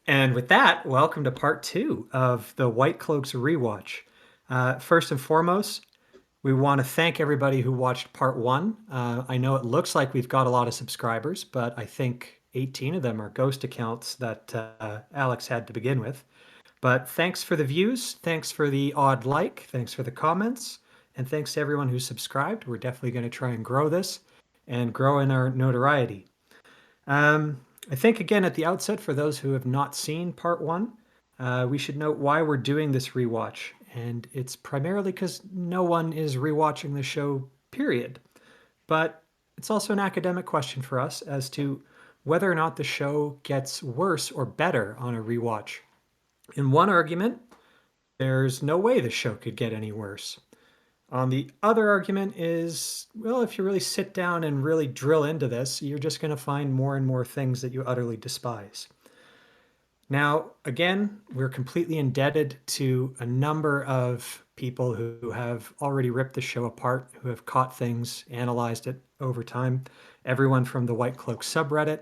And with that, welcome to part two of the White Cloaks rewatch. First and foremost, we want to thank everybody who watched part one. I know it looks like we've got a lot of subscribers, but I think 18 of them are ghost accounts that Alex had to begin with. But thanks for the views, thanks for the odd like, thanks for the comments, and thanks to everyone who subscribed. We're definitely going to try and grow this and grow in our notoriety. I think, again, at the outset, for those who have not seen part one, we should note why we're doing this rewatch. And it's primarily because no one is rewatching the show, period. But it's also an academic question for us as to whether or not the show gets worse or better on a rewatch. In one argument, there's no way the show could get any worse. The other argument is, well, if you really sit down and really drill into this, you're just going to find more and more things that you utterly despise. Now, again, we're completely indebted to a number of people who have already ripped the show apart, who have caught things, analyzed it over time. Everyone from the White Cloak subreddit,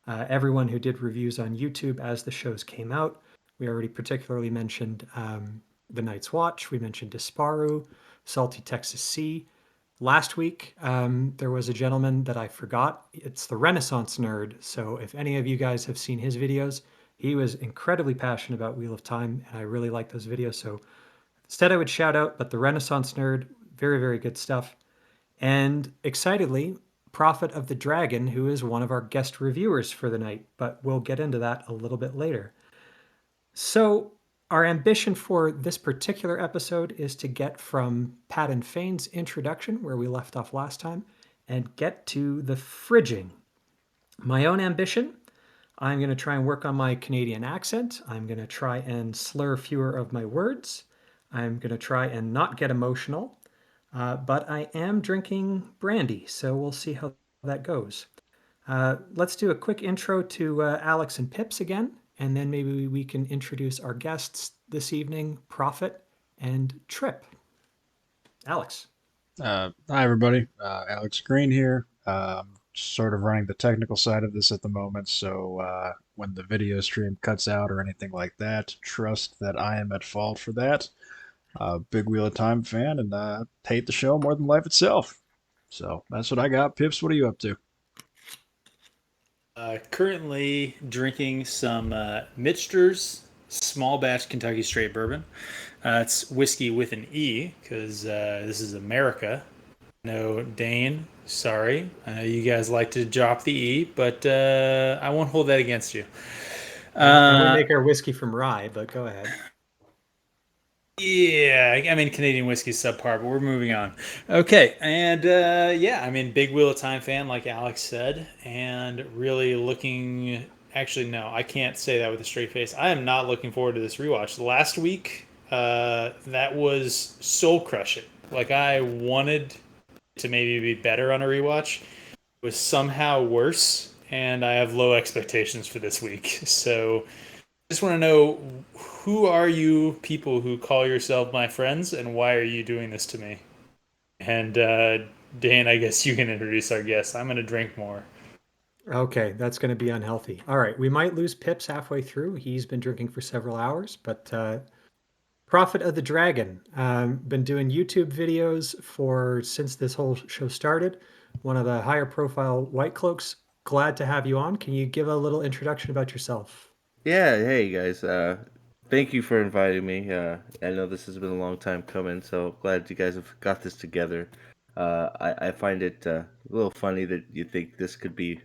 everyone who did reviews on YouTube as the shows came out. We already particularly mentioned The Night's Watch. We mentioned Disparu, Salty Texas Sea. Last week, there was a gentleman that I forgot. It's the Renaissance Nerd. So if any of you guys have seen his videos, he was incredibly passionate about Wheel of Time, and I really like those videos. So instead, I would shout out, but the Renaissance Nerd, very, very good stuff. And excitedly, Prophet of the Dragon, who is one of our guest reviewers for the night, but we'll get into that a little bit later. So, our ambition for this particular episode is to get from Pat and Fane's introduction, where we left off last time, and get to the fridging. My own ambition, I'm going to try and work on my Canadian accent. I'm going to try and slur fewer of my words. I'm going to try and not get emotional. But I am drinking brandy, so we'll see how that goes. Let's do a quick intro to Alex and Pips again, and then maybe we can introduce our guests this evening, Prophet and Trip. Alex. Hi, everybody. Alex Green here. Sort of running the technical side of this at the moment, so when the video stream cuts out or anything like that, trust that I am at fault for that. Big Wheel of Time fan and hate the show more than life itself. So that's what I got. Pips, what are you up to? Currently drinking some Mitchter's small batch Kentucky straight bourbon. It's whiskey with an E because this is America. No, Dain, sorry. I know you guys like to drop the E, but I won't hold that against you. And we Uh, make our whiskey from rye, but go ahead. Yeah, I mean Canadian whiskey subpar, but we're moving on. Okay, and yeah, I mean big Wheel of Time fan, like Alex said, and really looking. Actually, no, I can't say that with a straight face. I am not looking forward to this rewatch. Last week, that was soul crushing. Like I wanted to maybe be better on a rewatch. It was somehow worse, and I have low expectations for this week. So just want to know who are you people who call yourself my friends and why are you doing this to me? And Dan, I guess you can introduce our guest. I'm going to drink more. Okay, that's going to be unhealthy. All right, we might lose Pips halfway through. He's been drinking for several hours, but Prophet of the Dragon. Been doing YouTube videos for since this whole show started. One of the higher profile White Cloaks. Glad to have you on. Can you give a little introduction about yourself? Yeah, hey guys. Thank you for inviting me. I know this has been a long time coming, so glad you guys have got this together. I find it a little funny that you think this could be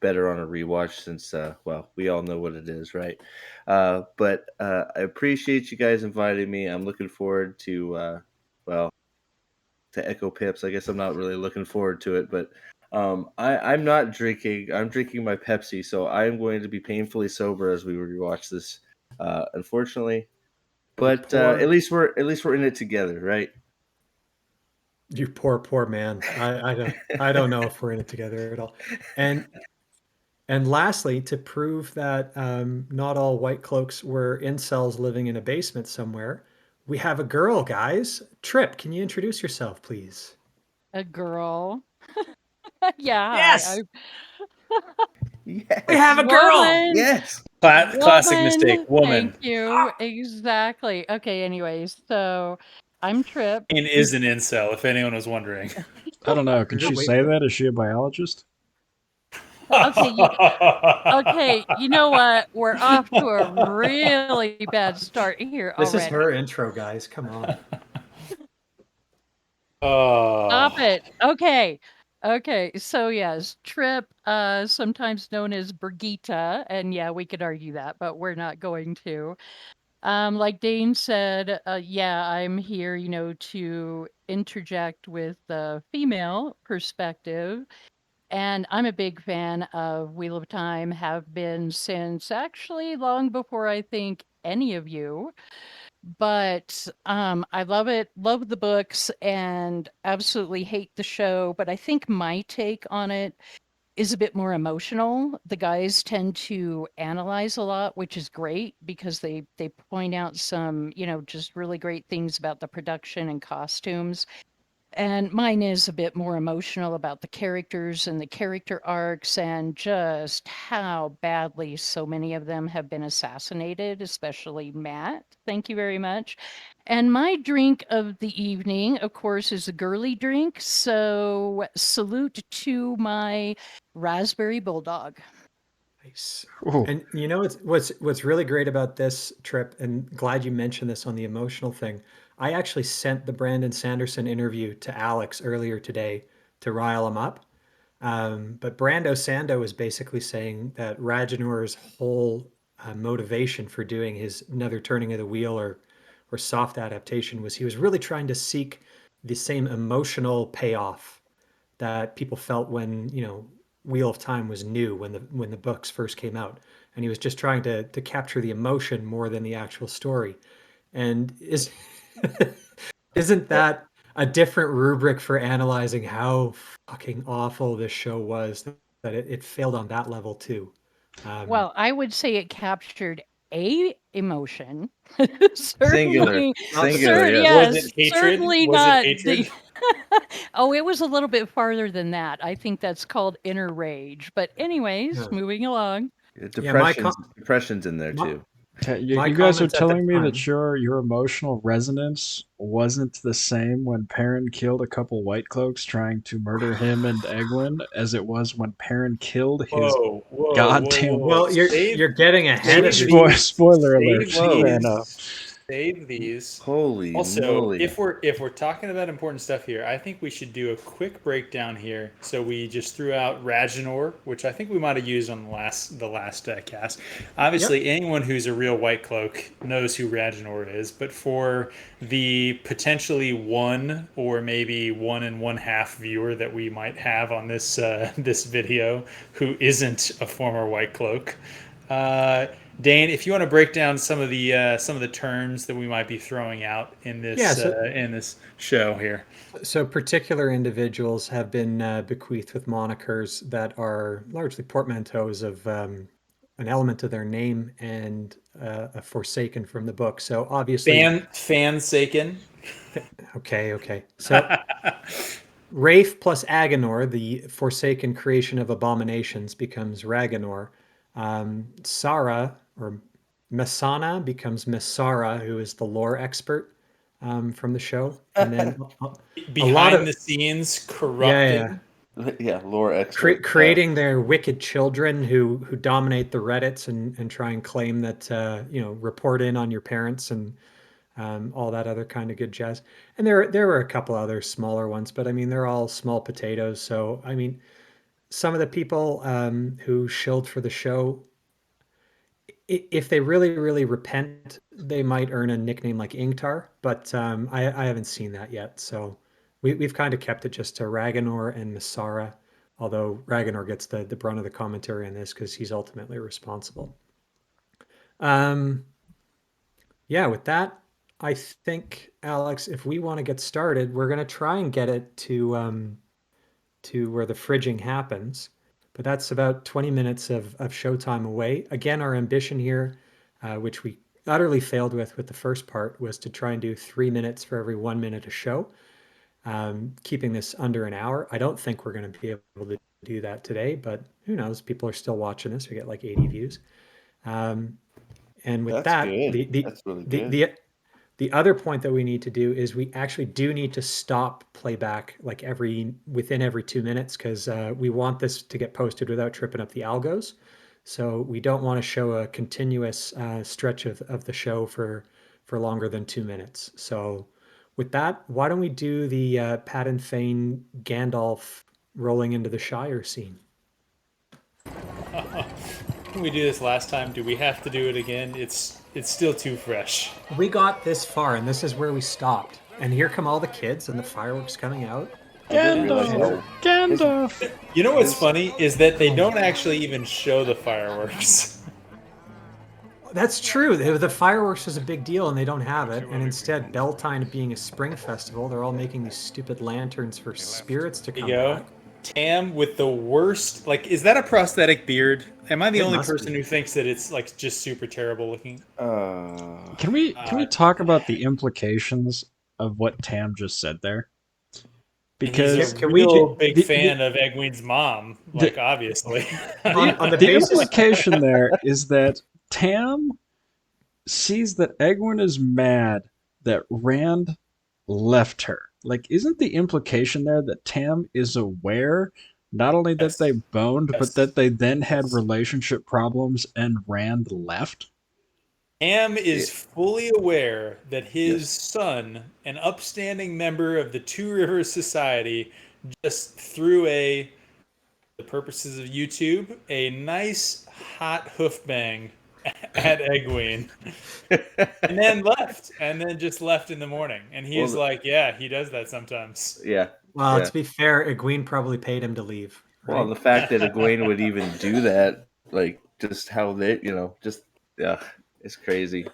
better on a rewatch since, well, we all know what it is, right? But I appreciate you guys inviting me. I'm looking forward to, well, to Echo Pips. I guess I'm not really looking forward to it, but I'm not drinking. I'm drinking my Pepsi, so I am going to be painfully sober as we rewatch this. Unfortunately, You but poor, at least we're in it together, right? you poor man. I don't know if we're in it together at all. And and lastly, to prove that not all White Cloaks were incels living in a basement somewhere, we have a girl, guys. Trip, can you introduce yourself, please? A girl. Yeah, hi. Yes, we Yes, have a girl. Woman. yes. Classic mistake. Woman. Thank Woman. you. Exactly. Okay, anyways, so I'm Trip. Dain is an incel, if anyone was wondering. I don't know. Can I'm just she waiting say for. that? Is she a biologist? Okay, okay, you know what? We're off to a really bad start here This is already. her intro, guys. Come on. Stop Oh. it. Okay. Okay, so yes, Trip, sometimes known as Brigitte, and yeah, we could argue that, but we're not going to. Like Dain said, yeah, I'm here, to interject with the female perspective. And I'm a big fan of Wheel of Time, have been since actually long before I think any of you. But I love it, love the books, and absolutely hate the show. But I think my take on it is a bit more emotional. The guys tend to analyze a lot, which is great because they point out some, just really great things about the production and costumes. And mine is a bit more emotional about the characters and the character arcs and just how badly so many of them have been assassinated, especially Matt. Thank you very much. And my drink of the evening, of course, is a girly drink. So salute to my raspberry bulldog. Nice. Ooh. And you know what's really great about this trip, and glad you mentioned this on the emotional thing. I actually sent the Brandon Sanderson interview to Alex earlier today to rile him up. But Brando Sando is basically saying that Rajanor's whole motivation for doing his another turning of the wheel or soft adaptation was he was really trying to seek the same emotional payoff that people felt when Wheel of Time was new when the books first came out, and he was just trying to capture the emotion more than the actual story. And is isn't that a different rubric for analyzing how fucking awful this show was that it failed on that level too? Um, Well, I would say it captured a emotion. Singular, Certainly, not the singular. first. Yes. Was it yes, hatred? certainly Was it not the. hatred? Oh, it was a little bit farther than that. I think that's called inner rage. But anyways, Yeah, moving along. yeah. My Depression's in there my, too. You my guys are comments at the telling me that time. your emotional resonance wasn't the same when Perrin killed a couple White Cloaks trying to murder him and Egwin as it was when Perrin killed his Whoa, whoa, whoa, goddamn. whoa. Well, you're getting ahead of Save it. these. Spoiler alert. Save Fair Whoa! enough. these. Save these. Holy Also, moly! if we're talking about important stuff here, I think we should do a quick breakdown here. So we just threw out Rajanor, which I think we might have used on the last cast. Yep. Obviously, anyone who's a real White Cloak knows who Rajanor is, but for the potentially one or maybe 1.5 viewer that we might have on this this video who isn't a former White Cloak. Uh, Dain, if you want to break down some of the terms that we might be throwing out Yeah. in this show here. So particular individuals have been bequeathed with monikers that are largely portmanteaus of an element of their name and a forsaken from the book. So obviously, Fansaken. okay. So Rafe plus Aganor, the forsaken creation of abominations, becomes Raganor. Sara or Masana becomes Messara, who is the lore expert from the show. And then a lot Behind of the scenes yeah. corrupting. Yeah, lore expert. Creating their wicked children who dominate the Reddits and try and claim that report in on your parents and all that other kind of good jazz. And there were a couple other smaller ones, but I mean they're all small potatoes. So I mean some of the people who shilled for the show, if they really repent, they might earn a nickname like Ingtar. But I haven't seen that yet. So we've kind of kept it just to Raganor and Misara. Although Raganor gets the brunt of the commentary on this because he's ultimately responsible. Um, yeah, with that, I think Alex, if we want to get started, we're gonna try and get it to where the fridging happens. But that's about 20 minutes of showtime away. Again, our ambition here, which we utterly failed with the first part, was to try and do 3 minutes for every 1 minute a show, keeping this under an hour. I don't think we're going to be able to do that today, but who knows? People are still watching this. We get like 80 views. And with That's that, good. That's really good. the other point that we need to do is we actually do need to stop playback like within every 2 minutes because we want this to get posted without tripping up the algos. So we don't want to show a continuous stretch of the show for longer than 2 minutes. So with that, why don't we do the Pat and Fane Gandalf rolling into the Shire scene? We do this last time. Do we have to do it again? It's still too fresh. We got this far, and this is where we stopped. And here come all the kids and the fireworks coming out. I didn't realize Gandalf! how Gandalf! You know what's His- funny is that they don't actually even show the fireworks. That's true. The fireworks is a big deal, and they don't have it. And instead, Beltane being a spring festival, they're all making these stupid lanterns for spirits to There come you go. back. Tam with the worst. Like, is that a prosthetic beard? Am I the It only must person be. who thinks that it's like just super terrible looking? Can we talk about the implications of what Tam just said there? And he's Because a Can we real big the- fan of Egwene's mom, like obviously. On the the basis, implication there is that Tam sees that Egwene is mad that Rand left her. Like, isn't the implication there that Tam is aware not only that Yes. they boned, Yes. but that they then had Yes. relationship problems and Rand left? Tam is fully aware that his Yes. son, an upstanding member of the Two Rivers Society, just threw the purposes of YouTube, a nice hot hoof bang at Egwene, and then left, and then just left in the morning. And he's Well, like, "Yeah, he does that sometimes." Yeah. well, Yeah. to be fair, Egwene probably paid him to leave. Right? Well, the fact that Egwene would even do that, like, just how they, it's crazy.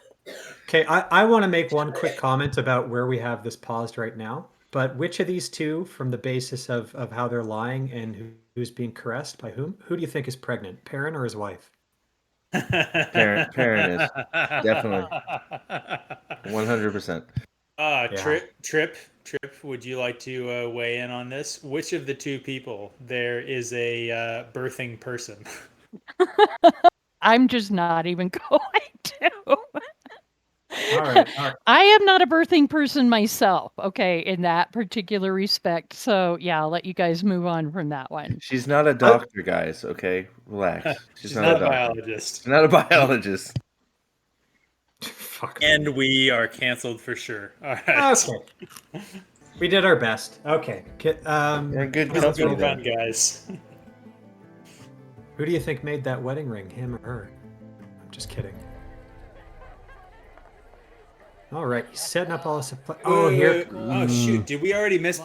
Okay, I want to make one quick comment about where we have this paused right now. But which of these two, from the basis of how they're lying and who's being caressed by who do you think is pregnant, Perrin or his wife? Perrin is definitely 100%. Yeah. Trip. Would you like to weigh in on this? Which of the two people there is a birthing person? I'm just not even going to. All right. I am not a birthing person myself, okay, in that particular respect. So, yeah, I'll let you guys move on from that one. She's not a doctor, guys. Okay, relax. She's not a doctor. biologist. She's not a biologist. Fuck. And we are canceled for sure. All right. Okay. We did our best. Okay. We're in good This has company been fun, then. guys. Who do you think made that wedding ring, him or her? I'm just kidding. All right, he's setting up all this. Oh, here. Oh shoot! Did we already miss?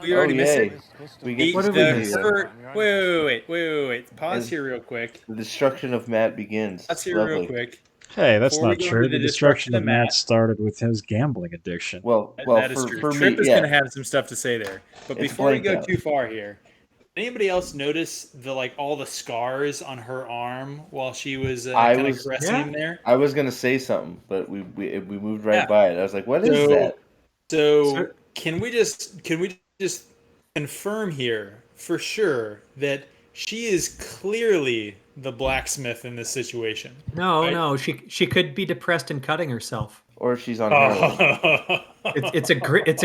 We Oh, already missed yay. it. We get What to did we see miss? Wait. Pause As- here real quick. the destruction of Matt begins. Pause It's here real lovely. quick. Hey, that's Before we not go true. into The the destruction destruction of of Matt Matt- started with his gambling addiction. Well, That is for, true. for Trip me, is yeah. going to have some stuff to say there. But It's before we blanked go out. too far here, anybody else notice all the scars on her arm while she was I kind of was- caressing Yeah. him there? I was gonna say something, but we moved right Yeah. by it. I was like, "What is that?" So can we just confirm here for sure that she is clearly the blacksmith in this situation? No, Right. no, she could be depressed and cutting herself. Or she's on heroin. It's a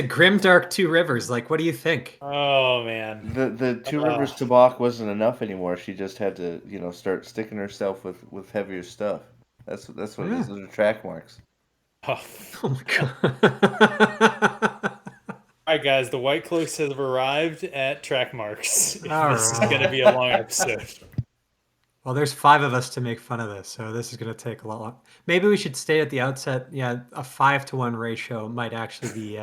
grimdark Two Rivers. Like, what do you think? Oh man. The Two Rivers Tabak wasn't enough anymore. She just had to, start sticking herself with heavier stuff. That's what it is. Yeah. Those are track marks. Oh. Oh my god. All right, guys, the White Cloaks have arrived at track marks. All This is right. going to be a long episode. Well, there's 5 of us to make fun of this, so this is going to take a lot. Maybe we should state at the outset, yeah, a 5-to-1 ratio might actually be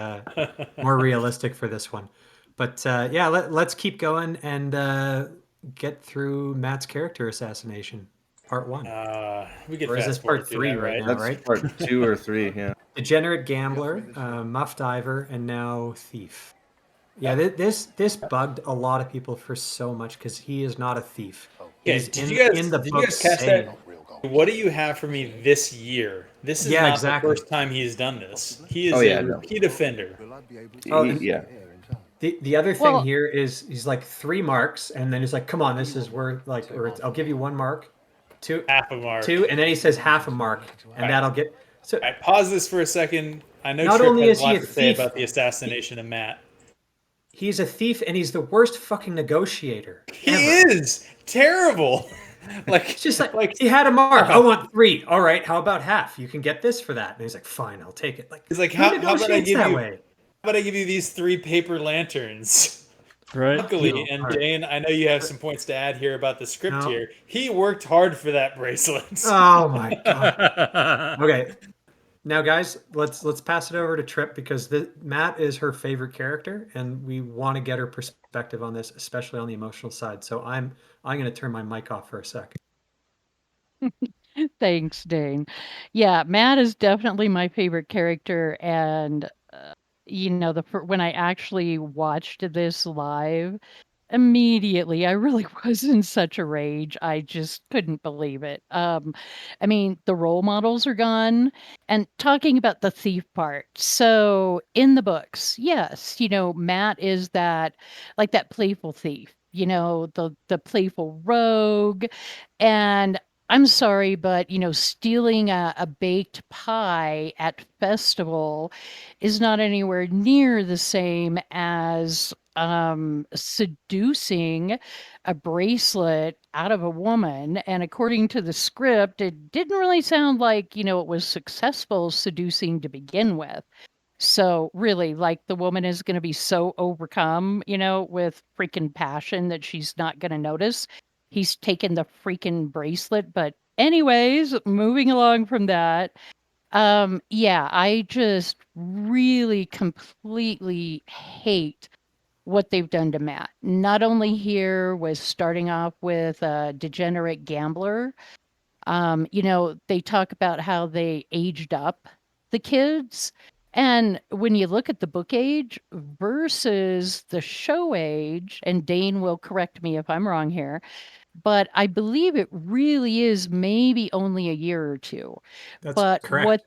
more realistic for this one. But yeah, let's keep going and get through Matt's character assassination, part 1. We can Or is fast this forward part through 3 that, right now? That's Right? part 2 or 3, yeah. Degenerate gambler, muff diver, and now thief. Yeah, this bugged a lot of people for so much because he is not a thief. Okay, He's did you guys book catch that? saying- What do you have for me this year? This is Yeah, not exactly. the first time he's done this. He is Oh, yeah, a no. repeat offender. Oh, Yeah. The other thing Well- here is he's like 3 marks, and then he's like, "Come on, this is worth like, or I'll give you 1 mark." two, half a mark. two, and then he says half a mark, and Right. that'll get. So All right, pause this for a second. I know not Trip only has is a he lot a to say thief, about the assassination of Matt. he's a thief, and he's the worst fucking negotiator He ever. is terrible. It's just like he had a mark. I want 3. All right, how about half? You can get this for that. And he's like, fine, I'll take it. Like, he's like, who how about I negotiates give that you way? how about I give you these 3 paper lanterns? Right. Luckily, No, and all right. Dain, I know you have some points to add here about the script No. here. He worked hard for that bracelet. Oh my god. Okay. Now, guys, let's pass it over to Trip because Matt is her favorite character, and we want to get her perspective on this, especially on the emotional side. So I'm going to turn my mic off for a sec. Thanks, Dane. Yeah, Matt is definitely my favorite character, and when I actually watched this live, immediately, I really was in such a rage. I just couldn't believe it. I mean, the role models are gone. And talking about the thief part, so in the books, yes, Matt is that playful thief, the playful rogue. And I'm sorry, but stealing a baked pie at festival is not anywhere near the same as seducing a bracelet out of a woman. And according to the script, it didn't really sound like, it was successful seducing to begin with. So really, like, the woman is going to be so overcome, with freaking passion that she's not going to notice. He's taken the freaking bracelet. But anyways, moving along from that, yeah, I just really completely hate what they've done to Matt. Not only here was starting off with a degenerate gambler. They talk about how they aged up the kids. And when you look at the book age versus the show age, and Dane will correct me if I'm wrong here, but I believe it really is maybe only a year or two. That's But correct. what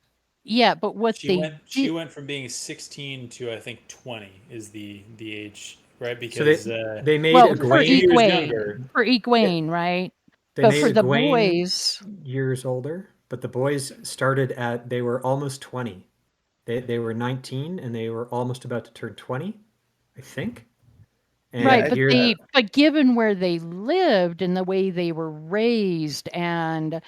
She they went she did. went from being 16 to I think 20 is the age, right? So Because they made Well, she's a for few Egwene. years Egwene, younger. right? They But made for the Egwene boys, years older, but the boys started at they were almost 20. They were 19 and they were almost about to turn 20, I think. Yeah, right, And I, here but given where they lived and the way they were raised and,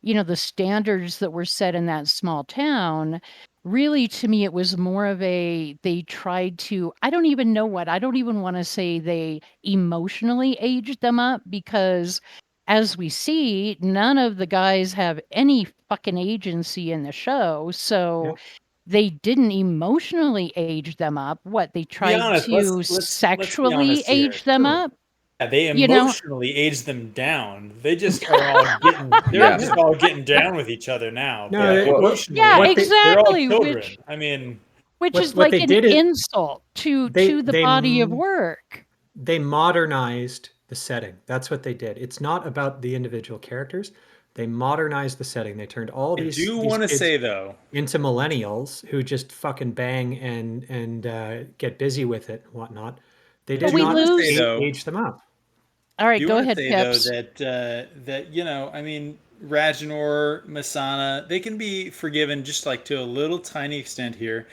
the standards that were set in that small town, really to me it was more of they tried to I don't even wanna say they emotionally aged them up because as we see, none of the guys have any fucking agency in the show, so yeah. they didn't emotionally age them up. What, they To be tried honest, to let's be sexually honest here. age them No. up, Yeah, they you know? emotionally aged them down. They just are all getting they're yeah. just all getting down with each other now. No, But Well, Yeah, emotionally, what they they're all exactly, children. I mean, which is what like they an did is insult they to the they body of work. they modernized the setting. That's what they did. It's not about the individual characters. They modernized the setting. They turned all I these do these want to kids say though, into millennials who just fucking bang and get busy with it and whatnot. They But did I do we not want to say lose. though, age them up. All right, do go want to ahead, say though Pips. that I mean, Rajnor, Masana, they can be forgiven just like to a little tiny extent here.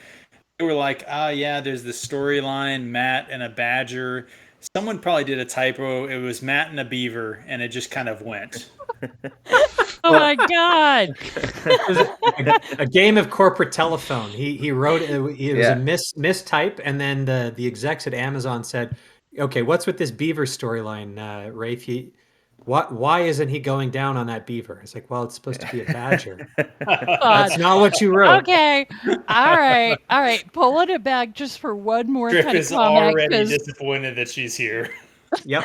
They were like, ah, yeah, there's this storyline, Matt and a badger. Someone probably did a typo. It was Matt and a beaver, and it just kind of went. Oh Well, my god. it was a game of corporate telephone. He wrote it was a yeah. mistype, and then the execs at Amazon said, "Okay, what's with this beaver storyline, Rafe? Why isn't he going down on that beaver?" It's like, well, it's supposed to be a badger. God. That's not what you wrote. Okay. All right. All right. Pulling it back just for one more Drip kind of is comment already because disappointed that she's here. Yep.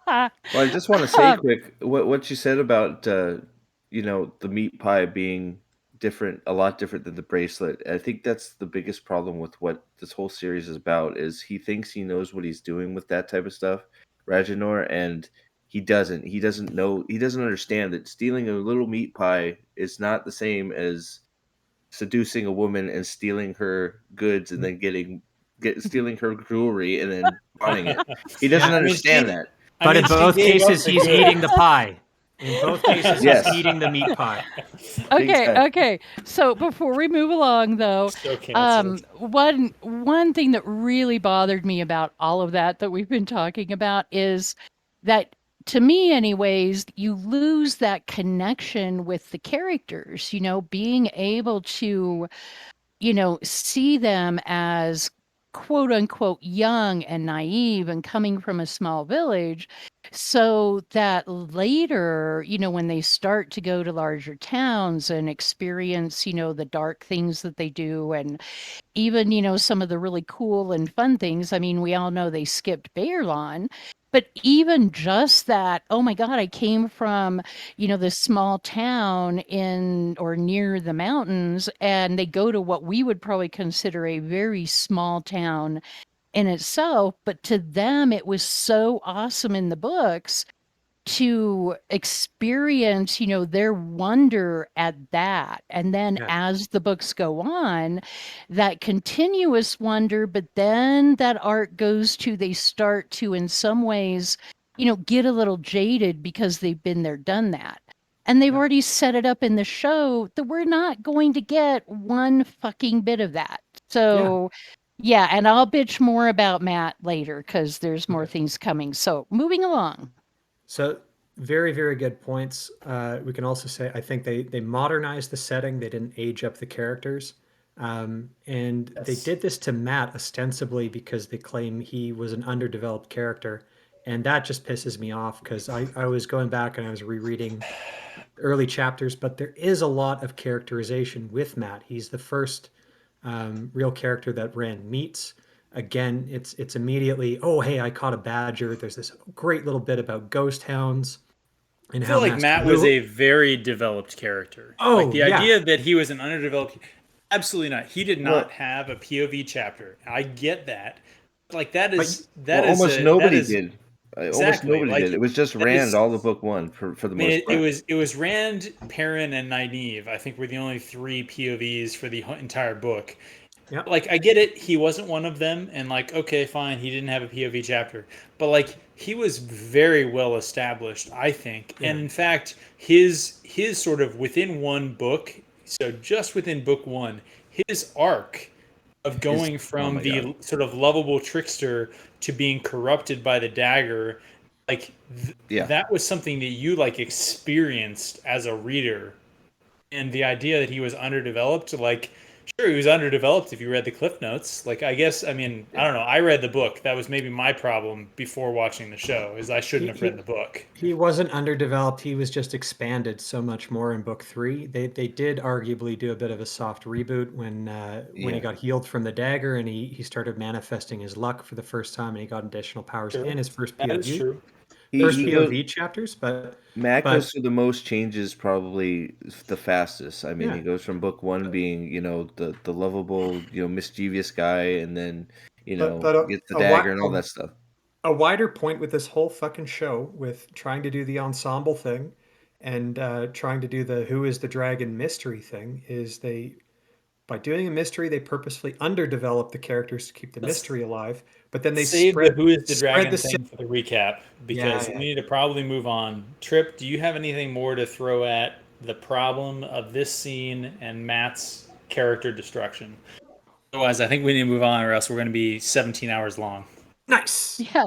Well, I just want to say quick what you said about the meat pie being different, a lot different than the bracelet. I think that's the biggest problem with what this whole series is about. Is he thinks he knows what he's doing with that type of stuff, Rajanor, and he doesn't. He doesn't know. He doesn't understand that stealing a little meat pie is not the same as seducing a woman and stealing her goods and then stealing her jewelry and then buying it. He doesn't Yeah. I mean, understand that. But in she both gave up cases, the he's eating the goods. pie. In both cases, Yes. he's eating the meat pie. Big Okay, time. okay. So before we move along, though, So canceled. one thing that really bothered me about all of that we've been talking about is that, to me, anyways, you lose that connection with the characters. Being able to see them as quote unquote young and naive and coming from a small village, so that later, when they start to go to larger towns and experience, the dark things that they do, and even, some of the really cool and fun things. I mean, we all know they skipped Baerlon, but even just that, oh my God, I came from, this small town in or near the mountains, and they go to what we would probably consider a very small town in itself. But to them, it was so awesome in the books to experience, their wonder at that. And then Yeah. as the books go on, that continuous wonder, but then that art goes to, they start to, in some ways, get a little jaded because they've been there, done that. And they've Yeah. already set it up in the show that we're not going to get one fucking bit of that. Yeah. So, yeah, and I'll bitch more about Matt later because there's more Okay. things coming. So, moving along. So very, very good points. We can also say I think they modernized the setting. They didn't age up the characters, and they Yes. did this to Matt ostensibly because they claim he was an underdeveloped character, and that just pisses me off because I was going back and I was rereading early chapters, but there is a lot of characterization with Matt. He's the first real character that Rand meets. Again, it's immediately, oh hey, I caught a badger. There's this great little bit about ghost hounds and I feel how like Master Matt was Will. a very developed character. Like Oh the yeah, idea that he was an underdeveloped, absolutely not. He did not Well, have a POV chapter. I get that. Like that but is well, that is almost a that nobody is did. Almost exactly nobody did. like It was just that Rand is. all the book one for the I mean, most part. it was Rand, Perrin, and Nynaeve. I think were the only three POVs for the entire book. yep, Like I get it, he wasn't one of them, and like okay, fine, he didn't have a POV chapter, but like he was very well established, I think, yeah, and in fact, his sort of within one book, so just within book one, his arc of Is going oh from my god. the sort of lovable trickster to being corrupted by the dagger, like Yeah. that was something that you like experienced as a reader, and the idea that he was underdeveloped, like sure he was underdeveloped if you read the cliff notes. Like I guess I mean I Yeah. don't know, I read the book. That was maybe my problem before watching the show, is I shouldn't he have read the he book. he wasn't underdeveloped. He was just expanded so much more in book three. They did arguably do a bit of a soft reboot when he Yeah. got healed from the dagger and he started manifesting his luck for the first time and he got additional powers True, in his first that is POV true. first He goes POV chapters, Matt goes but through the most changes probably the fastest. I mean, he yeah, goes from book one being, the lovable, mischievous guy, and then, but gets the dagger and all that stuff. a wider point with this whole fucking show, with trying to do the ensemble thing and trying to do the who is the dragon mystery thing, is they by doing a mystery they purposefully underdevelop the characters to keep the Let's mystery alive, but then they save the who is the spread dragon the thing for the recap yeah, because we yeah. need to probably move on. Trip, do you have anything more to throw at the problem of this scene and Matt's character destruction? Otherwise, I think we need to move on, or else we're going to be 17 hours long. Nice. Yeah,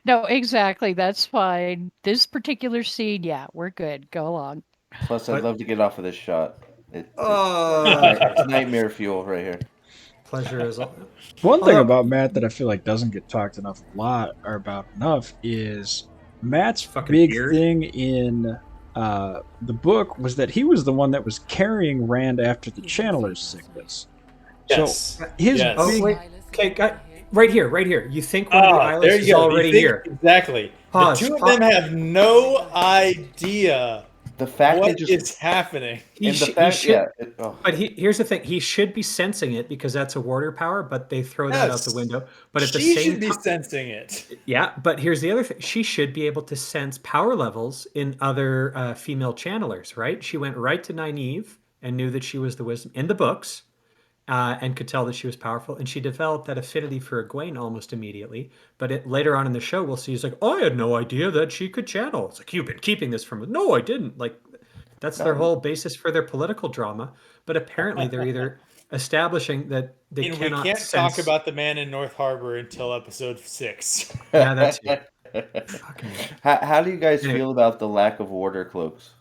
no, exactly. That's fine. This particular scene, yeah, we're good. Go along. Plus, I'd But love to get off of this shot. It's uh nightmare fuel right here. pleasure is all. One thing Although about Matt that I feel like doesn't get talked enough a lot or about enough is his Matt's fucking big beard. thing in the book was that he was the one that was carrying Rand after the Channeler's sickness. So Yes. his Oh Yes. big wait, okay, right here, right here. You think one of the Ah, eyelets there is you go. You already think here? exactly. The Pause. two of them have no idea The fact what they just is happening. and the He fact, should. yeah, oh, But here's the thing: he should be sensing it because that's a warder power. But they throw that out the Yes. window. But at the She same should be time, sensing it. yeah. But here's the other thing: she should be able to sense power levels in other female channelers, right? She went right to Nynaeve and knew that she was the wisdom in the books. and could tell that she was powerful. And she developed that affinity for Egwene almost immediately. But later on in the show, we'll see he's like, I had no idea that she could channel. It's like, you've been keeping this from me. No, I didn't. Like, that's their No, whole basis for their political drama. But apparently, they're either establishing that they And we cannot can't talk sense. about the man in North Harbor until episode 6. Yeah, that's it. Fucking. how do you guys Anyway. feel about the lack of water cloaks?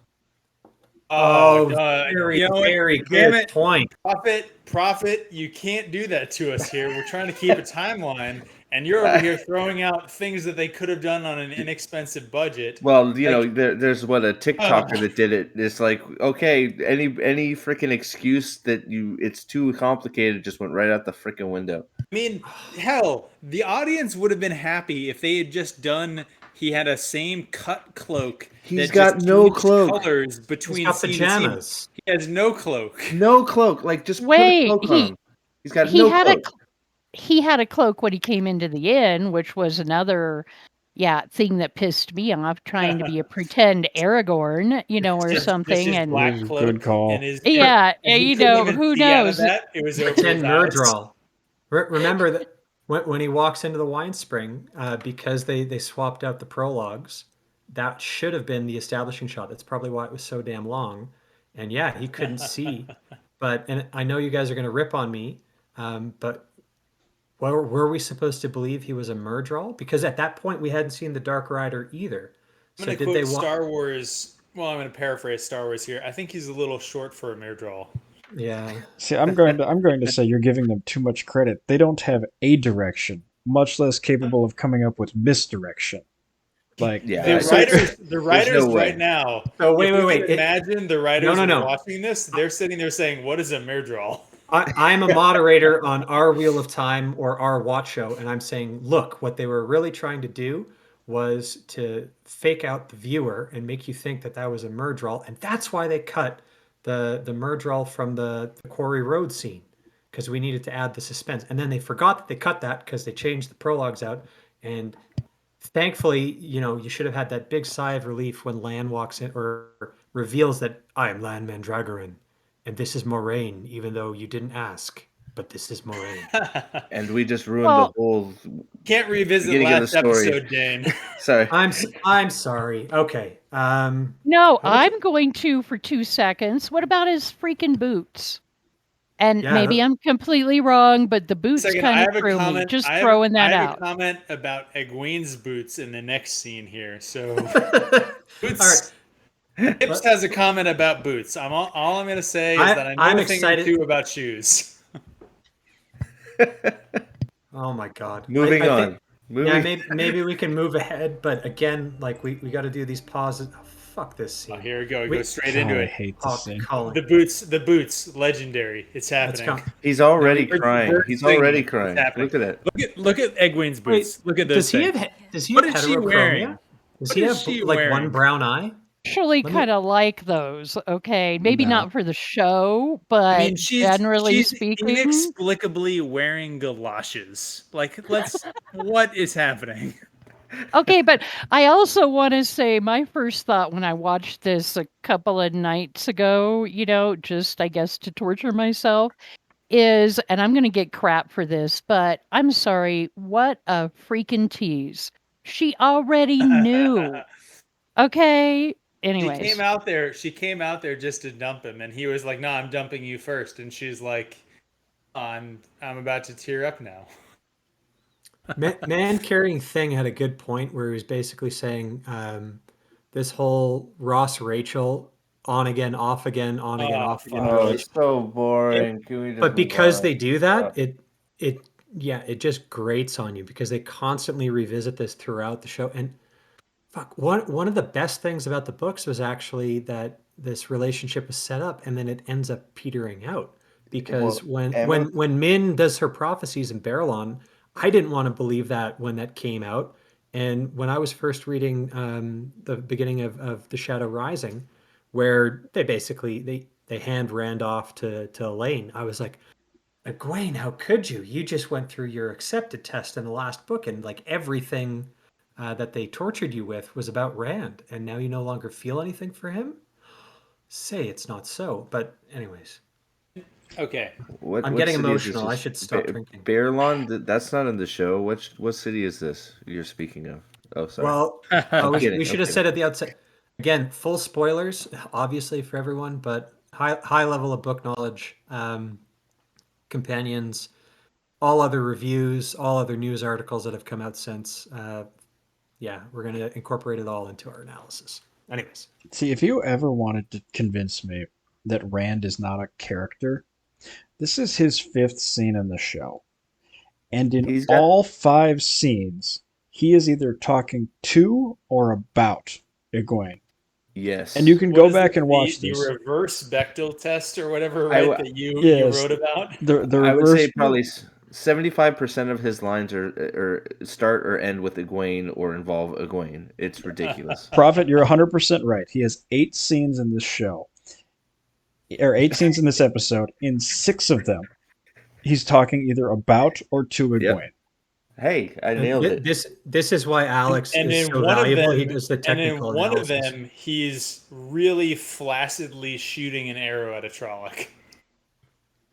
Oh, Oh, very, you know what? very Damn good it. point. Prophet, you can't do that to us here. We're trying to keep a timeline, and you're over here throwing out things that they could have done on an inexpensive budget. Well, Like, there's what a TikToker uh, that did it. It's like, okay, any freaking excuse that it's too complicated just went right out the freaking window. I mean, hell, the audience would have been happy if they had just done. He had a same cut cloak He's that got just no changed cloak. colors He's between got scene to scene. pajamas. He has no cloak. No cloak. Like just put a Wait, cloak on him. He's got he no had a cloak. he had a cloak when he came into the inn, which was another, thing that pissed me off, trying to be a pretend Aragorn, or Just something, his and black Good cloak call. and his yeah, and he you couldn't know, even who see out of knows? that. It was over his Pretend eyes. Murdral. Remember that when he walks into the wine spring, because they swapped out the prologues, that should have been the establishing shot. That's probably why it was so damn long. And yeah, he couldn't see. But and I know you guys are going to rip on me, but were we supposed to believe he was a Murdral? Because at that point we hadn't seen the Dark Rider either. I'm So going to did they quote want? Star Wars. Well, I'm going to paraphrase Star Wars here. I think he's a little short for a Myrddraal. Yeah. See, I'm going to say you're giving them too much credit. They don't have a direction, much less capable of coming up with misdirection. Like The Yeah, So writers, the there's no writers right way. now, so if wait, we wait, can wait. imagine the No, writers no, no. watching this, they're sitting there saying, "What is a Myrddraal?" I'm a moderator on our Wheel of Time or our watch show, and I'm saying, look, what they were really trying to do was to fake out the viewer and make you think that that was a Murdral, and that's why they cut the Murdral from the Quarry Road scene because we needed to add the suspense, and then they forgot that they cut that because they changed the prologues out, and thankfully, you should have had that big sigh of relief when Lan walks in or reveals that I am Lan Mandragoran and this is Moraine, even though you didn't ask, but this is Moraine. And we just ruined the Well, whole Can't revisit beginning of the last story. episode, Dane. Sorry. I'm sorry. Okay. no, What was it? I'm going to for 2 seconds. What about his freaking boots? And Yeah. maybe I'm completely wrong, but the boots Second, I kinda have a threw me, comment. just throwing I that have a out. comment about Egwene's boots in the next scene here. So, All right. boots. Hips But has a comment about boots. All I'm going to say is I that I know I'm a thing or excited. two about shoes. Oh my God. Moving I think on. yeah, Moving. maybe we can move ahead, but again, like we got to do these pauses. Oh, fuck this Oh, scene. here we go. We go We straight into God, I it. hate this oh scene. Colin, The boots, legendary. It's let's happening. come. He's Now already we crying. First He's thing, already it's crying. happening. Look at that. Look at Egwene's wait. boots. Look at those things. Does he What have is she heterochromia? wearing? Does What he is have she like one wearing? brown eye? Actually Let me. kinda like those, okay? Maybe No. not for the show, I but mean, generally she's speaking. inexplicably wearing galoshes. Like, what is happening? Okay, but I also wanna say my first thought when I watched this a couple of nights ago, just, I guess, to torture myself, is and I'm gonna get crap for this, but I'm sorry, what a freaking tease. She already knew, okay? Anyways. She came out there just to dump him, and he was like, "No, I'm dumping you first." And she's like, I'm about to tear up now." Man carrying thing had a good point where he was basically saying this whole Ross Rachel on again, off again, on again, Oh off again fuck. Oh, it's relationship. so It, boring. Can we just but move because on? they do Oh, that, it yeah, it just grates on you because they constantly revisit this throughout the show. And fuck, one of the best things about the books was actually that this relationship was set up and then it ends up petering out. well, Because when Emma. when when Min does her prophecies in Barrelon, I didn't want to believe that when that came out. And when I was first reading the beginning of The Shadow Rising, where they basically they hand Rand off to Elaine, I was like, Egwene, how could you? You just went through your accepted test in the last book, and like everything that they tortured you with was about Rand, and now you no longer feel anything for him? Say it's not so. But, anyways, Okay. What I'm what getting city is this? emotional. I should stop drinking. Bearlawn? That's not in the show. What city is this you're speaking of? Oh, sorry. Well, I'm we kidding. I'm should have kidding. said at the outset. Again, full spoilers, obviously for everyone, but high level of book knowledge, companions, all other reviews, all other news articles that have come out since. Yeah, we're going to incorporate it all into our analysis. Anyways, See, if you ever wanted to convince me that Rand is not a character, this is his fifth scene in the show. And in He's got all five scenes, he is either talking to or about Egwene. And you yes. can What go is back it? and The watch the this. reverse Bechdel test or whatever, I right? w- That you Yes, wrote about. the I would say reverse. probably 75% of his lines or start or end with Egwene or involve Egwene. It's ridiculous. Prophet, you're 100% right. He has 8 scenes in this show, or 8 scenes in this episode. In 6 of them, he's talking either about or to Yep. Egwene. Hey, I and nailed it. this is why Alex And is in so one of valuable. He them, does the and in technical one of analysis. them, he's really flaccidly shooting an arrow at a Trolloc.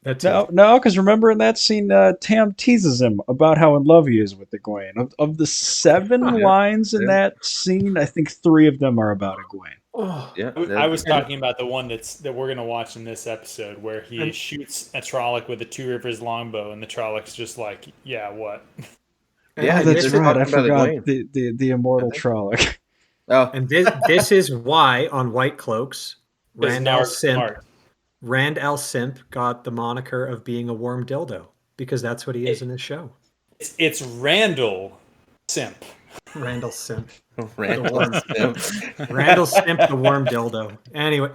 That too. No, no, because remember in that scene, Tam teases him about how in love he is with Egwene. Of the 7 Huh. Yep. lines in Yep. that scene, I think 3 of them are about Egwene. Oh, Yep. I was and talking about the one that we're gonna watch in this episode, where he and shoots a Trolloc with a Two Rivers longbow, and the Trolloc's just like, "Yeah, what?" and, Oh, Yeah, and that's they're this is right. I talking about forgot Egwene, the I immortal think. Trolloc. Oh, and this is why on White Cloaks, Because Rand L. Narg's Simp smart. Rand L. Simp got the moniker of being a warm dildo because that's what he is in this show. It's Randall Simp. Randall Simp, the Randall warm Sim. Randall Simp, the warm dildo. Anyway,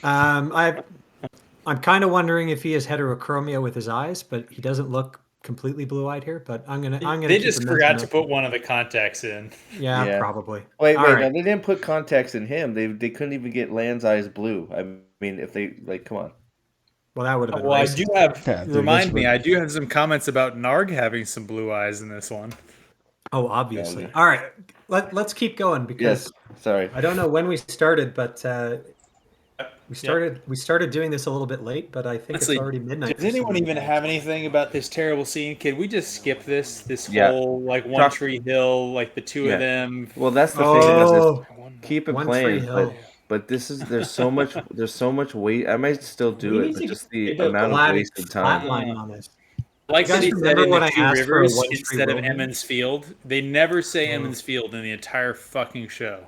I'm kind of wondering if he has heterochromia with his eyes, but he doesn't look completely blue-eyed here. But I'm gonna They keep a just mental forgot to note. put one of the contacts in. Yeah, Yeah. probably. Wait, All wait. No, right. they didn't put contacts in him. They couldn't even get Land's eyes blue. I mean, if they like, come on. Well, that would have been Well, I do racist. have Yeah, dude, that's remind me. I rude. do have some comments about Narg having some blue eyes in this one. Oh, Yeah. obviously. All right. Let's keep going Yes. because Sorry. I don't know when we started, but we Yep. started doing this a little bit late, but I think it's Honestly, already midnight does for some anyone of you even guys. have anything about this terrible scene? Can we just skip this Yeah. whole like One Talk. Tree Hill, like the two of Yeah. them? Well, that's the thing about this. Oh, Keep it One Tree playing, but Hill. this is there's so much weight. I might still do We it, need but to get just the It amount of wasted time. flatlining on this. I Do you like that guys he said remember in the when I Two asked for a Rivers One Tree instead of Wilderness? Emmons Field. They never say Oh. Emmons Field in the entire fucking show.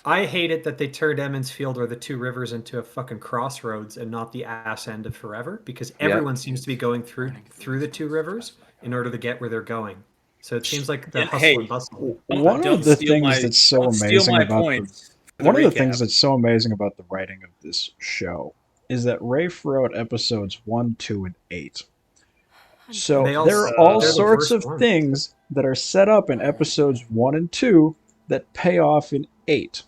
I hate it that they turned Emmons Field or the Two Rivers into a fucking crossroads and not the ass end of Forever because Yep. everyone seems to be going through the Two Rivers in order to get where they're going. So it seems like the And hustle and hey, bustle. One of don't the steal things my that's so don't steal amazing my about the points for the one of the things recap. that's so amazing about the writing of this show is that Rafe wrote episodes 1, 2, and 8. And So they all there are all they're the sorts worst of ones. things that are set up in episodes 1 and 2 that pay off in 8,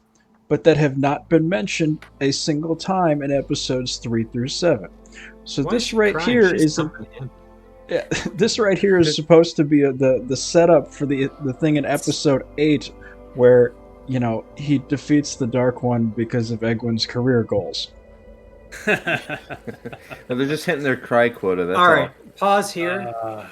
but that have not been mentioned a single time in episodes 3 through 7. So Why is this she right crying? here She's isn't. jumping in. Yeah, this right here is supposed to be the setup for the thing in episode 8 where he defeats the Dark One because of Egwene's career goals. No, they're just hitting their cry quota. That's All all. right, pause here. uh,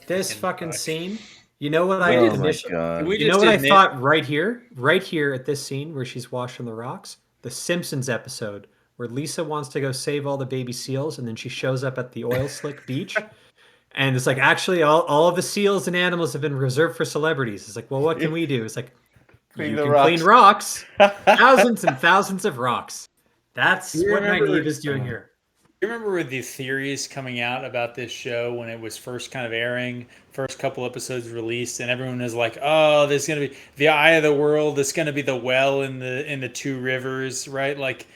This fucking scene. You know what we I Oh just my initially god. we You know just what I admit thought right here at this scene where she's washing the rocks? The Simpsons episode where Lisa wants to go save all the baby seals and then she shows up at the oil slick beach and it's like actually all of the seals and animals have been reserved for celebrities. It's like, well, what can we do? It's like Clean you the can clean rocks. rocks. Thousands and thousands of rocks. That's you what Nynaeve remember is doing here. you remember the theories coming out about this show when it was first kind of airing, first couple episodes released, and everyone was like, "Oh, there's gonna be the eye of the world. It's gonna be the well in the Two Rivers, right?" Like,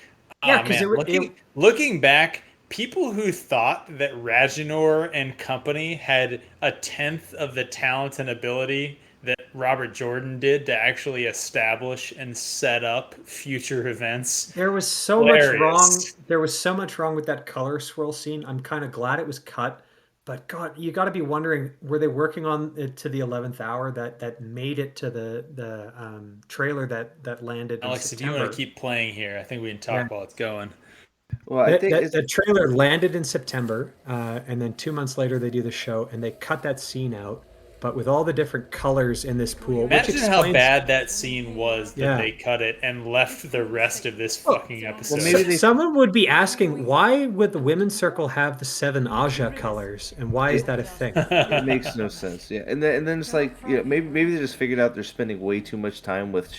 Yeah, oh because man, looking back, people who thought that Raginor and company had a tenth of the talent and ability that Robert Jordan did to actually establish and set up future events. there was so much wrong. Hilarious. There was so much wrong with that color swirl scene. I'm kind of glad it was cut, but God, you got to be wondering: were they working on it to the 11th hour that made it to the trailer that landed in Alex, if you want to September? keep playing here, I think we can Yeah, talk while it's going. Well, I That, think that it's that trailer landed in September, and then 2 months later they do the show, and they cut that scene out, but with all the different colors in this pool, which Imagine how explains, bad that scene was that yeah. they cut it and left the rest of this Well, fucking well episode. maybe they someone would be asking, why would the women's circle have the seven Aja colors, and why is it, that a thing? it makes no sense. Yeah, and then it's like maybe they just figured out they're spending way too much time with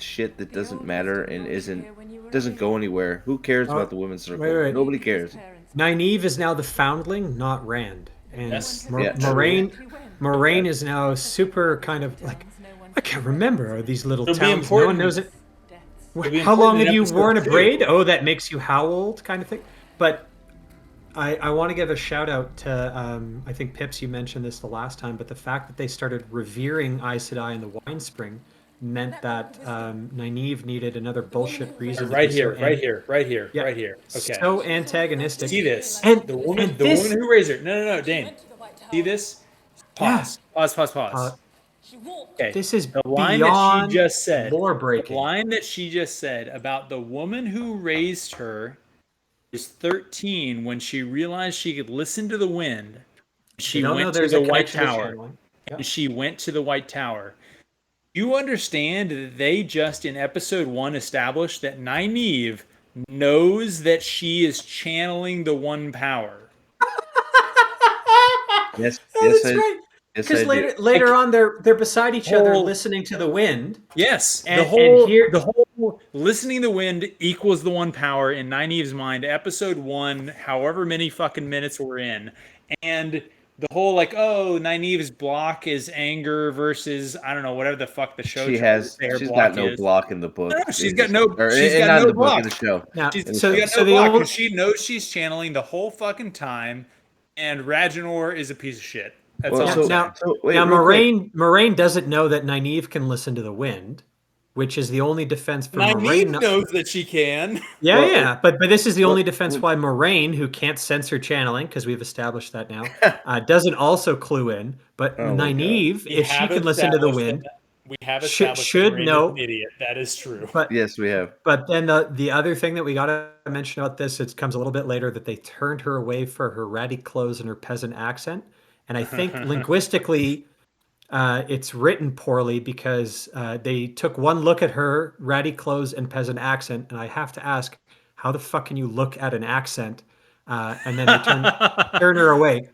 shit that doesn't matter and isn't doesn't go anywhere. Who cares about Oh, the women's wait, circle? wait. Nobody cares. Nynaeve is now the foundling, not Rand, and Yes, Yeah, true. Moraine is now super kind of like, I can't remember, are these little it'll be towns? No one important. knows it. It'll be How long important have in you episode worn a two. braid? Oh, that makes you how old, kind of thing. But I want to give a shout out to I think Pips, you mentioned this the last time, but the fact that they started revering Aes Sedai in the Wine Spring meant that Nynaeve needed another bullshit reason to be Right so here, right here, right here, yeah, right here. Okay. so antagonistic. See this? And The woman this, who raised her. No, no, no, Dane. See this? yeah, Pause. Pause. Pause. uh, Pause. Okay. this is The line that she beyond just said. lore The breaking. line that she just said about the woman who raised her is 13 when she realized she could listen to the wind. They She don't know went to there's a the White connection to Tower. channeling. Yeah. And she went to the White Tower. You understand that they just in episode 1 established that Nynaeve knows that she is channeling the one power. Yes, Oh, yes, that's right. yes, Because I do. later on they're beside each other Whole listening to the wind, Yes, and here the whole listening to the wind equals the one power in Nynaeve's mind. Episode 1, however many fucking minutes we're in, and the whole like, oh, Nynaeve's block is anger versus I don't know whatever the fuck the show She tries to has say her she's got block no is. block in the book. No, In this, or she's got not in no the book in block. the show. now. She's In the So show. got so no the block old because she knows she's channeling the whole fucking time, and Ragnar is a piece of shit. That's Well, all now I'm so saying. now so wait, now real quick. Moraine doesn't know that Nynaeve can listen to the wind, which is the only defense for Moraine. Nynaeve knows that she can. Yeah, Well, yeah, but this is the only defense well, why Moraine, who can't censor channeling, because we've established that now, doesn't also clue in. But oh my god. Nynaeve, We if she have can listen to the established that wind, we have established that should Moraine is an know. idiot. That is true. But Yes, we have. but then the other thing that we got to mention about this, it comes a little bit later, that they turned her away for her ratty clothes and her peasant accent, and I think linguistically it's written poorly because they took one look at her ratty clothes and peasant accent, and I have to ask, how the fuck can you look at an accent? And then they turn her away.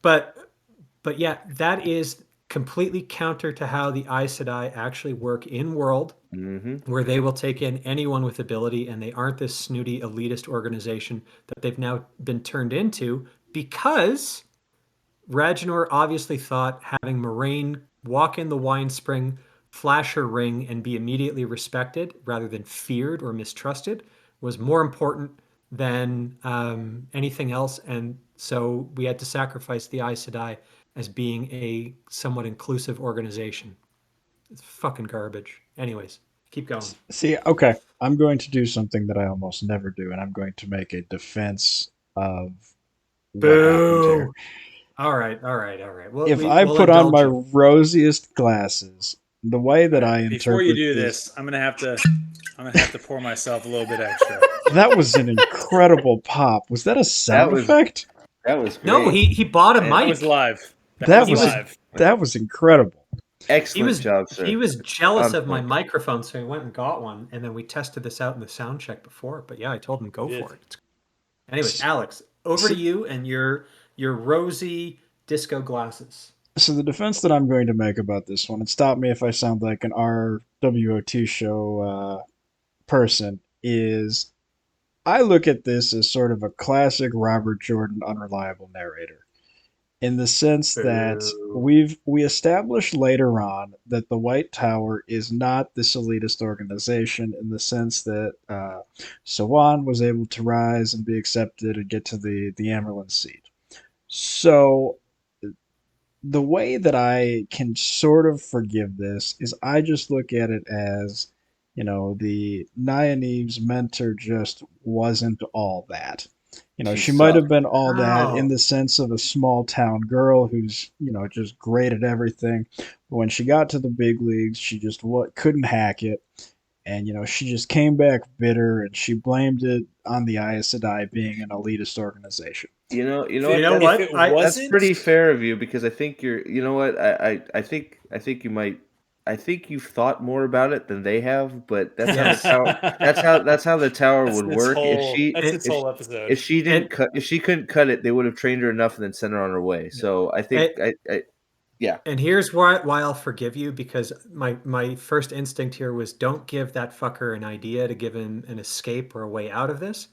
But yeah, that is completely counter to how the Aes Sedai actually work in world, Hmm. where they will take in anyone with ability, and they aren't this snooty elitist organization that they've now been turned into because Ragnar obviously thought having Moraine walk in the wine spring, flash her ring, and be immediately respected rather than feared or mistrusted was more important than anything else. And so we had to sacrifice the Aes Sedai as being a somewhat inclusive organization. It's fucking garbage. Anyways, keep going. See, okay, I'm going to do something that I almost never do, and I'm going to make a defense of what happened here. Boo. All right, all right, all right. If I We'll put on my indulge you. rosiest glasses, the way All that I right. Before you interpret do this, this, I'm gonna have to pour myself a little bit extra. that was an incredible pop. Was that a That sound was effect? that was No, great. he bought a And That was mic. live. That That was He was was live. that was incredible. he excellent was job, he sir. was jealous On of my point. microphone, so he went and got one, and then we tested this out in the sound check before. But yeah, I told him go Did. for it. Anyways, S- Alex, over to So, you and your rosy disco glasses. so the defense that I'm going to make about this one, and stop me if I sound like an RWOT show person, is I look at this as sort of a classic Robert Jordan unreliable narrator, in the sense that Boo. we established later on that the White Tower is not this elitist organization, in the sense that Sawan was able to rise and be accepted and get to the Amerlin seat. So the way that I can sort of forgive this is I just look at it as, the Nynaeve's mentor just wasn't all that. She She might have sucked. been all that in Wow. the sense of a small town girl who's, just great at everything. But when she got to the big leagues, she just couldn't hack it. and she just came back bitter, and she blamed it on the Aes Sedai being an elitist organization. You know If You what? know if what? it That's wasn't, pretty fair of you because I think you're. You know what? I think you might. I think you've thought more about it than they have, but that's how the Yes. tower. That's how the tower would work. that's And its whole episode. If she and didn't cut if she couldn't cut it, they would have trained her enough and then sent her on her way. So I think and, I yeah. and here's why I'll forgive you, because my first instinct here was don't give that fucker an idea to give him an escape or a way out of this.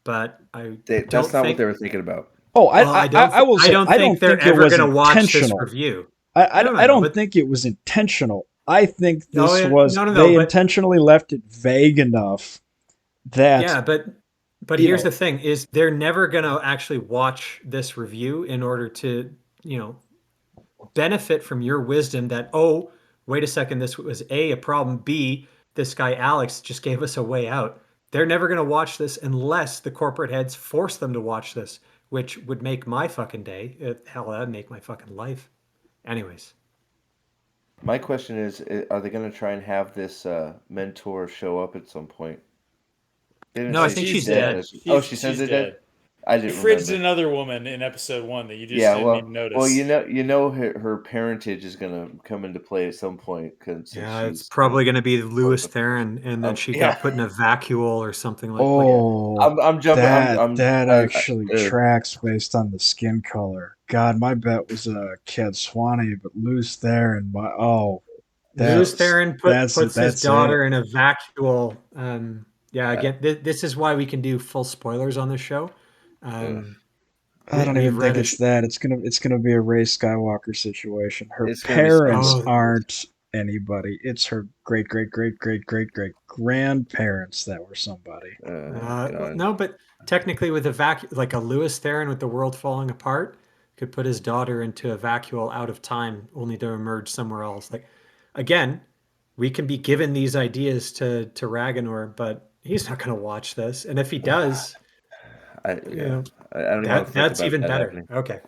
But I That's don't not what they think. were thinking about. Oh, Well, I will I say don't I think don't they're think it ever was gonna watch this intentional. review. I No. don't But think it was intentional. I think oh this yeah, was no. they But intentionally left it vague enough that yeah, but you here's know the thing: is they're never gonna actually watch this review in order to you know benefit from your wisdom that, oh, wait a second, this was a problem, b, this guy Alex just gave us a way out. They're never going to watch this unless the corporate heads force them to watch this, which would make my fucking day. Hell, that'd make my fucking life. Anyways. My question is, are they going to try and have this mentor show up at some point? They didn't No, I say think she's She's she's dead. dead. dead. Does she? Oh, She's she said she's they're dead. dead. I They didn't fridged remember. another woman in episode 1 that you just Yeah, didn't even well, notice. you know, her parentage is gonna come into play at some point, since Yeah, it's she's probably going to be part Lewis of Theron, and then she yeah. got put in a vacuole or something like it. oh I'm jumping. that actually uh, tracks based on the skin color. God, my bet was Ked Swanee, but Luz Theron, my Lewis Theron puts his that's it. daughter in a vacuole. Yeah, uh, again, this is why we can do full spoilers on this show. uh, Um, I don't we've even read think a. it's that. It's gonna be a Rey Skywalker situation. Her it's gonna be parents Oh, spoilers. aren't anybody. It's her great great great great great great grandparents that were somebody. God. no, but technically, with a like a Lewis Theron with the world falling apart, could put his daughter into a vacuole out of time, only to emerge somewhere else. Like, again, we can be given these ideas to Ragnar, but he's not going to watch this. And if he does, you Yeah. know, I don't even want to think that's about even that better. happening. Okay.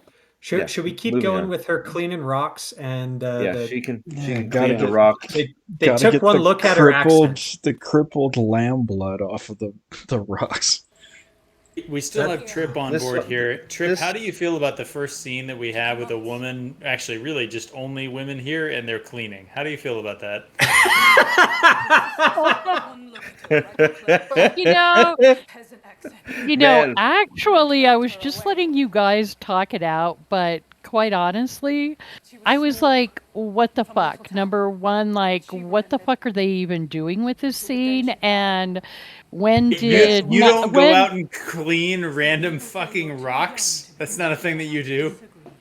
Yeah. Should we keep Moving going on. with her cleaning rocks and Yeah, the she Yeah, can gotta clean the get rocks. they took one look at her accent. the crippled lamb blood off of the rocks. We still That have Trip on This board here. Trip, how this do you feel about the first scene that we have with a woman? Actually, really, just only women here, and they're cleaning. How do you feel about that? You know, man. actually, I was just letting you guys talk it out, but quite honestly, I was like, what the fuck? Number one, like, what the fuck are they even doing with this scene? And when did You don't go when out and clean random fucking rocks. That's not a thing that you do.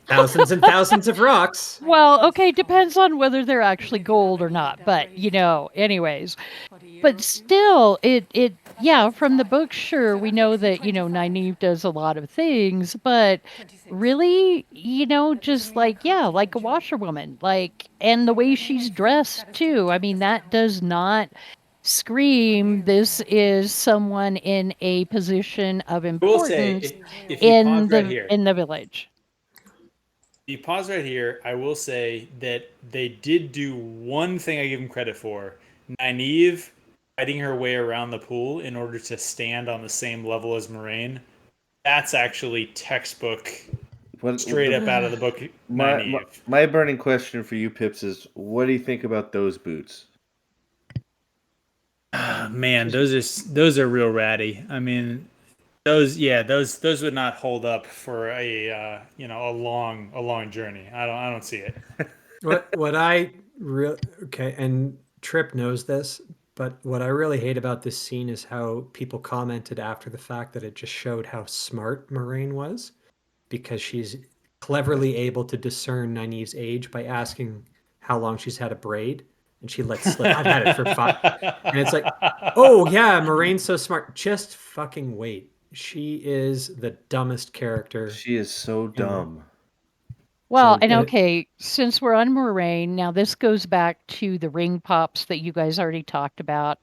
thousands and thousands of rocks. well, okay, depends on whether they're actually gold or not, but anyways. But still, yeah, from the book, sure, we know that, Nynaeve does a lot of things, but really, just like, yeah, like a washerwoman, like, and the way she's dressed too. I mean, that does not scream this is someone in a position of I will say, importance if you pause right here, in the village. you pause right here, I will say that they did do one thing I give them credit for. Nynaeve fighting her way around the pool in order to stand on the same level as Moraine. That's actually textbook, What straight the up out of the book, my Nynaeve. my burning question for you, Pips, is what do you think about those boots? Man, those are real ratty. I mean, those would not hold up for a a long journey. I don't see it. What I really okay, and Trip knows this, but what I really hate about this scene is how people commented after the fact that it just showed how smart Moraine was, because she's cleverly able to discern Nynaeve's age by asking how long she's had a braid, and she lets slip, I've had it for 5. And it's like, oh yeah, Moraine's so smart. Just fucking wait. She is the dumbest character She is so in the. dumb. Well, So and okay, since we're on Moraine, now this goes back to the ring pops that you guys already talked about.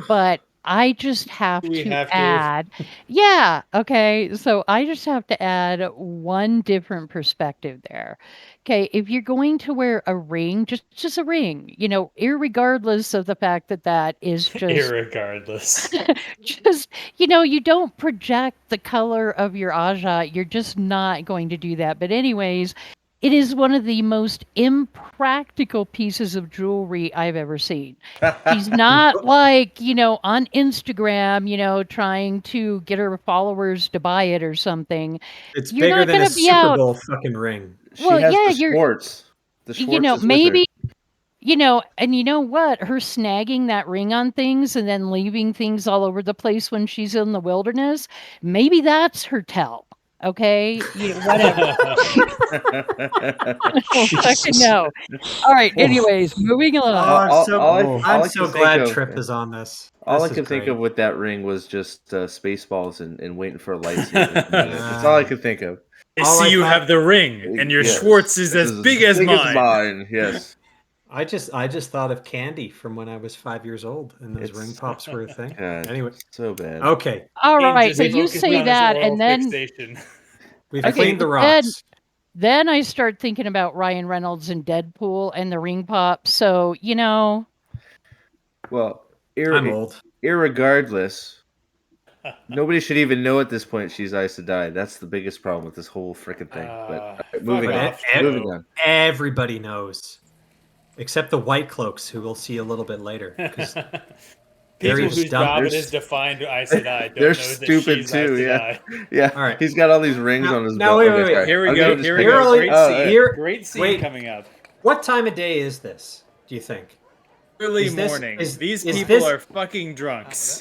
But I just have We to have to. add, yeah, okay. So I just have to add one different perspective there. Okay, if you're going to wear a ring, just a ring, irregardless of the fact that that is just Irregardless. just you don't project the color of your aja. You're just not going to do that. But anyways, it is one of the most impractical pieces of jewelry I've ever seen. She's not like, on Instagram, trying to get her followers to buy it or something. It's You're bigger not than going a to be Super out. Bowl fucking ring. She Well, has yeah, the Schwartz. The Schwartz is with her. maybe, and you know what? Her snagging that ring on things and then leaving things all over the place when she's in the wilderness, maybe that's her tell. Okay? Whatever. I don't fucking Jesus. know. All right. Oh, Anyways, moving Oh, along. I'm so oh. I'm I so can think glad of Trip is on this. all I This is can think great. of with that ring was just Spaceballs and waiting for a lightsaber to come out of it. That's all I Uh, could think of. I all see I you thought, have the ring, and your Yes, Schwartz is this as is as big as big as mine. mine. Yes, I just thought of candy from when I was 5 years old, and those ring it's pops were a thing. God, Anyway, so bad. okay, All Dane right. just So you focused say on his that, oral and then fixation. we've okay, cleaned the but then rocks. then I start thinking about Ryan Reynolds and Deadpool and the ring pop. So, Well, I'm ir- old. irregardless, nobody should even know at this point she's Aes Sedai. That's the biggest problem with this whole freaking thing. But all right, Fuck moving on. off, Moving Joe. on. Everybody knows, except the White Cloaks, who we'll see a little bit later, because they're People either whose dumb. job They're it is s- to find Aes Sedai They're don't know that stupid she's Aes too. Yeah, Sedai. yeah. All right, He's got all these rings on his now belt. wait, Okay, wait, wait. sorry. Here we I was go. gonna just Here we pick go. on. Early, Great Oh, scene. okay. Great scene wait. coming up. What time of day is this? Do you think? Early Is this morning. is These is people this are fucking drunks.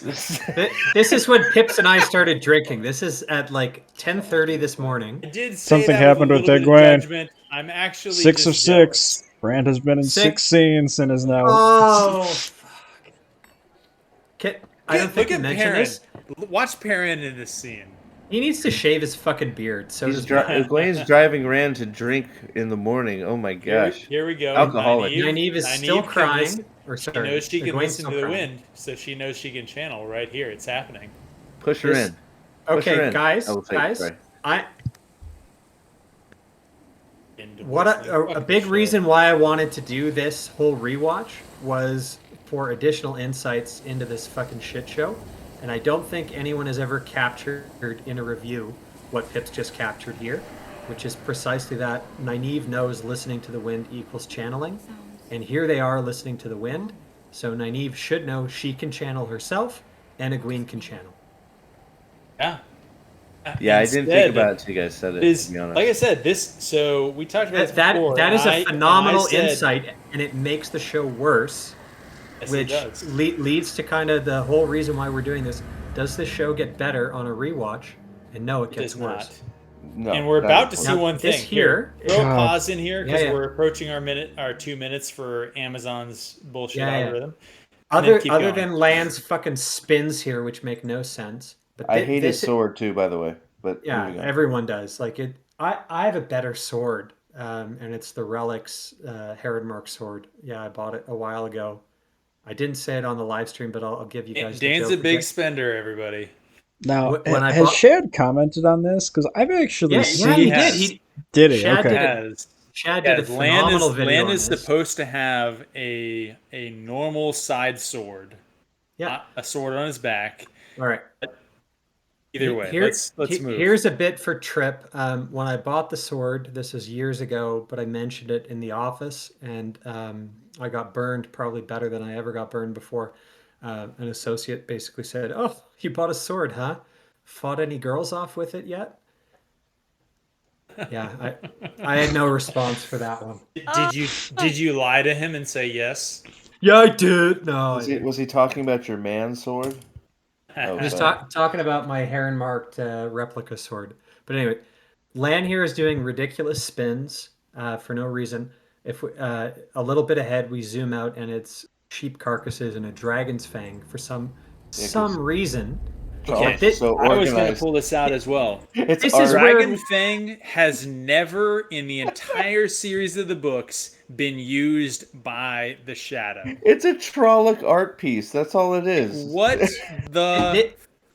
this is when Pips and I started drinking. This is at like 10:30 this morning. I did say Something that with a happened with little bit of Egwene. judgment. I'm actually 6 of just 6. jealous. Brand has been in Six. 6 scenes and is now. Oh, fuck. I don't think Look you at mentioned Perrin. this. Watch Perrin in this scene. He needs to shave his fucking beard. So He's does Ryan. Egwene's driving Rand to drink in the morning. Oh my gosh, Here we go. alcoholic. Nynaeve is still Nynaeve can crying. listen. Or She sorry, knows she can Egwene's listen still to the crying. wind, so she knows she can channel right here. It's happening. Push her This. in. Push her Okay, in. guys, Oh, guys. sorry. I Into what listening. a Fuck big the reason show. why I wanted to do this whole rewatch was for additional insights into this fucking shit show. And I don't think anyone has ever captured in a review what Pips just captured here, which is precisely that Nynaeve knows listening to the wind equals channeling. And here they are listening to the wind. So Nynaeve should know she can channel herself and Egwene can channel. Yeah. Yeah, I didn't think Instead, about it until you guys said it. is To be honest, like I said, this. So we talked about this That before. that is and a I phenomenal said, insight, and it makes the show worse, yes, it which does. leads to kind of the whole reason why we're doing this. Does this show get better on a rewatch? And no, it It gets does worse. not. no. And we're not about at to all. see Now, one this thing. here- Throw a God. pause in here because Yeah, yeah. we're approaching our 2 minutes for Amazon's bullshit Yeah, yeah. algorithm. And then Other keep other going. than Land's fucking spins here, which make no sense. But I hate his this, sword too, by the way. But yeah, moving on. everyone does. Like it, I have a better sword, and it's the Relics Herodmark sword. Yeah, I bought it a while ago. I didn't say it on the live stream, but I'll give you guys the Dane's joke a big again. spender, everybody. Now, When I has bought, Shad commented on this? Because I've actually yeah, seen. he has. did. Did he? Shad Okay. did it. Has Chad did a Land phenomenal is video Land on is this. supposed to have a normal side sword, Yeah. not a sword on his back. All right. Either way, Here- let's move. Here's a bit for Trip. When I bought the sword, this is years ago, but I mentioned it in the office, and I got burned probably better than I ever got burned before. An associate basically said, "Oh, you bought a sword, huh? Fought any girls off with it yet?" Yeah, I had no response for that one. Did you lie to him and say yes? Yeah, I did. No, I Was he, didn't. was he talking about your man sword? Oh, Just sorry. talking about my heron marked replica sword. But anyway, Lan here is doing ridiculous spins for no reason. If we, a little bit ahead, we zoom out and it's sheep carcasses and a dragon's fang for some Yeah, 'cause reason. Okay, Trollocs are so I was going to organized. pull this out as well. It's this is art. where Dragon Fang has never, in the entire series of the books, been used by the Shadow. It's a Trolloc art piece. That's all it Like, is. what the thi-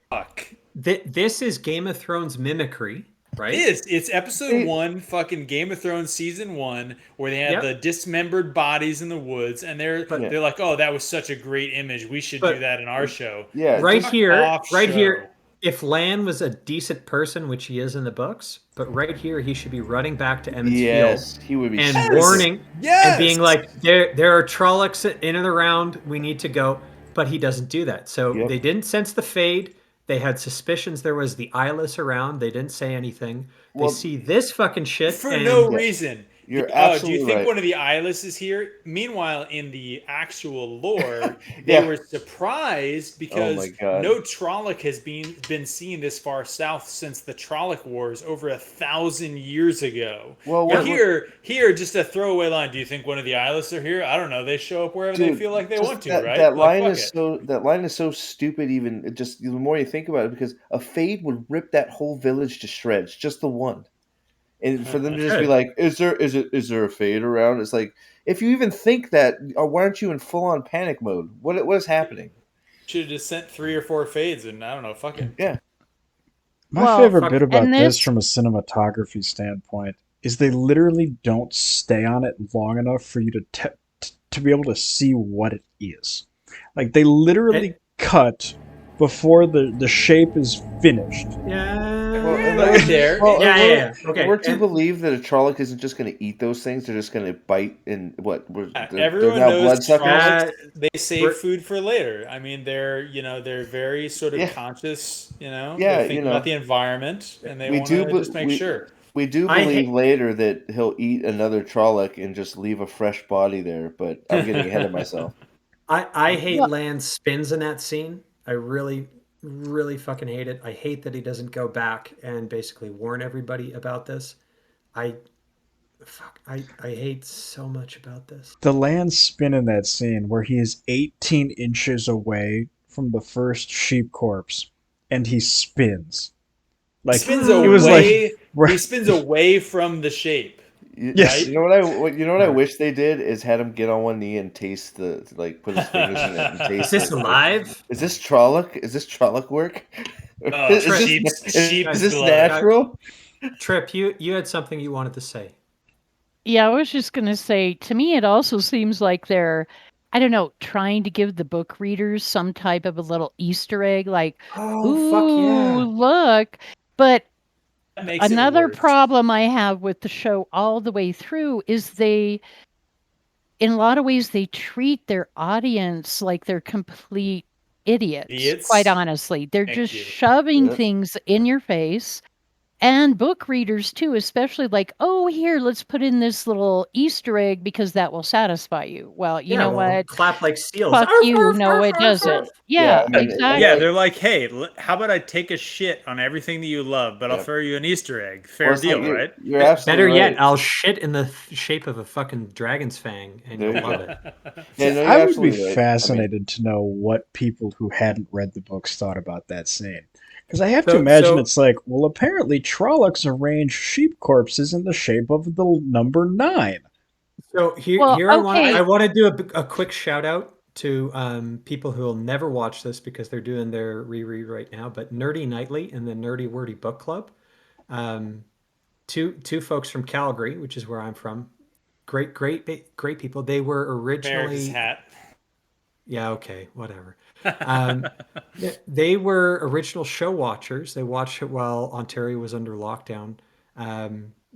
fuck? this is Game of Thrones mimicry, It right? is. It's episode They, one, fucking Game of Thrones season one, where they have the Yep. dismembered bodies in the woods, and they're But yeah, they're like, "Oh, that was such a great image. We should do but that in our show." yeah. right Just Fuck off, here, right show. here, if Lan was a decent person, which he is in the books, but right here he should be running back to Emmons Field yes, he would be and Yes, stupid. warning and being yes. like, there are Trollocs in and around, we need to go. But he doesn't do that. So Yep. they didn't sense the fade. They had suspicions there was the eyeless around. They didn't say anything. They Well, see this fucking shit For no and yeah, reason. you're Do you absolutely think right. one of the eyeless is here? Meanwhile, in the actual lore, they Yeah. were surprised Oh my because God. no Trolloc has been seen this far south since the Trolloc Wars over 1,000 years ago. Well, But yeah. here, just a throwaway line. Do you think one of the eyeless are here? I don't know. They show up wherever they Dude, feel like they just want to, that right? Like fuck it. that line is so stupid. Even it just the more you think about it, because a fade would rip that whole village to shreds, just the one. And for them to just be should. like, is there a fade around? It's like if you even think that, or why aren't you in full on panic mode? What is happening? Should have just sent 3 or 4 fades, and I don't know. Fuck it. Yeah, My Well, favorite Fuck. bit and about this this from a cinematography standpoint is they literally don't stay on it long enough for you to be able to see what it is. Like they And, literally cut before the shape is finished. well, yeah. and We'll we're get there. well, Yeah, yeah, yeah. and Okay. we're to And believe that a Trolloc isn't just going to eat those things; they're just going to bite and what? They're Everyone now knows bloodsuckers. Trollocs. uh, They save we're food for later. I mean, they're very sort of Yeah, conscious. They yeah, think about the environment and they we want do, to but just make sure. we do I believe hate later that he'll eat another Trolloc and just leave a fresh body there. But I'm getting ahead of myself. I hate well, Land's spins in that scene. I really, really fucking hate it. I hate that he doesn't go back and basically warn everybody about this. I I hate so much about this. The land spin in that scene where he is 18 inches away from the first sheep corpse and he spins. He Like spins it was like away. where He spins away from the shape, yes. right? You know what I Yeah. wish they did is had him get on one knee and taste the like put his fingers in it and Is taste this it. Like, alive? is this Trolloc? Is this Trolloc work? Oh, is Trip, this is sheep's guys, this blood. natural? Trip, you had something you wanted to say. yeah, I was just gonna say, to me, it also seems like they're, I don't know, trying to give the book readers some type of a little Easter egg, like, Oh, fuck ooh, yeah. look. But That makes it another worse. problem I have with the show all the way through is they, in a lot of ways, they treat their audience like they're complete idiots, quite Idiots. honestly. They're Thank just you. shoving Yep. things in your face. And book readers too, especially like, oh, here, let's put in this little Easter egg because that will satisfy you. Well, you Yeah, know well, what? clap like seals. Fuck Arf, you. arf, No, arf, it arf, arf. doesn't. Yeah, Yeah, Yeah, exactly. they're like, hey, how about I take a shit on everything that you love, but I'll yep. throw you an Easter egg. Well, Fair it's like deal, right? you're absolutely Better yet, right. I'll shit in the shape of a fucking dragon's fang and There you'll you love go. it. Yeah, See, no, I you're would be absolutely right. I mean, fascinated to know what people who hadn't read the books thought about that scene. Because I have to So imagine so it's like, well, apparently Trollocs arrange sheep corpses in the shape of the number 9. So Well, here I okay. want to do a quick shout out to people who will never watch this because they're doing their reread right now. But Nerdy Nightly and the Nerdy Wordy Book Club, um, two folks from Calgary, which is where I'm from. Great people. They were America's originally hat. yeah, okay, whatever. They were original show watchers. They watched it while Ontario was under lockdown.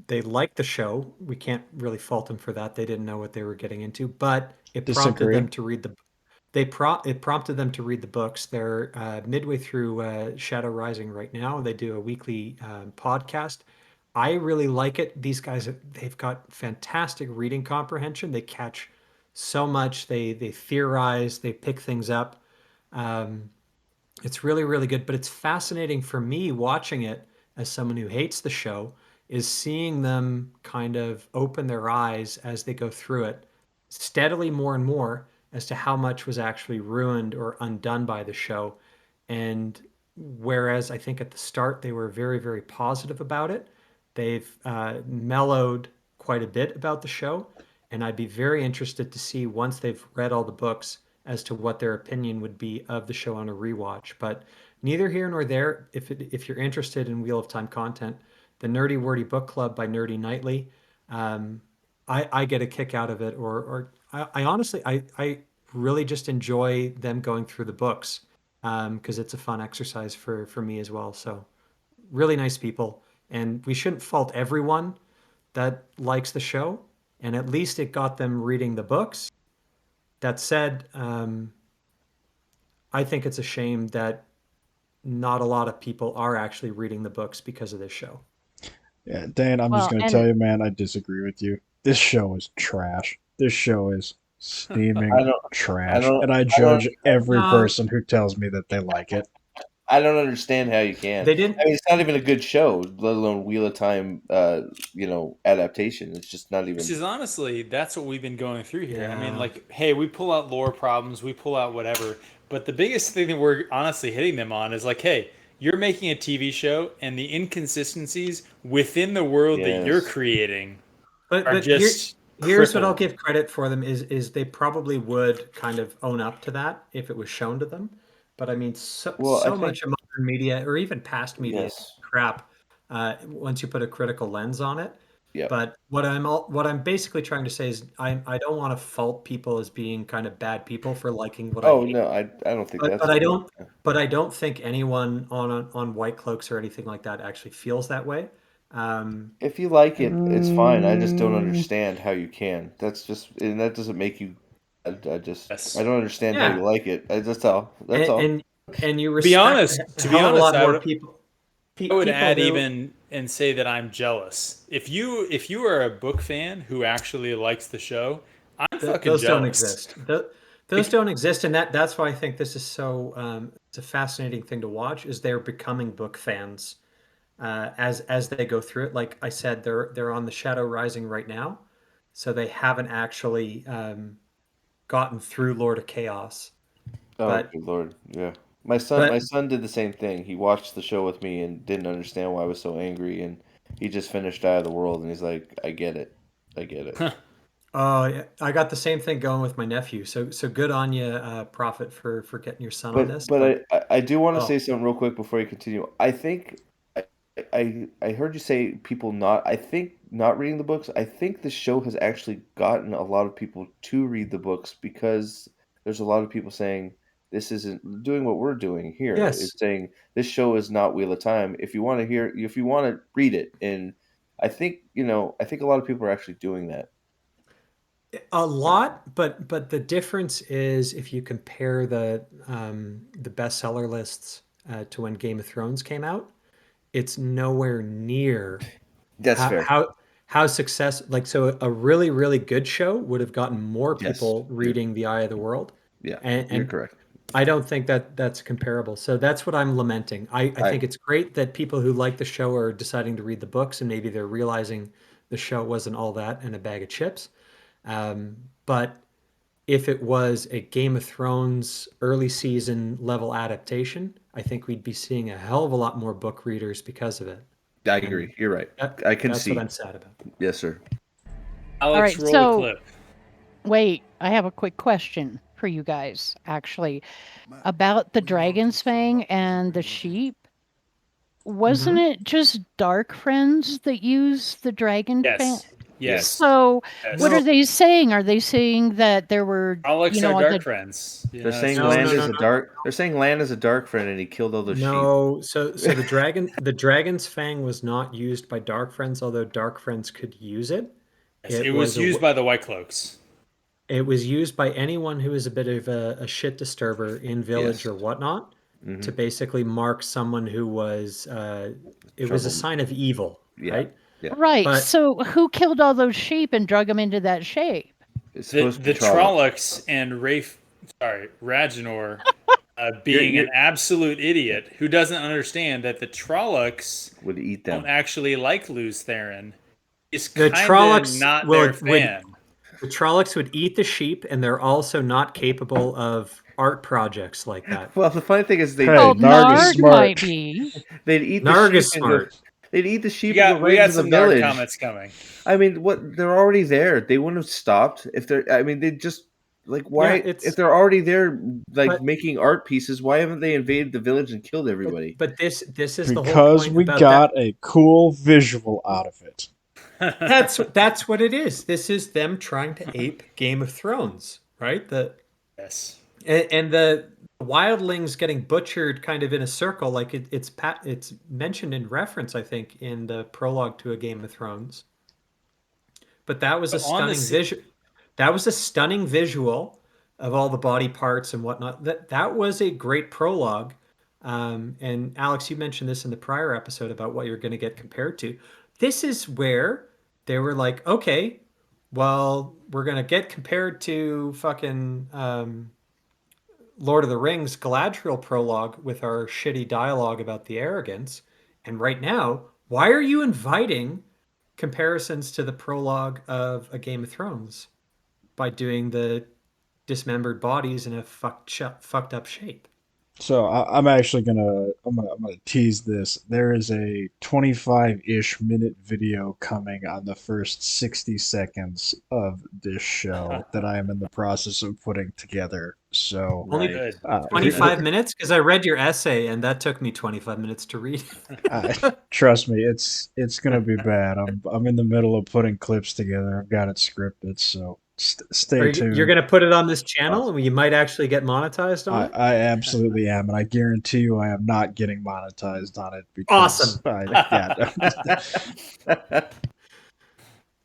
They liked the show. We can't really fault them for that. They didn't know what they were getting into, but it prompted them Disagree. to read the. It prompted them to read the books. They're midway through Shadow Rising right now. They do a weekly podcast. I really like it. These guys, they've got fantastic reading comprehension. They catch so much. They theorize. They pick things up. Um, it's really, really good, but it's fascinating for me watching it as someone who hates the show, is seeing them kind of open their eyes as they go through it steadily more and more as to how much was actually ruined or undone by the show. And whereas I think at the start they were very, very positive about it. They've mellowed quite a bit about the show, and I'd be very interested to see once they've read all the books as to what their opinion would be of the show on a rewatch. But neither here nor there. If you're interested in Wheel of Time content, the Nerdy Wordy Book Club by Nerdy Nightly, um, I get a kick out of it. I honestly I really just enjoy them going through the books because it's a fun exercise for me as well. So really nice people, and we shouldn't fault everyone that likes the show. And at least it got them reading the books. That said, I think it's a shame that not a lot of people are actually reading the books because of this show. Yeah, Dan, I'm just Well, gonna tell and you, man, I disagree with you. This show is trash. This show is I steaming don't, trash, and I I don't, judge every No, person who tells me that they like it. I don't understand how you can. they didn't. I mean, it's not even a good show, let alone Wheel of Time. Adaptation. It's just not Which even. is honestly, that's what we've been going through here. I mean, Yeah, like, hey, we pull out lore problems, we pull out whatever, but the biggest thing that we're honestly hitting them on is like, hey, you're making a TV show, and the inconsistencies within the world that you're Yes. creating but are here just here's what I'll crippling. give credit for them is they probably would kind of own up to that if it was shown to them. But I mean, Well, I so think much of modern media or even past media is yes. crap once you put a critical lens on it. Yep. But what I'm basically trying to say is I don't want to fault people as being kind of bad people for liking what I Oh hate. no, I don't think But that's it. I don't think anyone on White Cloaks or anything like that actually feels that way. Um, If you like it, it's fine. I just don't Mm, understand how you can. That's just, and that doesn't make you. I Yes. don't understand how you yeah, like it. That's all. That's and all. and, and you To be respect honest, a to be hell of a honest, lot I more would people I would people add who even and say that I'm jealous. If you are a book fan who actually likes the show, I'm fucking those don't jealous. exist. Those Like, don't exist, and that's why I think this is so it's a fascinating thing to watch. Is they're becoming book fans as they go through it. Like I said, they're on the Shadow Rising right now, so they haven't actually gotten through Lord of Chaos. Oh, But good lord, yeah. My son did the same thing. He watched the show with me and didn't understand why I was so angry, and he just finished Eye of the World, and he's like, "I get it, I get it." yeah, I got the same thing going with my nephew. So good on you, Prophet, for getting your son on But this. but But I do want to say oh, something real quick before you continue. I think I heard you say people not. I think not reading the books. I think the show has actually gotten a lot of people to read the books because there's a lot of people saying this isn't doing what we're doing here. yes, It's saying this show is not Wheel of Time. If you want to hear, if you want to read it, and I think a lot of people are actually doing that. a lot. But the difference is if you compare the bestseller lists to when Game of Thrones came out, it's nowhere near That's how fair. how success like so a really good show would have gotten more Yes, people you're reading The Eye of the World, yeah, you're and correct. I don't think that that's comparable. So that's what I'm lamenting. I I think it's great that people who like the show are deciding to read the books and maybe they're realizing the show wasn't all that and a bag of chips. But if it was a Game of Thrones early season level adaptation, I think we'd be seeing a hell of a lot more book readers because of it. I And agree. You're right. that, I that's what concede. I'm sad about. Yes, sir. all Alex, right. roll the So clip. wait, I have a quick question for you guys, actually, about the dragon's fang and the sheep. Wasn't Hmm. it just dark friends that use the dragon fang? Yes, yes, Yes. So what are yes. No, they saying? Are they saying that there were, Trollocs are the dark friends. They're That's saying no, just the no, Land no, is a no. dark. They're saying Land is a dark friend, and he killed all those sheep. No, so the dragon's fang was not used by dark friends, although dark friends could use it. yes. It It was was used by the White Cloaks. it was used by anyone who is a bit of a shit disturber in village Yes. or whatnot Mm-hmm. to basically mark someone who was it was a Trouble. sign of evil, Yeah. right? Yeah. right? But So who killed all those sheep and drug them into that shape? It's The supposed to be the Trollocs. Trollocs and Ragnar, You're being an absolute idiot who doesn't understand that the Trollocs would eat don't them. actually like Luz Theron. Is the kind of Trollocs not their will would fan. the Trollocs would eat the sheep, and they're also not capable of art projects like that. Well, the funny thing is Hey, Well, Narg is Narg might smart. be. they'd eat the Narg sheep is and go. smart. They'd eat the We sheep and go got we right got into the some Nard village. comments coming. I mean, what? They're already there. They wouldn't have stopped if they're. I mean, they just like Yeah, why? If it's they're already there, like but making art pieces, why haven't they invaded the village and killed but everybody? but this is the whole Because point we about that. got a cool visual out of it. That's what it is. This is them trying to ape Game of Thrones, right? Yes. And the wildlings getting butchered kind of in a circle, like it's mentioned in reference, I think, in the prologue to A Game of Thrones. But that was a But on the stunning vision. That was a stunning visual of all the body parts and whatnot. That was a great prologue. And Alex, you mentioned this in the prior episode about what you're going to get compared to. This is where they were like, okay, well, we're going to get compared to fucking Lord of the Rings Galadriel prologue with our shitty dialogue about the arrogance. And right now, why are you inviting comparisons to the prologue of A Game of Thrones by doing the dismembered bodies in a fucked up shape? So I'm actually gonna tease this. There is a 25-ish minute video coming on the first 60 seconds of this show that I am in the process of putting together. So Only Nice. Good. Very nice. 25 minutes? Because I read your essay and that took me 25 minutes to read. trust me, it's gonna be bad. I'm in the middle of putting clips together. I've got it scripted, so stay You're tuned. going to put it on this channel Awesome. and you might actually get monetized on it? I absolutely am, and I guarantee you, I am not getting monetized on it because Awesome. I yeah.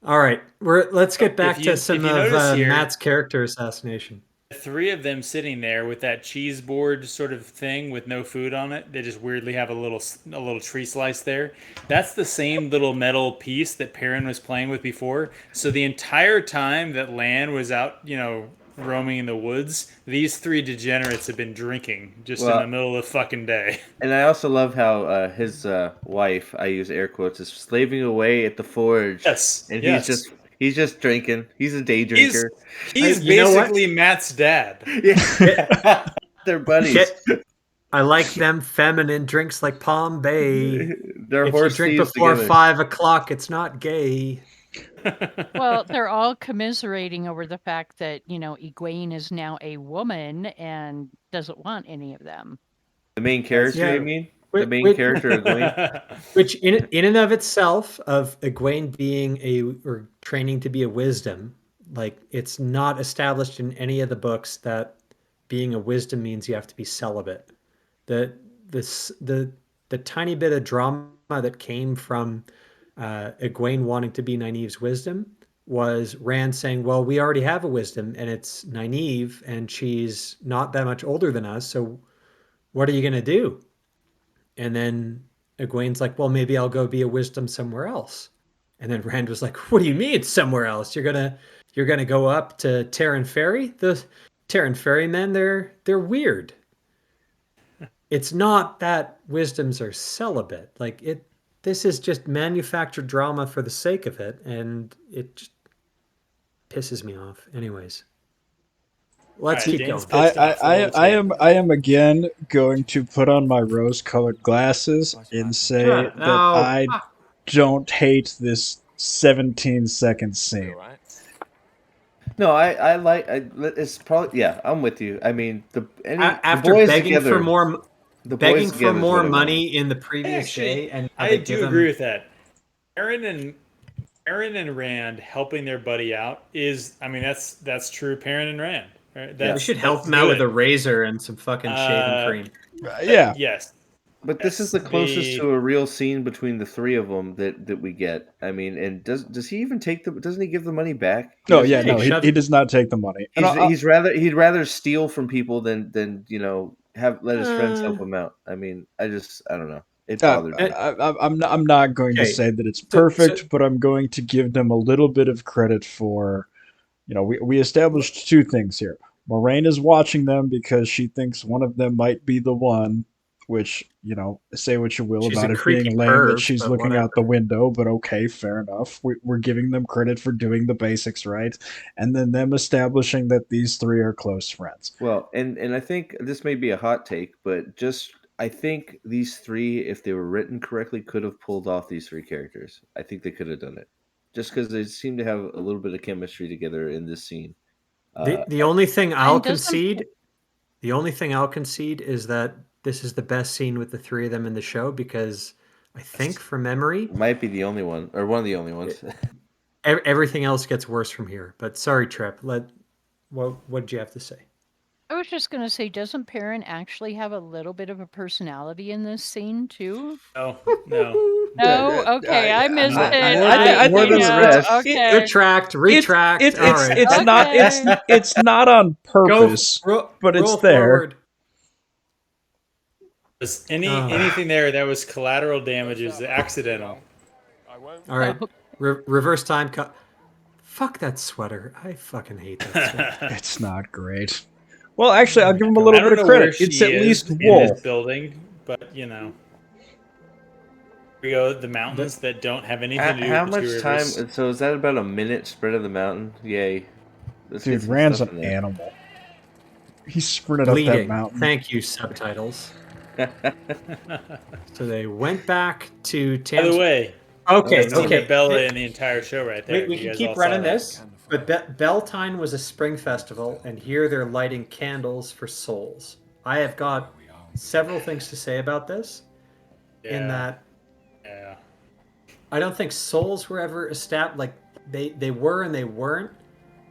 All right, let's get if back to you some if you of notice here, Matt's character assassination. three of them sitting there with that cheese board sort of thing with no food on it. They just weirdly have a little tree slice there. That's the same little metal piece that Perrin was playing with before. So the entire time that Lan was out, roaming in the woods, these three degenerates have been drinking just in the Well, middle of the fucking day. and I also love how his wife, I use air quotes, is slaving away at the forge, Yes, and yes. he's just drinking. He's a day He's drinker. he's You know what? basically Matt's dad. Get, Yeah, they're buddies. get, I like them feminine drinks like Palm Bay. They're If you horse drink thieves before together. 5 o'clock, it's not gay. Well, they're all commiserating over the fact that, Egwene is now a woman and doesn't want any of them. The main That's character, you Yeah, true. mean? The which, main which, character, Egwene? which in and of itself, of Egwene being or training to be a wisdom, like it's not established in any of the books that being a wisdom means you have to be celibate. The this the tiny bit of drama that came from Egwene wanting to be Nynaeve's wisdom was Rand saying, "Well, we already have a wisdom, and it's Nynaeve, and she's not that much older than us. So what are you gonna do?" And then Egwene's like, "Well, maybe I'll go be a wisdom somewhere else." And then Rand was like, "What do you mean somewhere else? You're gonna go up to Terran Ferry? The Terran Ferrymen, they're weird. It's not that wisdoms are celibate. Like it this is just manufactured drama for the sake of it, and it just pisses me off. Anyways, All let's right, keep Dane's going. I, pissed off. I, What I, we I say? am I am again going to put on my rose-colored glasses and say Shut that no. I don't hate this 17-second scene. No, I like. It's probably yeah. I'm with you. I mean, the After boys together. The boys begging for together is what more I wanted. money in the I previous actually, day, and now I they give do agree him with that. Aaron and Rand helping their buddy out is, I mean, that's true. Perrin and Rand, right? Yeah. we should That's help him out with a good. razor and some fucking shaving Uh, cream. Yeah, yes, But this is yes. the closest The to a real scene between the three of them that we get. I mean, and does he even take the? Doesn't he give the money back? He no, doesn't yeah, Yeah, no, he take. he shoves. does not take the money, and He'd rather steal from people than have let his friends Uh, help him out. I mean, I don't know. It Uh, bothers eh, me. I'm not going to okay, say that it's so perfect, but I'm going to give them a little bit of credit for, we established two things here. Moraine is watching them because she thinks one of them might be the one, which, say what you will She's a about it being creepy lame that perv, she's but looking out whatever. the window, but okay, fair enough. We're giving them credit for doing the basics right, and then them establishing that these three are close friends. Well, and I think this may be a hot take, but just I think these three, if they were written correctly, could have pulled off these three characters. I think they could have done it, just because they seem to have a little bit of chemistry together in this scene. The Uh, the only thing I'll And doesn't concede, the only thing I'll concede is that this is the best scene with the three of them in the show because I think from memory, might be the only one, or one of the only ones. everything else gets worse from here. But sorry, Trip. What did you have to say? I was just gonna say, doesn't Perrin actually have a little bit of a personality in this scene too? Oh no. No? Okay, I missed it. More I, than I more think you than it's a know, bit. rest. okay. Retract, retract. All right. It's not Okay. it's not on Go purpose, but it's roll there. forward. Was Ah, anything there that was collateral damage is accidental. all right. Reverse time cut. Fuck that sweater. I fucking hate that sweater. It's not great. Well, actually, Oh I'll my give him a I little god. bit don't of know where credit. It's she at is least in this wool. building, but we go the The, mountains that don't have How, anything to do with how the two much rivers. time? So is that about a minute spread of the mountain? Yay! Let's get Dude, some Rand's stuff an in there. animal. He sprinted up that bleeding. mountain. Thank you, subtitles. So they went back to By the Tam's. way, Okay, best scene Oh, to okay. Bella in the entire show right there. We You can guys keep all saw running that. this, but Beltane was a spring festival, and here they're lighting candles for souls. I have got several things to say about this. In Yeah, that, yeah. I don't think souls were ever established. Like they were and they weren't,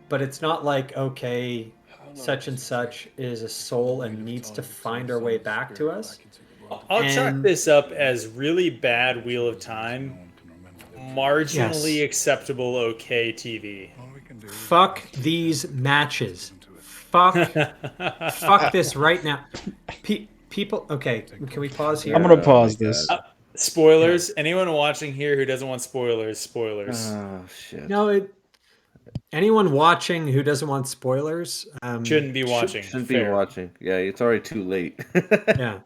but it's not like okay, such and such is a soul and needs to find our way back to us. I'll chalk And this up as really bad Wheel of Time, marginally yes, acceptable okay TV. fuck these matches. Fuck this right now. People, okay, can we pause I'm here? gonna oh my pause god! this. Yeah. Spoilers. Anyone watching here who doesn't want spoilers, spoilers. Oh shit! No, anyone watching who doesn't want spoilers Shouldn't be should. watching. Shouldn't be Fair. watching. Yeah, it's already too late. Yeah.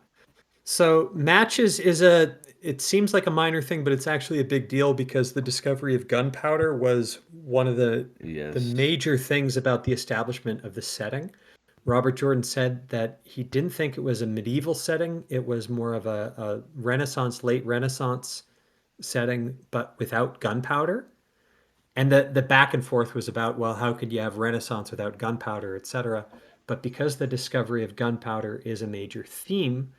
So matches is a. It seems like a minor thing, but it's actually a big deal because the discovery of gunpowder was one of the Yes. major things about the establishment of the setting. Robert Jordan said that he didn't think it was a medieval setting. It was more of a Renaissance, late Renaissance setting, but without gunpowder. And the back and forth was about, well, how could you have Renaissance without gunpowder, etc. But because the discovery of gunpowder is a major theme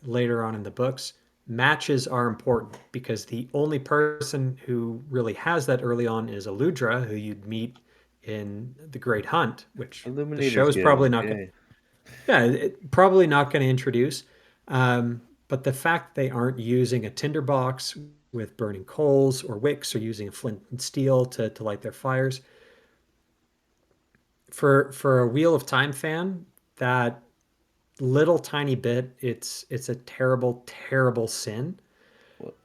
later on in the books, matches are important because the only person who really has that early on is Aludra, who you'd meet in The Great Hunt, which the Illuminator's show's good. probably not going. Yay. Yeah, probably not going to introduce. But the fact they aren't using a tinderbox with burning coals or wicks or using a flint and steel to light their fires, for a Wheel of Time fan, that little tiny bit, it's a terrible sin.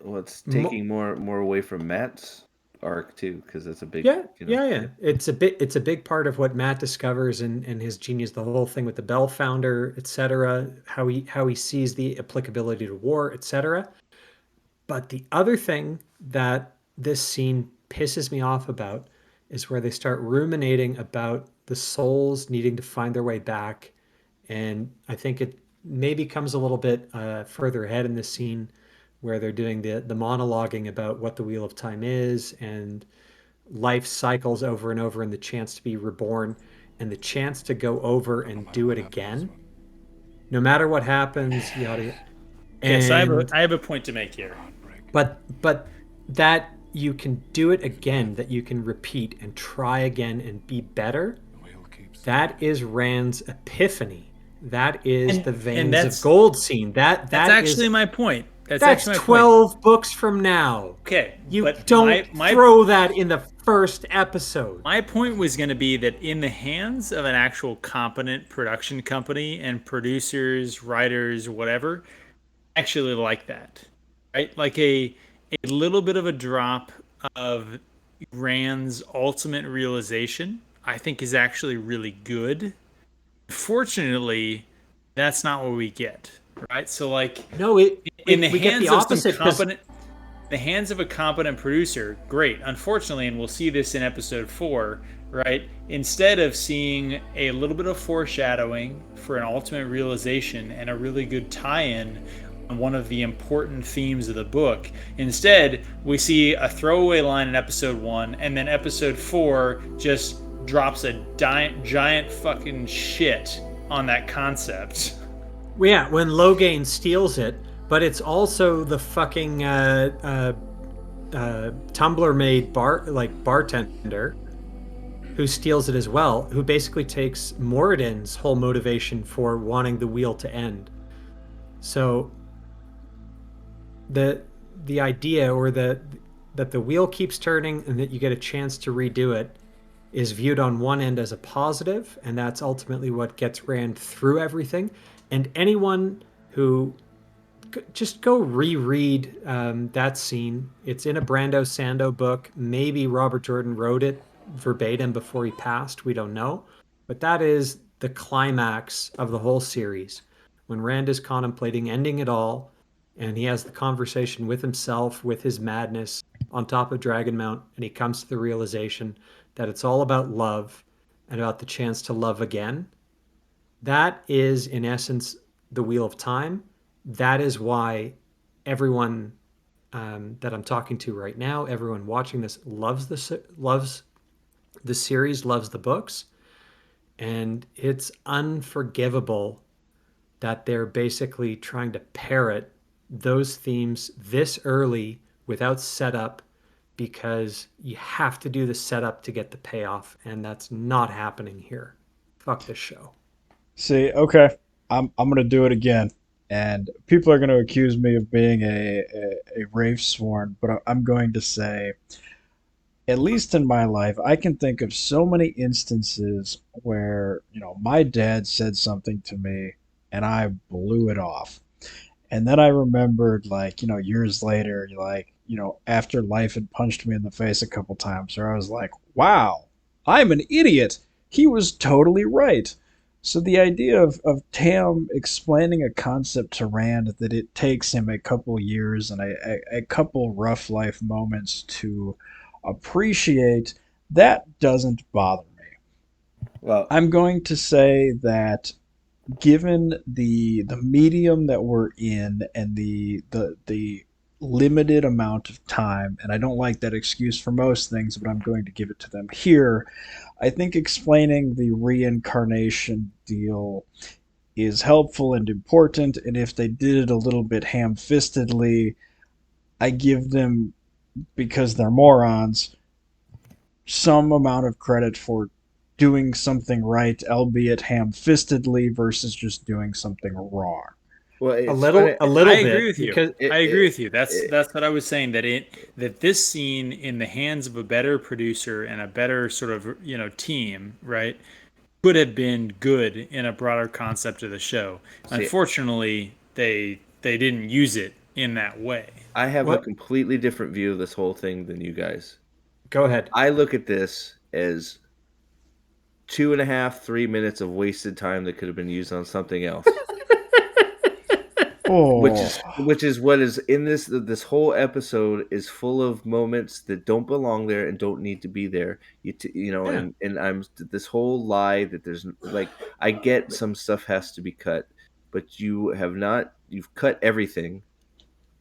Well, it's Mo- taking more away from Matt's arc too, because that's a big, yeah, yeah. yeah. It's a big part of what Matt discovers and his genius, the whole thing with the Bell founder, etc. How he sees the applicability to war, etc. But the other thing that this scene pisses me off about is where they start ruminating about the souls needing to find their way back. And I think it maybe comes a little bit further ahead in this scene where they're doing the monologuing about what the Wheel of Time is and life cycles over and over and the chance to be reborn and the chance to go over and do it again. No matter what happens, yada. Okay, so And I have a point to make here. but that you can do it again, that you can repeat and try again and be better. That is Rand's epiphany. That is the And veins of gold scene. that's That is actually my point. That's that's actually my point. 12 books from now. Okay, You but don't throw that in the first episode. my point was going to be that in the hands of an actual competent production company and producers, writers, whatever, I actually like that. Right? Like a little bit of a drop of Rand's ultimate realization, I think is actually really good. Fortunately, that's not what we get. right? So like No, in the we get the hands of some opposite because competent the hands of a competent producer, great. Unfortunately, and we'll see this in episode 4, right? Instead of seeing a little bit of foreshadowing for an ultimate realization and a really good tie-in on one of the important themes of the book, instead we see a throwaway line in episode 1, and then episode 4 just drops a giant fucking shit on that concept. yeah, when Logain steals it, but it's also the fucking Tumblr made bartender who steals it as well, who basically takes Moradin's whole motivation for wanting the wheel to end. So the the idea or the that the wheel keeps turning and that you get a chance to redo it is viewed on one end as a positive, and that's ultimately what gets ran through everything. And anyone who just go reread that scene. It's in a Brando Sando book. Maybe Robert Jordan wrote it verbatim before he passed. We don't know. But that is the climax of the whole series. When Rand is contemplating ending it all, and he has the conversation with himself, with his madness on top of Dragonmount, and he comes to the realization that it's all about love and about the chance to love again. That is, in essence, the Wheel of Time. That is why everyone that I'm talking to right now, everyone watching this loves the series, loves the books, and it's unforgivable that they're basically trying to parrot those themes this early without setup because you have to do the setup to get the payoff, and that's not happening here. Fuck this show. See, okay, I'm gonna do it again, and people are gonna accuse me of being a rave sworn, but I'm going to say, at least in my life, I can think of so many instances where my dad said something to me, and I blew it off. And then I remembered, like, years later, like, after life had punched me in the face a couple times, where I was like, wow, I'm an idiot. He was totally right. So the idea of Tam explaining a concept to Rand that it takes him a couple years and a couple rough life moments to appreciate, that doesn't bother me. Well, I'm going to say that given the medium that we're in and the limited amount of time, and I don't like that excuse for most things, but I'm going to give it to them here. I think explaining the reincarnation deal is helpful and important, and if they did it a little bit ham-fistedly, I give them, because they're morons, some amount of credit for doing something right, albeit ham-fistedly, versus just doing something wrong. well, A it's funny. little, a I little agree bit with you. because I agree with you. It That's what I was saying, that this scene in the hands of a better producer and a better sort of team, right, could have been good in a broader concept of the show. see, Unfortunately, they didn't use it in that way. I have a what? completely different view of this whole thing than you guys. Go ahead. I look at this as 2.5, 3 minutes of wasted time that could have been used on something else. which Oh, is which is what is in this whole episode is full of moments that don't belong there and don't need to be there. Yeah, And I'm this whole lie that there's like, I get some stuff has to be cut, but you've cut everything,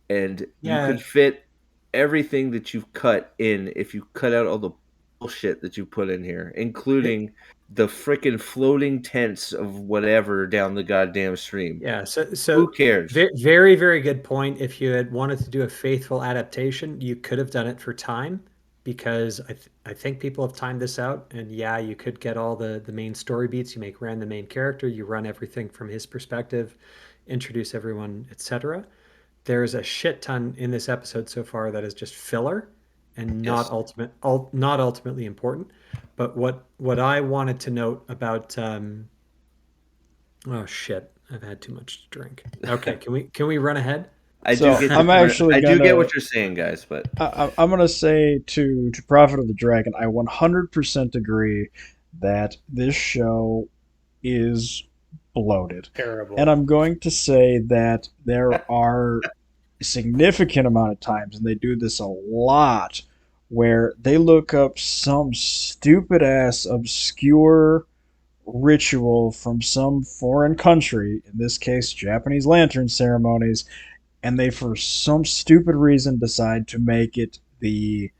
and you yeah, could fit everything that you've cut in if you cut out all the bullshit that you put in here, it, including the freaking floating tents of whatever down the goddamn stream. yeah. Who cares? Very, very good point. If you had wanted to do a faithful adaptation, you could have done it for time, because I think people have timed this out. And yeah, you could get all the main story beats. You make Rand the main character. You run everything from his perspective, introduce everyone, etc. There's a shit ton in this episode so far that is just filler and Yes. not ultimately important. But what I wanted to note about oh shit, I've had too much to drink. Okay, can we run ahead? so I'm actually I do get gonna what you're saying, guys, but I'm gonna say to Prophet of the Dragon, I 100% agree that this show is bloated. And Terrible. I'm going to say that there are a significant amount of times, and they do this a lot, where they look up some stupid ass obscure ritual from some foreign country, in this case Japanese lantern ceremonies, and they for some stupid reason decide to make it the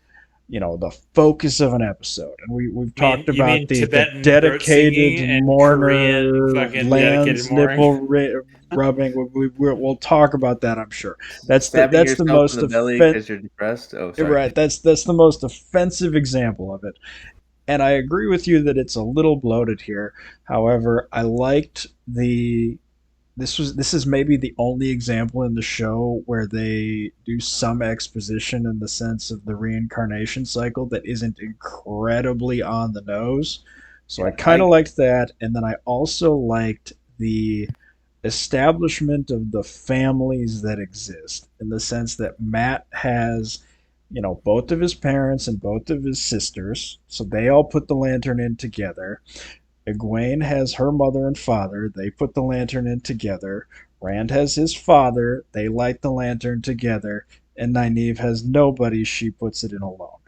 focus of an episode. And we've talked You about mean the Tibetan throat dedicated singing and Korean mourner fucking dedicated lands mooring? nipple rubbing. We'll talk about that, I'm sure. That's the Stabbing that's the yourself in most the belly because you're depressed. Oh, sorry. right. That's the most offensive example of it. And I agree with you that it's a little bloated here. However, I liked the this is maybe the only example in the show where they do some exposition in the sense of the reincarnation cycle that isn't incredibly on the nose. So I Yeah, kind of liked that, and then I also liked the establishment of the families that exist in the sense that Matt has both of his parents and both of his sisters, so they all put the lantern in together. Egwene has her mother and father. They put the lantern in together. Rand has his father. They light the lantern together. And Nynaeve has nobody. She puts it in alone.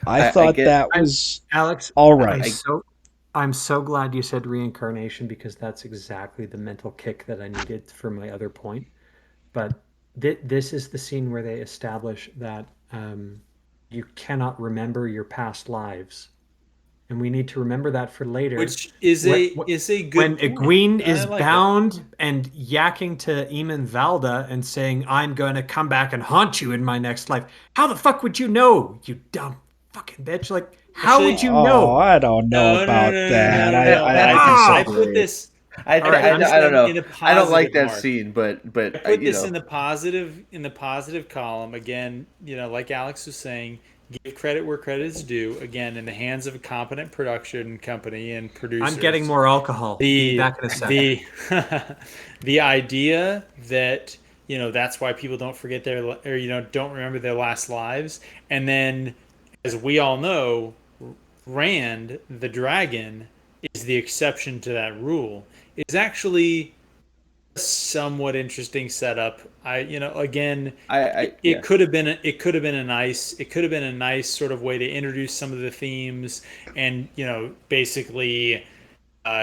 I I thought get. that I'm was Alex. all I'm right. I so I'm so glad you said reincarnation because that's exactly the mental kick that I needed for my other point. But this is the scene where they establish that you cannot remember your past lives, and we need to remember that for later. Which is When, a when good point. Egwene I is like it. bound and yakking to Eamon Valda and saying, "I'm going to come back and haunt you in my next life." How the fuck would you know, you dumb fucking bitch? Like, how would Actually, you Oh, know? I don't know no, no, no, about no, no, that. no, no, no. I I Ah, put disagree. this. all right. I put I this don't know. in a I don't like positive that mark. scene, but I put you this know, in the positive column again. Like Alex was saying, give credit where credit is due. Again, in the hands of a competent production company and I'm getting producers. more alcohol. Be The back in a sec. the the idea that that's why people don't forget their or don't remember their last lives, and then as we all know, Rand the dragon is the exception to that rule. Is actually somewhat interesting setup. Again, it yeah. could have been it could have been a nice sort of way to introduce some of the themes and basically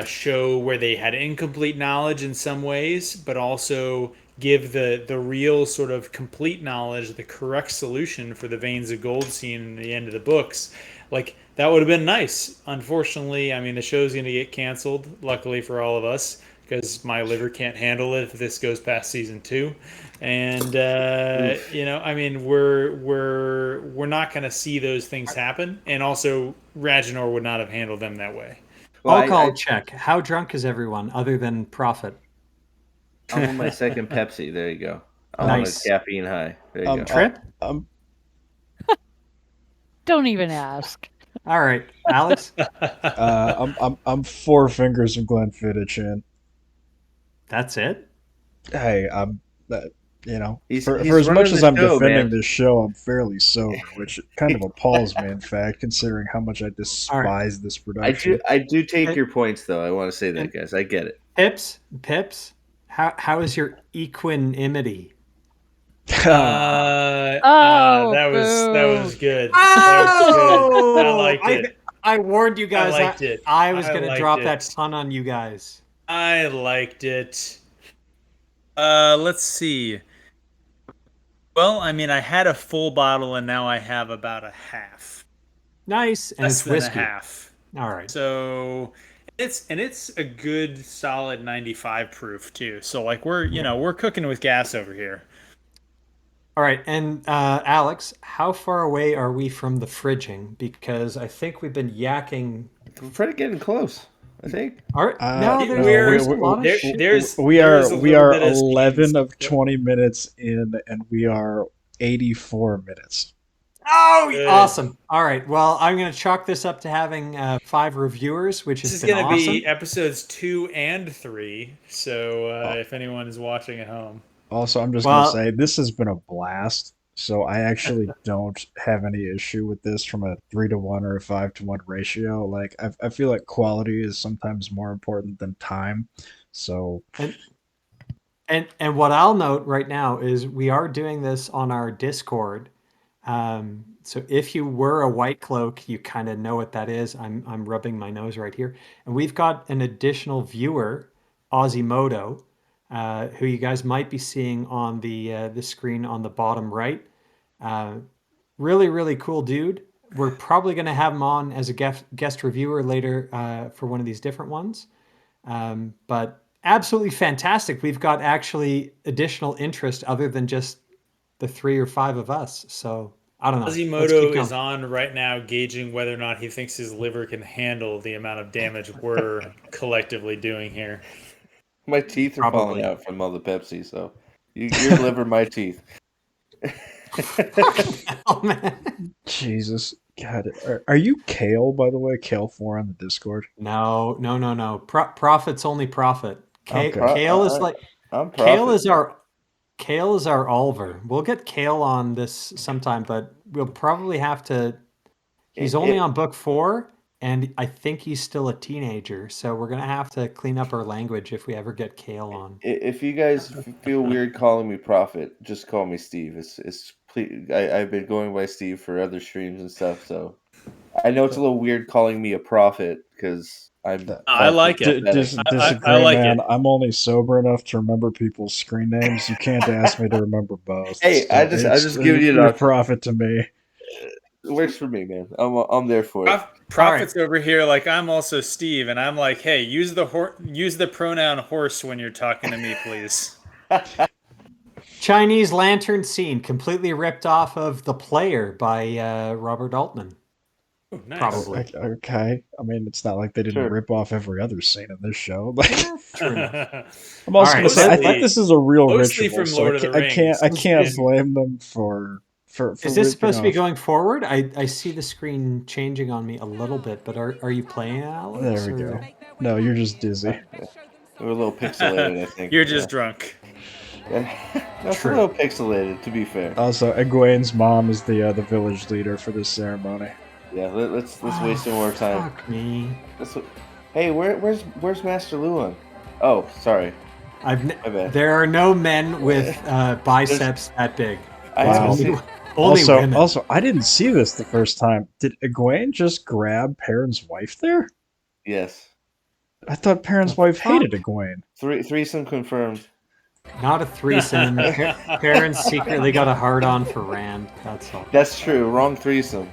show where they had incomplete knowledge in some ways, but also give the real sort of complete knowledge, the correct solution for the veins of gold scene in the end of the books. Like that would have been nice. Unfortunately, I mean the show's going to get canceled. Luckily for all of us, because my liver can't handle it if this goes past season 2. And Oof. I mean we're not going to see those things happen. And also Ragnar would not have handled them that way. Well, Alcohol check. How drunk is everyone other than Prophet? I'm on my second Pepsi. There you go. I'm on a Nice. caffeine high. There you Um, go. uh, Trip? um, Don't even ask. All right. Alex? I'm four fingers of Glenfiddich in. That's it? Hey, uh, for He's as much running as the I'm show, defending man. this show, I'm fairly sober, which kind of appalls me, in fact, considering how much I All right. despise this I do production. I do take And, your points though. I want to say and that, guys. I get it. Pips, how is your equanimity? Oh, That boo. was good. That was good. I Oh, liked it. I warned you I guys. liked it. I was I gonna liked drop that it. pun on you guys. I liked it. Let's see. Well, I mean, I had a full bottle and now I have about a half, Nice, and less it's than a whiskey. half. All right. So it's a good solid 95 proof too. So like we're cooking with gas over here. All right, and Alex, how far away are we from the fridging? Because I think we've been yakking. We're pretty getting close. I think. All right, Uh, no, no, there's a lot of There shit. we there's are a we little are bit of scenes. 11 of 20 minutes in, and we are 84 minutes. Oh, Good. awesome! All right, well, I'm going to chalk this up to having 5 reviewers, which This has is been going to awesome. be episodes 2 and 3. So Uh, if anyone is watching at home, Also, I'm just gonna Well, say this has been a blast. So I actually don't have any issue with this from a 3-to-1 or a 5-to-1 ratio. Like I feel like quality is sometimes more important than time. So And what I'll note right now is we are doing this on our Discord. So if you were a White Cloak, you kind of know what that is. I'm rubbing my nose right here, and we've got an additional viewer, Ozzymoto, who you guys might be seeing on the screen on the bottom right. Uh, really cool dude. We're probably going to have him on as a guest reviewer later for one of these different ones. But absolutely fantastic. We've got actually additional interest other than just the 3 or 5 of us. So I don't know. Let's keep Quasimodo going. is on right now gauging whether or not he thinks his liver can handle the amount of damage we're collectively doing here. My teeth are falling Probably. out from all the Pepsi, so your liver, my teeth. Fucking hell, man. Jesus, God, are you Kale, by the way? Kale4 on the Discord. No. Profit's only profit. Okay. Kale is like I'm Kale profit. is our Kale is our Oliver. We'll get Kale on this sometime, but we'll probably have to. He's only on book 4, and I think he's still a teenager. So we're gonna have to clean up our language if we ever get Kale on. If you guys feel weird calling me Prophet, just call me Steve. Please, I've been going by Steve for other streams and stuff, so I know it's a little weird calling me a prophet because I'm I far from like it. prophetic. I Disagree, like man. it. I'm only sober enough to remember people's screen names. You can't ask me to remember both. Hey, So I'm just giving you an you're a option. prophet to me. It works for me, man. I'm there for it. Prophet's over here like I'm also Steve, and I'm like, hey, use the pronoun horse when you're talking to me, please. Chinese lantern scene completely ripped off of The Player by Robert Altman. Ooh, nice. Probably. Okay. I mean, it's not like they didn't Sure. rip off every other scene in this show. Like, Yeah, true enough. I'm also All gonna right, say, I mostly- think this is a real mostly ritual, from so Lord of the Rings. I can't Is- blame them for Is this ripping supposed to be off. going forward? I see the screen changing on me a little bit, but are you playing, Alex? There we or- go. No, you're just dizzy. We're a little pixelated, I think. You're just drunk. That's True. a little pixelated, to be fair. Also, Egwene's mom is the village leader for this ceremony. Yeah, let's Oh, waste some more time. Fuck me. Hey, where's Master Luan? Oh, sorry. My bad. There are no men with biceps that big. I Wow. haven't seen. Only women. Also, I didn't see this the first time. Did Egwene just grab Perrin's wife there? Yes. I thought Perrin's The wife fuck? hated Egwene. Threesome confirmed. Not a threesome. Parents secretly got a hard on for Rand. That's all. That's true. Wrong threesome.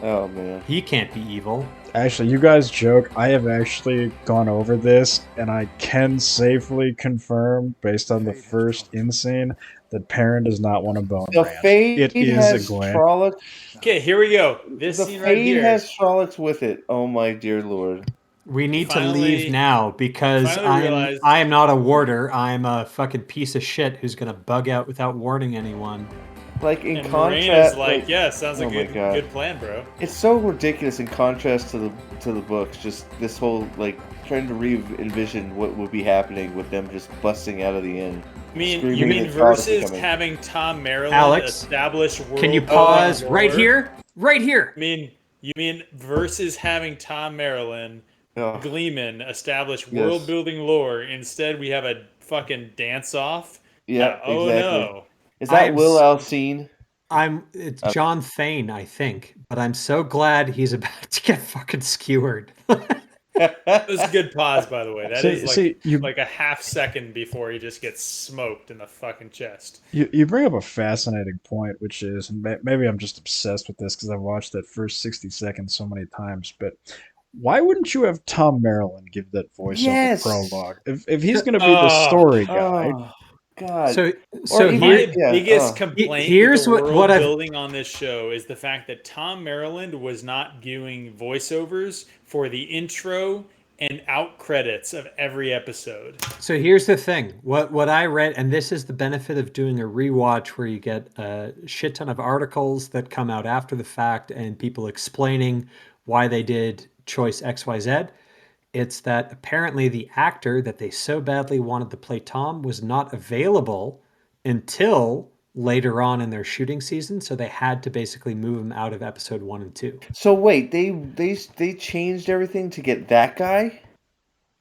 Oh man. He can't be evil. Actually, you guys joke. I have actually gone over this, and I can safely confirm, based on the first in-scene, that Perrin does not want to bone The Rand. Fade It is has Egwene. Trollocs. Okay, here we go. This The scene right Fade here. has Trollocs with it. Oh my dear lord. We need to Finally- leave now because finally realized- I am not a warder. I'm a fucking piece of shit who's gonna bug out without warning anyone. Like in And contrast, Morena's like, yeah, sounds oh like my a God. good plan, bro. It's so ridiculous in contrast to the books. Just this whole like trying to re-envision what would be happening with them just busting out of the inn. You Screaming mean and Trollocs versus coming. having Tom Maryland Alex, establish world Can you building pause right lore? here? Right here. You mean versus having Tom Maryland Oh, Gleeman establish Yes. world building lore? Instead, we have a fucking dance off. yeah, Oh exactly. no. Is that I'm Will s- Alcine? It's John Thane, I think, but I'm so glad he's about to get fucking skewered. That was a good pause, by the way. That is you like a half second before he just gets smoked in the fucking chest. you bring up a fascinating point, which is, and maybe I'm just obsessed with this because I've watched that first 60 seconds so many times, but why wouldn't you have Tom Maryland give that voiceover Yes. prologue? If he's going to be the Oh. story guy, Oh God. so even- here, My Yeah, biggest complaint here's with the what world I've- building on this show is the fact that Tom Maryland was not doing voiceovers for the intro and out credits of every episode. So here's the thing. What I read, and this is the benefit of doing a rewatch where you get a shit ton of articles that come out after the fact and people explaining why they did choice XYZ. It's that apparently the actor that they so badly wanted to play Tom was not available until later on in their shooting season, so they had to basically move him out of episode 1 and 2. So wait, they changed everything to get that guy?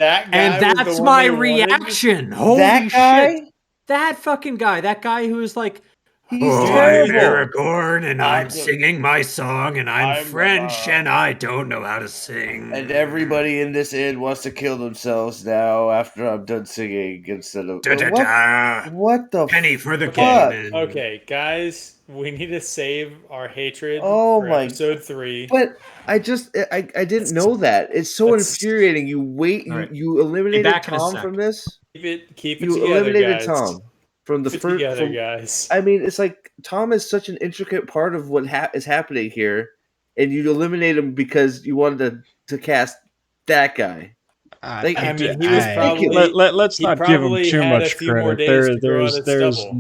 That guy And was the that's one my they wanted. reaction. Holy That shit. guy, That fucking guy. That guy who is like, he's oh, I'm terrible. Aragorn and I'm I'm the- singing my song and I'm I'm French gonna- and I don't know how to sing. And everybody in this inn wants to kill themselves now after I'm done singing instead of Da, da, what? da. What the Penny for the Okay, fuck? caveman. okay, guys, we need to save our hatred Oh for my! episode 3. But I didn't know that. It's so Let's- infuriating. You wait. All right. You Be eliminated back in a Tom sec. from this. Keep it You together, eliminated guys. Tom from the Keep it first. together, From guys. I mean, it's like Tom is such an intricate part of what is happening here, and you eliminate him because you wanted to cast that guy. Like, I mean, he was it's probably. ridiculous. let's he not give him probably too had a much few more credit. days to grow out its There's stubble.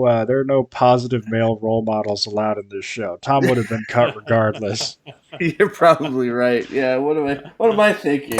no there are no positive male role models allowed in this show. Tom would have been cut regardless. You're probably right. Yeah. What am I thinking?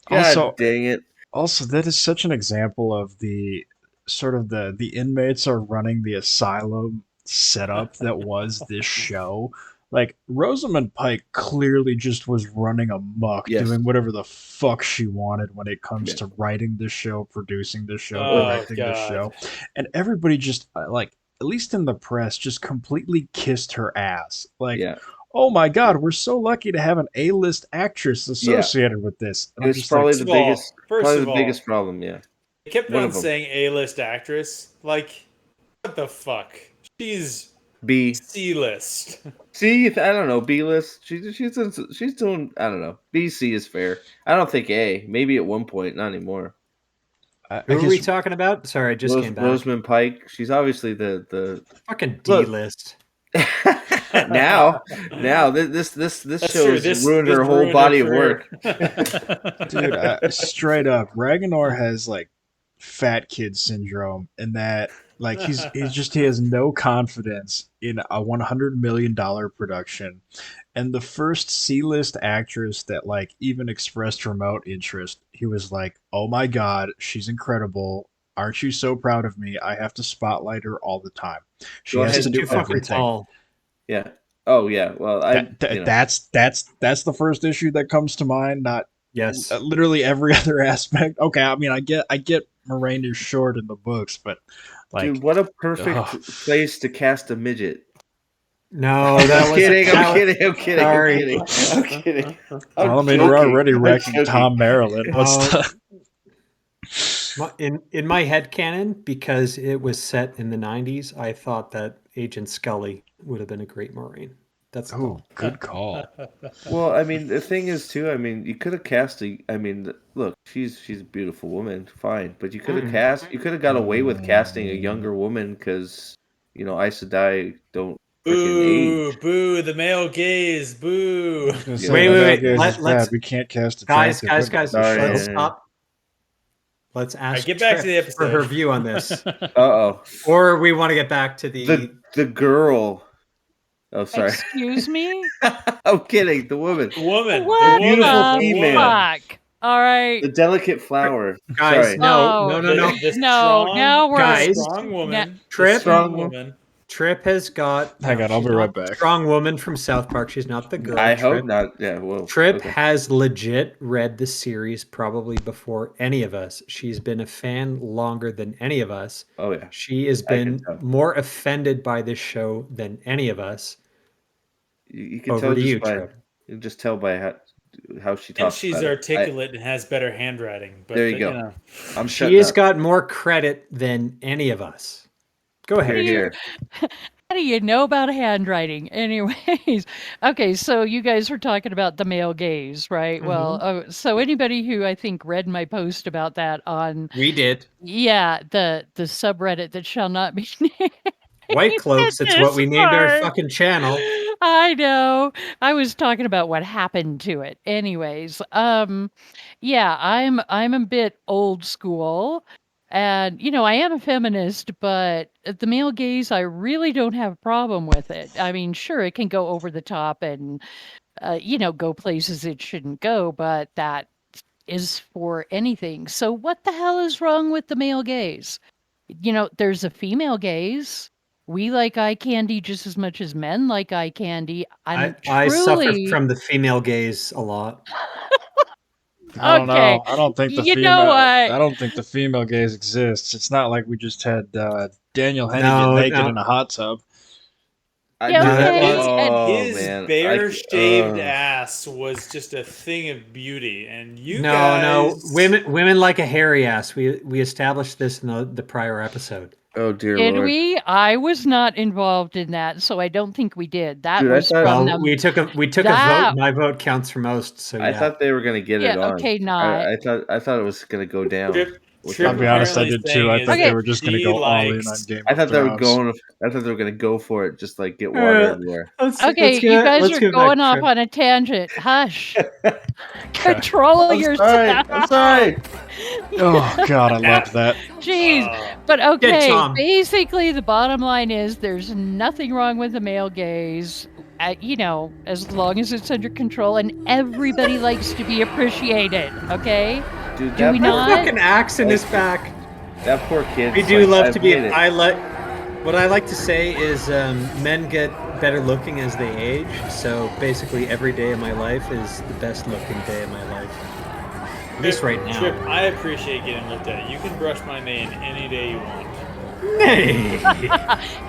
God Also, dang it. Also, that is such an example of the sort of the inmates are running the asylum setup that was this show. Like Rosamund Pike clearly just was running amok, Yes. doing whatever the fuck she wanted when it comes Yeah. to writing this show, producing this show, Oh, directing this God. show, and everybody just like, at least in the press, just completely kissed her ass. Like, Yeah. oh my god, we're so lucky to have an A-list actress associated with this. And I'm It's just like, probably the biggest. First Probably of the all, biggest problem. Yeah. they kept One on of 'em. saying A-list actress. Like, what the fuck? She's B. C-list. C. I don't know. B list. She's doing. I don't know. B. C is fair. I don't think A. Maybe at one point, not anymore. I Who are we guess talking about? Sorry, I just came back. Rosamund Pike. She's obviously the Fucking Look. D-list. now this That's show's true. ruined her whole ruined body of career. work. dude, straight up, Ragnar has like fat kid syndrome in that like he has no confidence in a $100 million production, and the first C-list actress that like even expressed remote interest, he was like, "Oh my god, she's incredible. Aren't you so proud of me? I have to spotlight her all the time. She Go has ahead to and do Too fucking everything." tall. Yeah. Oh yeah. Well, That's the first issue that comes to mind. Not Yes. literally every other aspect. Okay, I mean, I get Moraine is short in the books, but like, dude, what a perfect ugh. place to cast a midget. No, that I'm was kidding. that I'm was- kidding. I'm kidding. Sorry. I'm kidding. I'm Well, I mean, we're joking. already I'm wrecking joking. Tom Maryland. What's No. the In my head canon, because it was set in the 90s, I thought that Agent Scully would have been a great Marine. That's Oh, all. good call. Well, I mean, the thing is too. I mean, you could have cast a. I mean, look, she's a beautiful woman, fine, but you could have Mm. You could have got away with casting a younger woman because Aes Sedai don't freaking Boo, age. boo, the male gaze, boo. I was gonna Yeah. say, Wait, the wait, male wait. gaze is Let's bad. We can't cast guys, attractive women. Sorry, let's yeah. stop. Let's ask get back to the Trip for her episode. view on this, Uh-oh. or we want to get back to the. The girl. Oh, sorry. Excuse me? I'm kidding. The woman. Woman. What beautiful the female. fuck? All right. The delicate flower. Guys, Sorry. no, Oh, no. The No, strong, now we're Guys. strong woman. Trip. The strong woman. Trip has got. Hang on, I'll she's be right not the back. Strong woman from South Park. She's not the girl. I hope Trip. not. Yeah, whoa. Trip Okay. has legit read the series probably before any of us. She's been a fan longer than any of us. Oh, yeah. She has I can been tell. more offended by this show than any of us. You can Over tell to just you, by Trip. you can just tell by how she And talks. she's about it. articulate and has better handwriting. But There you go. I'm She shutting has up. got more credit than any of us. Go ahead. Here, Trip. here. How do you know about handwriting? Anyways, okay, so you guys were talking about the male gaze, right? Well, so anybody who I think read my post about that on, We did. yeah, the subreddit that shall not be named. White Cloaks, it's what we named our fucking channel. I know. I was talking about what happened to it. Anyways, yeah, I'm a bit old school. And I am a feminist, but the male gaze, I really don't have a problem with it. I mean, sure, it can go over the top and go places it shouldn't go, but that is for anything. So what the hell is wrong with the male gaze? There's a female gaze. We like eye candy just as much as men like eye candy. I suffer from the female gaze a lot. I don't Okay. know. I don't think the You know female. what? I don't think the female gaze exists. It's not like we just had Daniel Henney get No, naked no, in a hot tub. Yeah, no. Dude, That okay. And Oh his man, bare shaved ass was just a thing of beauty, and you no. guys. Women like a hairy ass. We established this in the prior episode. oh dear did lord, we? I was not involved in that, so I don't think we did. That dude, I was thought from Well, them. we took a vote. That My vote counts for most. So I yeah. thought they were gonna get it yeah, on. okay, not. I thought it was gonna go down, Trip I'll whichever be way. honest, I apparently did too. saying I is think they Okay. that were just going to she go all in on likes. Game I of thought they were Thrones. going. I thought they were gonna go for it, just like get water Uh, everywhere. Okay, you guys let's are get back going to off trip. on a tangent. Hush. Okay. Control I'm sorry. I'm yourself. sorry. Oh God, I loved F. that. Jeez. Uh, But Get okay, Tom. basically the bottom line is there's nothing wrong with the male gaze. As long as it's under control and everybody likes to be appreciated, okay? Dude, Do we that Our poor, not? fucking accent like, is back. that poor We kid's do like, love I've to be. made it. What I like to say is men get better looking as they age. So basically, every day of my life is the best looking day of my life. At least right now. Trip, I appreciate getting looked at. You can brush my mane any day you want. Nay.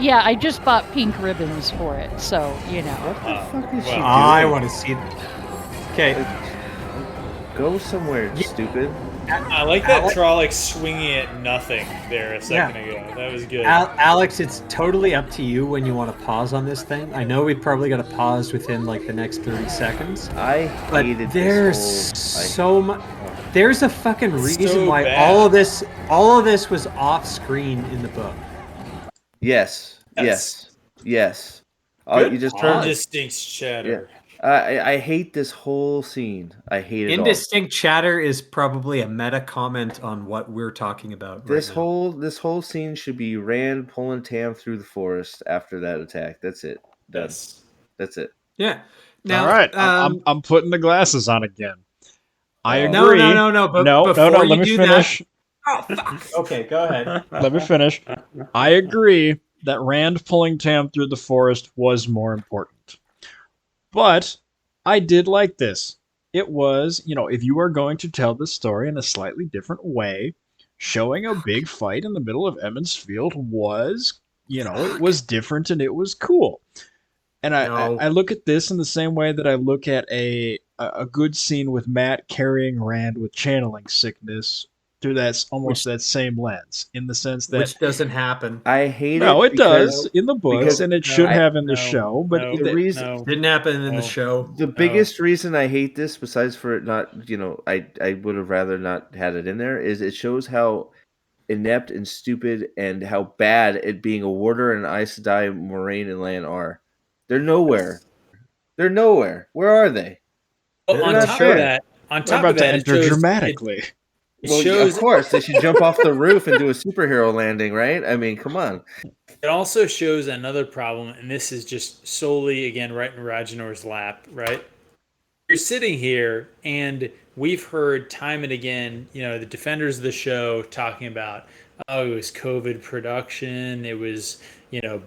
Yeah, I just bought pink ribbons for it, so What the fuck is she well, doing? I want to see. Okay. Go somewhere, Yeah. stupid. I like that Alex, Trollocs swinging at nothing there a second ago. That was good. Alex, it's totally up to you when you want to pause on this thing. I know we probably got to pause within like the next 30 seconds. I But hated there's this so much. There's a fucking reason So why bad. all of this was off screen in the book. Yes, Yes. yes. Good You just heard. indistinct chatter. I hate this whole scene. I hate it all. Indistinct chatter is probably a meta comment on what we're talking about right now. This whole scene should be Rand pulling Tam through the forest after that attack. That's it. Done. Yes. That's it. Yeah. All Now, right, I'm putting the glasses on again. I Oh. agree. no. But No. before Let you me do finish. that, oh fuck. Okay, go ahead. Let me finish. I agree that Rand pulling Tam through the forest was more important. But I did like this. It was, if you are going to tell the story in a slightly different way, showing a big fight in the middle of Emmons Field was, it was different and it was cool. And No. I look at this in the same way that I look at a good scene with Matt carrying Rand with channeling sickness through almost Which that same lens, in the sense that which doesn't happen. I hate no, it it does because in the books, because and it should No. I have in the No. show. But No. the reason No. Didn't happen in the No. show. the biggest reason I hate this, besides for it not, I would have rather not had it in there, is it shows how inept and stupid and how bad at being a warder and Aes Sedai, Moraine, and Lan are. They're nowhere. They're nowhere. Where are they? Well, They're on not top of there. they're about to that, enter dramatically. it Well, of shows course they should jump off the roof and do a superhero landing, right? I mean, come on. it also shows another problem, and this is just solely again right in Rajanor's lap, right? You're sitting here and we've heard time and again, the defenders of the show talking about, oh, it was COVID production, it was,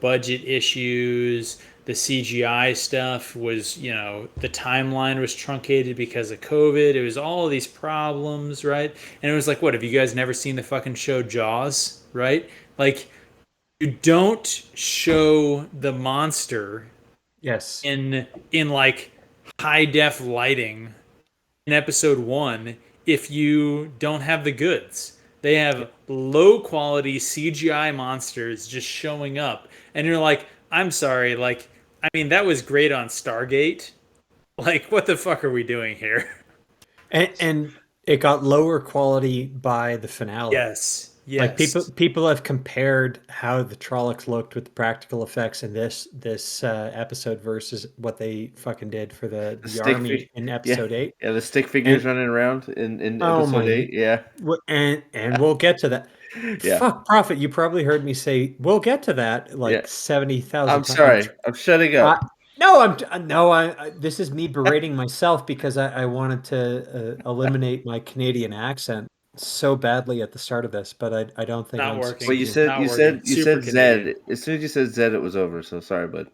budget issues, the CGI stuff was, the timeline was truncated because of COVID. It was all of these problems, right? And it was like, what, have you guys never seen the fucking show Jaws, right? Like, you don't show the monster Yes. in like high def lighting in episode 1 if you don't have the goods. They have low quality CGI monsters just showing up and you're like, I'm sorry, like, I mean, that was great on Stargate. Like, what the fuck are we doing here? And it got lower quality by the finale. Yes. Like Yes. people have compared how the Trollocs looked with the practical effects in this episode versus what they fucking did for The the stick army fig, in yeah, episode 8. yeah, the stick figures And running around in oh episode my, 8. Yeah, and we'll get to that. yeah, Fuck, Prophet, you probably heard me say we'll get to that yeah. like 70,000 I'm times. sorry. I'm shutting Uh, up. no, no. This is me berating myself because I wanted to eliminate my Canadian accent so badly at the start of this, but I don't think Not I'm working. Well, you succeeding. said Not working. you Super said Canadian. Zed. As soon as you said Zed, it was over. So sorry, bud.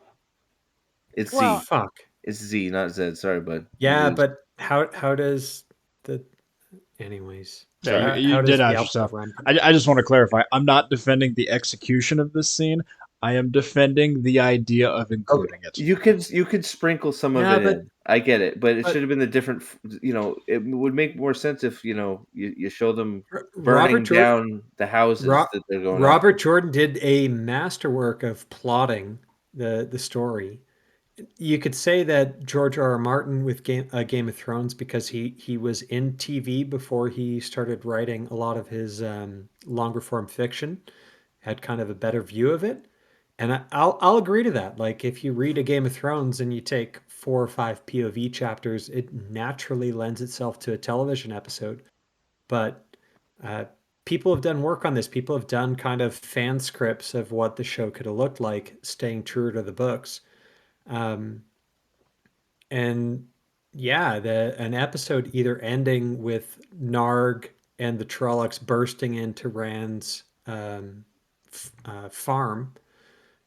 It's Well, Z. Fuck. It's Z, not Zed. Sorry, bud. You Yeah, lose. but how does the anyways. Yeah, So you how did does the out alpha yourself. run? I just want to clarify. I'm not defending the execution of this scene. I am defending the idea of Okay, including it. you could sprinkle some of Yeah, it in. I get it, but it should but have been the different. It would make more sense if you show them Robert burning Jordan down the houses Ro- that they're going Robert after. Jordan did a masterwork of plotting the story. You could say that George R. R. Martin with Game of Thrones because he was in TV before he started writing a lot of his longer form fiction, had kind of a better view of it. And I'll agree to that. Like if you read a Game of Thrones and you take 4 or 5 POV chapters, it naturally lends itself to a television episode. But uh, people have done work on this. People have done kind of fan scripts of what the show could have looked like, staying true to the books. Um, and yeah, the an episode either ending with Narg and the Trollocs bursting into Rand's farm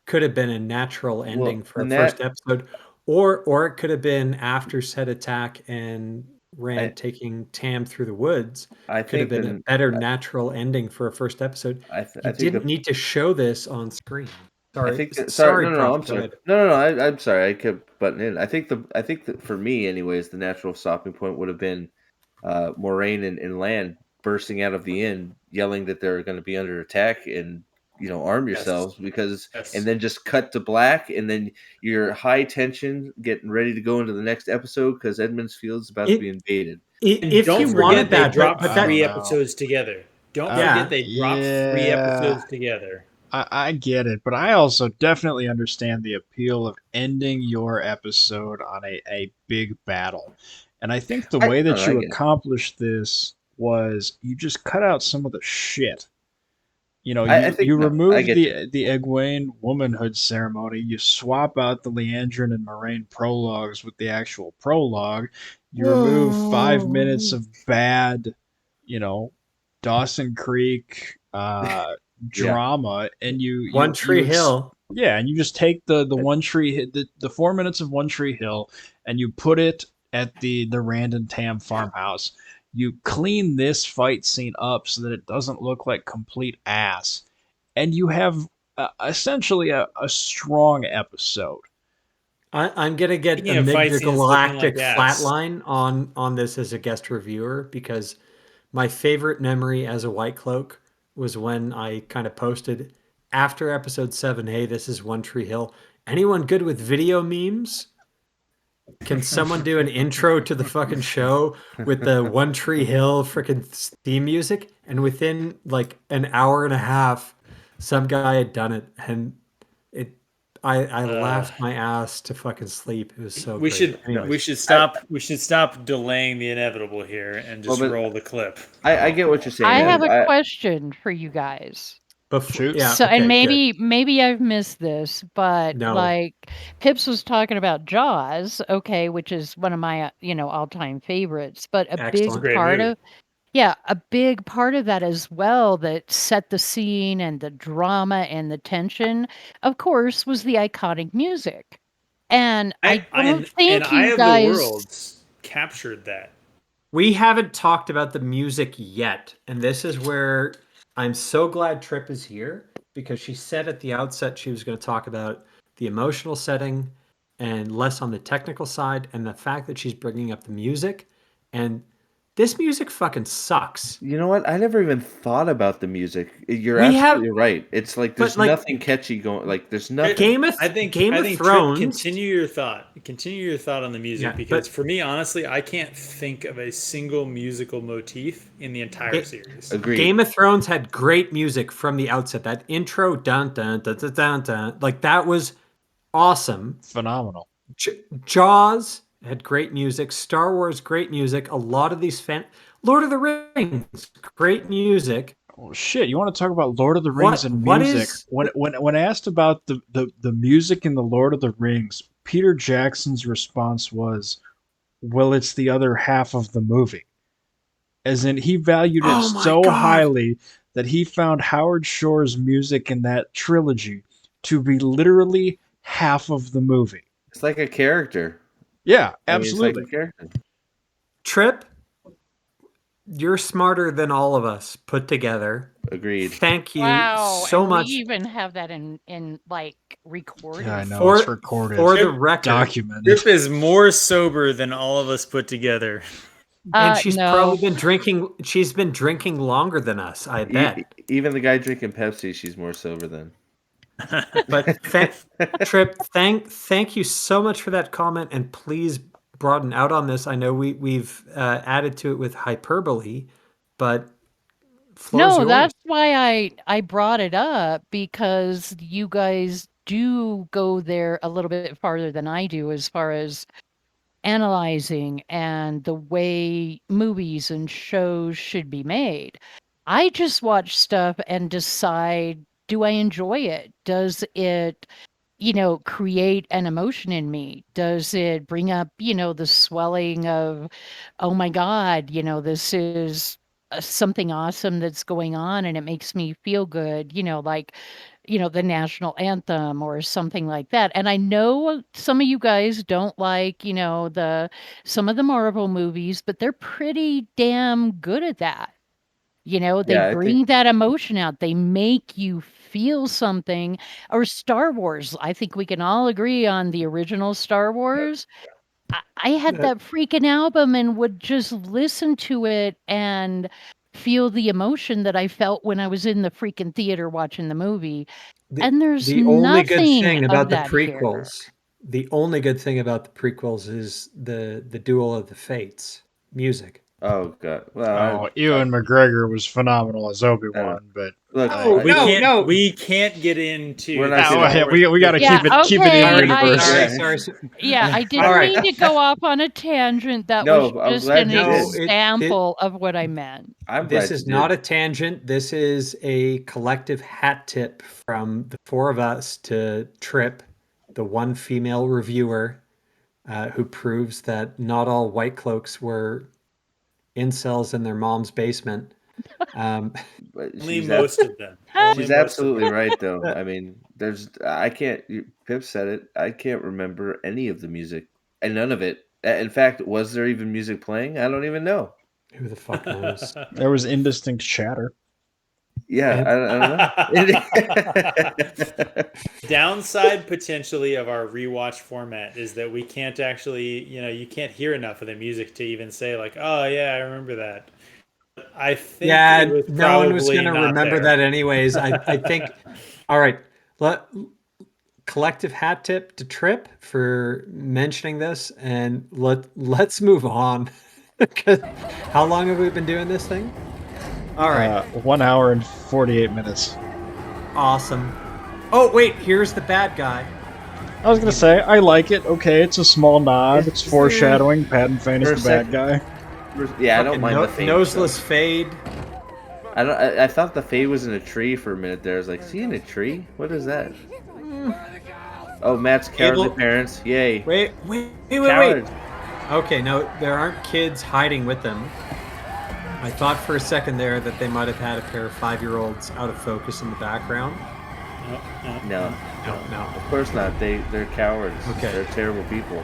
could have been a natural ending Well, for a and first that episode, or it could have been after said attack and I Rand taking Tam through the woods. I Could have think been a then better natural ending for a first episode. You I think didn't the need to show this on screen. I Sorry, think that, sorry, sorry, no, no, no, Prof. I'm Go sorry. ahead. No, no, no, I'm sorry. I kept butting in. I think that for me, anyways, the natural stopping point would have been Moraine and Land bursting out of the inn, yelling that they're going to be under attack and arm Yes. yourselves and Yes. then just cut to black and then you're high tension, getting ready to go into the next episode because Edmonds Field's about to be It, invaded. And if don't you forget wanted they that, dropped but I don't three that, know. episodes together. Don't forget yeah, they dropped three Yeah, episodes together. I get it, but I also definitely understand the appeal of ending your episode on a big battle. And I think the I way no, no, that I you get it. accomplished this was you just cut out some of the shit. You know, I think you no, I remove get you. the Egwene womanhood ceremony, you swap out the Leandrin and Moraine prologues with the actual prologue, you remove 5 minutes of bad, you know, Dawson Creek Yeah, drama, and One Tree Hill. yeah, and you just take the I, One Tree the 4 minutes of One Tree Hill, and you put it at the Rand and Tam farmhouse. You clean this fight scene up so that it doesn't look like complete ass, and you have essentially a strong episode. I'm gonna get Speaking of fight scenes looking like Galactic ass, flatline on this as a guest reviewer because my favorite memory as a White Cloak was when I kind of posted after episode 7, hey, this is One Tree Hill. Anyone good with video memes? Can someone do an intro to the fucking show with the One Tree Hill freaking theme music? And within like an hour and a half, some guy had done it, and it, I uh, laughed my ass to fucking sleep. It was so we great. should Anyways, I we should stop delaying the inevitable here and well, just but roll the clip. I get what you're saying, I have Adam. a I question for you guys. before, Shoot. yeah, So, and okay, good. maybe I've missed this, but No, like Pips was talking about Jaws, okay, which is one of my all-time favorites. But a It's a big excellent. great part movie. of a big part of that as well that set the scene and the drama and the tension, of course, was the iconic music. And I don't And think Eye you of the guys. Worlds captured that. We haven't talked about the music yet, and this is where I'm so glad Trip is here because she said at the outset she was going to talk about the emotional setting and less on the technical side, and the fact that she's bringing up the music. And this music fucking sucks. You know what? I never even thought about the music. You're We have, absolutely right. It's like but there's like nothing catchy going. Like there's It, nothing. Game I of think Trip, Thrones. continue your thought. Continue your thought on the music Yeah, because but for me, honestly, I can't think of a single musical motif in the entire Ga- series. Game Agreed. of Thrones had great music from the outset. That intro, dun dun dun dun dun, dun like that was awesome. Phenomenal. Jaws had great music. Star Wars, great music. A lot of these Lord of the Rings, great music. Well, shit, you want to talk about Lord of the Rings What and what music? is When asked about the music in the Lord of the Rings, Peter Jackson's response was, "Well, it's the other half of the movie." As in, he valued it oh my so god. highly that he found Howard Shore's music in that trilogy to be literally half of the movie. It's like a character. Yeah, I mean, it's like a absolutely. character. Trip, You're smarter than all of us put together. Agreed. Thank you Wow, so and we much even have that in like Yeah, I recording. know it's for recorded, for the Trip, record. documented. Trip is more sober than all of us put together. And she's No. probably been drinking. She's been drinking longer than us, I bet. Even the guy drinking Pepsi, she's more sober than. But Trip, thank you so much for that comment, and please broaden out on this. I know we've added to it with hyperbole, but floor's No, yours. that's why I brought it up because you guys do go there a little bit farther than I do as far as analyzing and the way movies and shows should be made. I just watch stuff and decide, do I enjoy it? Does it, create an emotion in me? Does it bring up, the swelling of, oh my God, this is something awesome that's going on and it makes me feel good, like the national anthem or something like that. And I know some of you guys don't like, some of the Marvel movies, but they're pretty damn good at that. They Yeah, I think. bring that emotion out. They make you feel something. Or Star Wars. I think we can all agree on the original Star Wars. I had Uh, that freaking album and would just listen to it and feel the emotion that I felt when I was in the freaking theater watching the movie. the And there's the only good nothing thing of about the that here. prequels, the only good thing about the prequels is the duel of the fates music. Oh god. Well, Oh, I, Ewan McGregor was phenomenal as I don't. Obi-Wan, but Look, No, We no, can't no. we can't get into We're the not oh, gonna. Star yeah, Wars we got to Yeah, keep it in okay. Sorry, universe. sorry, Yeah. sorry. Yeah, I All didn't right. mean to go off on a tangent. That was No, I'm just glad an you No, did. it example of what I meant. I'm this glad you is not did. a tangent. This is a collective hat tip from the four of us to Trip, the one female reviewer who proves that not all White Cloaks were incels in their mom's basement. Um, But only most of them. Only she's most of absolutely them. right though. I mean, I can't. Pip said it. I can't remember any of the music, and none of it. In fact, was there even music playing? I don't even know. who the fuck knows? There was indistinct chatter. Yeah, And I don't know. Downside potentially of our rewatch format is that we can't actually, you can't hear enough of the music to even say like, "Oh yeah, I remember that." I think it yeah, was no one was probably gonna not remember there. that anyways. I think. All right, let collective hat tip to Trip for mentioning this, and let's move on. 'Cause how long have we been doing this thing? All right, 1 hour and 48 minutes. awesome. Oh wait, here's the bad guy. I was gonna say I like it. Okay, it's a small nod. It's Is- foreshadowing. Patton Fane is For the a bad second. guy. Yeah, I don't Fucking mind the fade noseless stuff. fade. I don't. I thought the fade was in a tree for a minute there. I was like, "See in a tree? What is that?" Oh, Matt's cowardly Able. parents. Yay, Wait. cowards. Okay, no, there aren't kids hiding with them. I thought for a second there that they might have had a pair of 5-year-olds out of focus in the background. No, No, no, no. of course not. They're cowards. Okay. They're terrible people.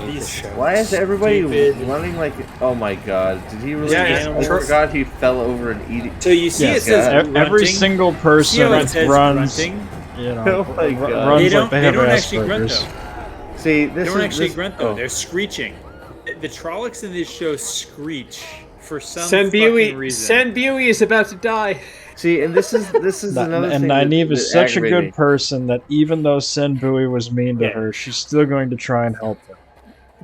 These Why is everybody stupid- running like? Oh my god! Did he really? Yeah, I animals. forgot he fell over and eating. So you see, Yes, it says God. grunting. every single See how person it says runs. grunting? You know, Oh my God. runs They don't. like they They have don't actually grunt Asperger's. though. See, They this don't is actually this, grunt though. oh. They're screeching. The Trollocs in this show screech for some Sen fucking reason. Buey is about to die. See, and this is another And thing Nynaeve that is such a aggravated good me. person that even though Sen Bui was mean to Yeah. her, she's still going to try and help him.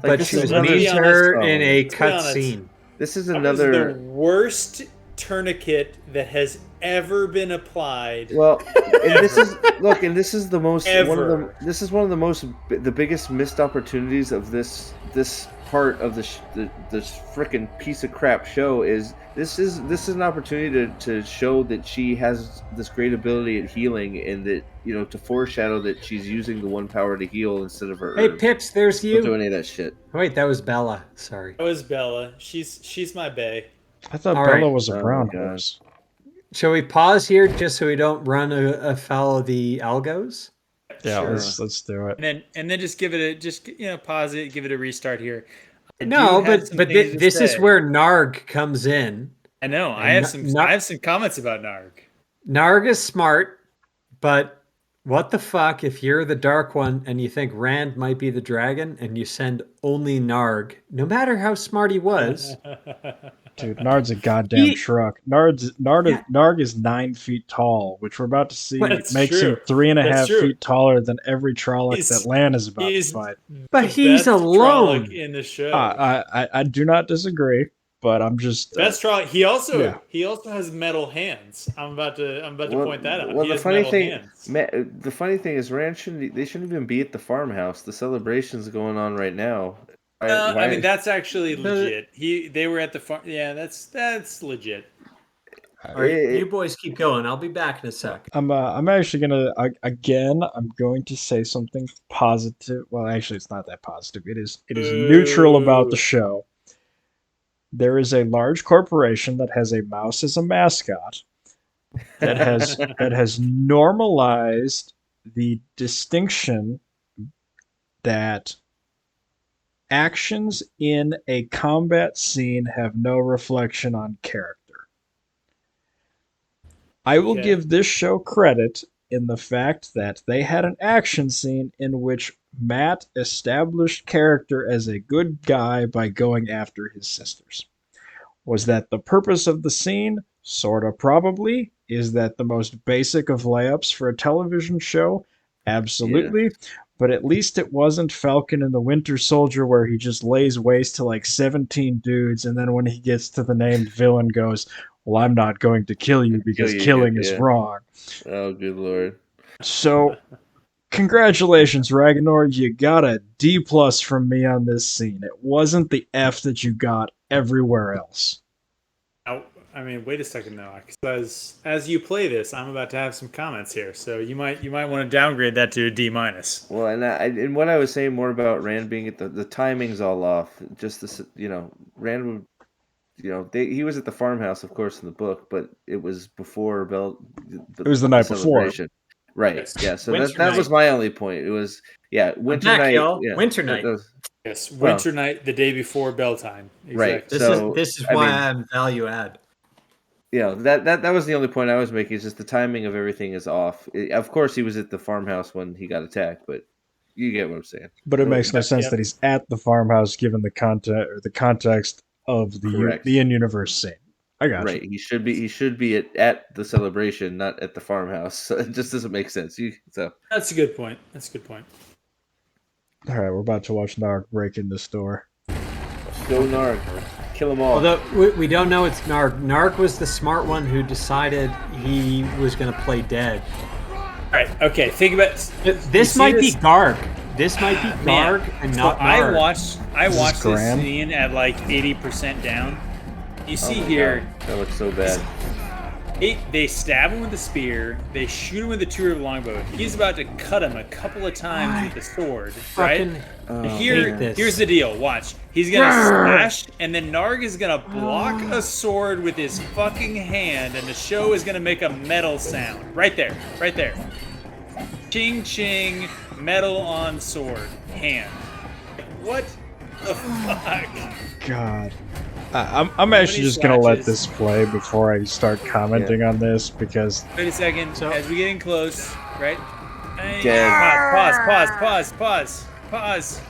Like But this she is was let's another. mean be to honest. her Oh in my a God. Be cut honest. scene. This is That was the another. worst tourniquet that has ever been applied. Well, and this is look, and this is the most one of the. Ever. This is one of the most the biggest missed opportunities of this part of this frickin' piece of crap show is this is an opportunity to show that she has this great ability at healing and that to foreshadow that she's using the one power to heal instead of her Hey, herbs. Pips, there's Don't do you. any of that shit. Wait, that was Bella. Sorry. That was Bella. She's my bae. I thought All Bella right. was a Oh my brown God. horse. Shall we pause here just so we don't run afoul of the algos? Yeah, Sure. let's do it. And then just give it a pause it, give it a restart here. I do No, have but some things to this is say. where Narg comes in, I know. and I have some comments about Narg. Narg is smart, but what the fuck if you're the Dark One and you think Rand might be the dragon and you send only Narg, no matter how smart he was, Dude, Nard's a goddamn he truck. yeah, Nard is 9 feet tall, which we're about to see That's makes him true. three and a That's half true. feet taller than every Trolloc that He's Lan is about to he's fight. but the he's best Trolloc alone. in the show. I do not disagree, but I'm just Best Trolloc. yeah. He also has metal hands. I'm about to point that out. Well, He has metal hands. the funny thing is, they shouldn't even be at the farmhouse. The celebration's going on right now. I mean that's actually The- legit. They were at the farm. Yeah, that's legit. All right, you boys keep going. I'll be back in a sec. I'm actually gonna again. I'm going to say something positive. Well, actually, it's not that positive. It is neutral about the Ooh. show. There is a large corporation that has a mouse as a mascot that has normalized the distinction that actions in a combat scene have no reflection on character. I will Okay. give this show credit in the fact that they had an action scene in which Matt established character as a good guy by going after his sisters. Was that the purpose of the scene? Sorta, probably. Is that the most basic of layups for a television show? Absolutely. But at least it wasn't Falcon and the Winter Soldier where he just lays waste to like 17 dudes, and then when he gets to the named villain goes, well, I'm not going to kill you because killing is wrong. Oh, good lord. So, congratulations, Ragnar. You got a D plus from me on this scene. It wasn't the F that you got everywhere else. Now, I mean, wait a second now, because as you play this, I'm about to have some comments here, so you might want to downgrade that to a D minus. Well, and what I was saying more about Rand being at the timing's all off. Just this, Rand would, he was at the farmhouse, of course, in the book, but it was before It was the night before. celebration. Right. Yes. Yeah. So Winter that was night. my only point. It was winter back, night. y'all. Yeah, Winter night. Yes, winter night, the day before bell time. Exactly. Right. This is why I'm value add. That was the only point I was making. Is just the timing of everything is off. Of course, he was at the farmhouse when he got attacked, but you get what I'm saying. But it makes no sense Yep. that he's at the farmhouse given the context of Correct. the in-universe scene. I got Right. you. He should be at the celebration, not at the farmhouse. So it just doesn't make sense. That's a good point. All right, we're about to watch Narg break in the store. Go Narg. Kill them all. Although we don't know it's Narg. Narg was the smart one who decided he was going to play dead. All right. Okay. Think about This might be Garg. This might be Man, Garg and so not Narg. I watched this Graham? scene at like 80% down. You see Oh my here, God, that looks so bad. they stab him with a spear. They shoot him with a two-rib longbow. He's about to cut him a couple of times with the sword, right? hate this. Here's the deal. Watch. He's gonna slash, and then Narg is gonna block a sword with his fucking hand, and the show is gonna make a metal sound. Right there. Ching ching, metal on sword, hand. What the fuck? God. I'm actually just going to let slashes. this play before I start commenting on this because Wait a second. So- As we get in close, right? Dead. Pause.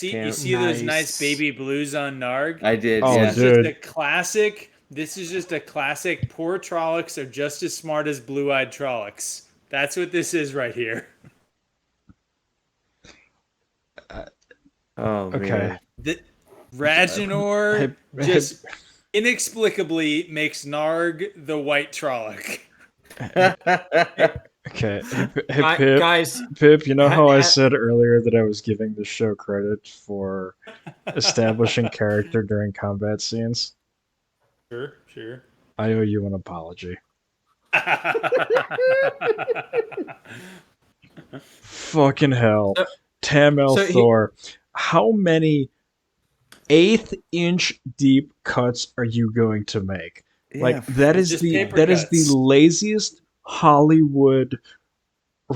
You Can't- see those Nice. nice baby blues on Narg? I did. Oh, yeah. This is dude. just a classic. This is just a classic. Poor Trollocs are just as smart as blue-eyed Trollocs. That's what this is right here. Oh, okay. man. The Ragnar just inexplicably makes Narg the white Trolloc. Okay. Hey, Pip, Guys, Pip, you know how I said earlier that I was giving the show credit for establishing character during combat scenes? Sure. I owe you an apology. Fucking hell. Tamel Thor. How many eighth-inch deep cuts are you going to make? Like Yeah, that is just the paper that is the cuts. laziest Hollywood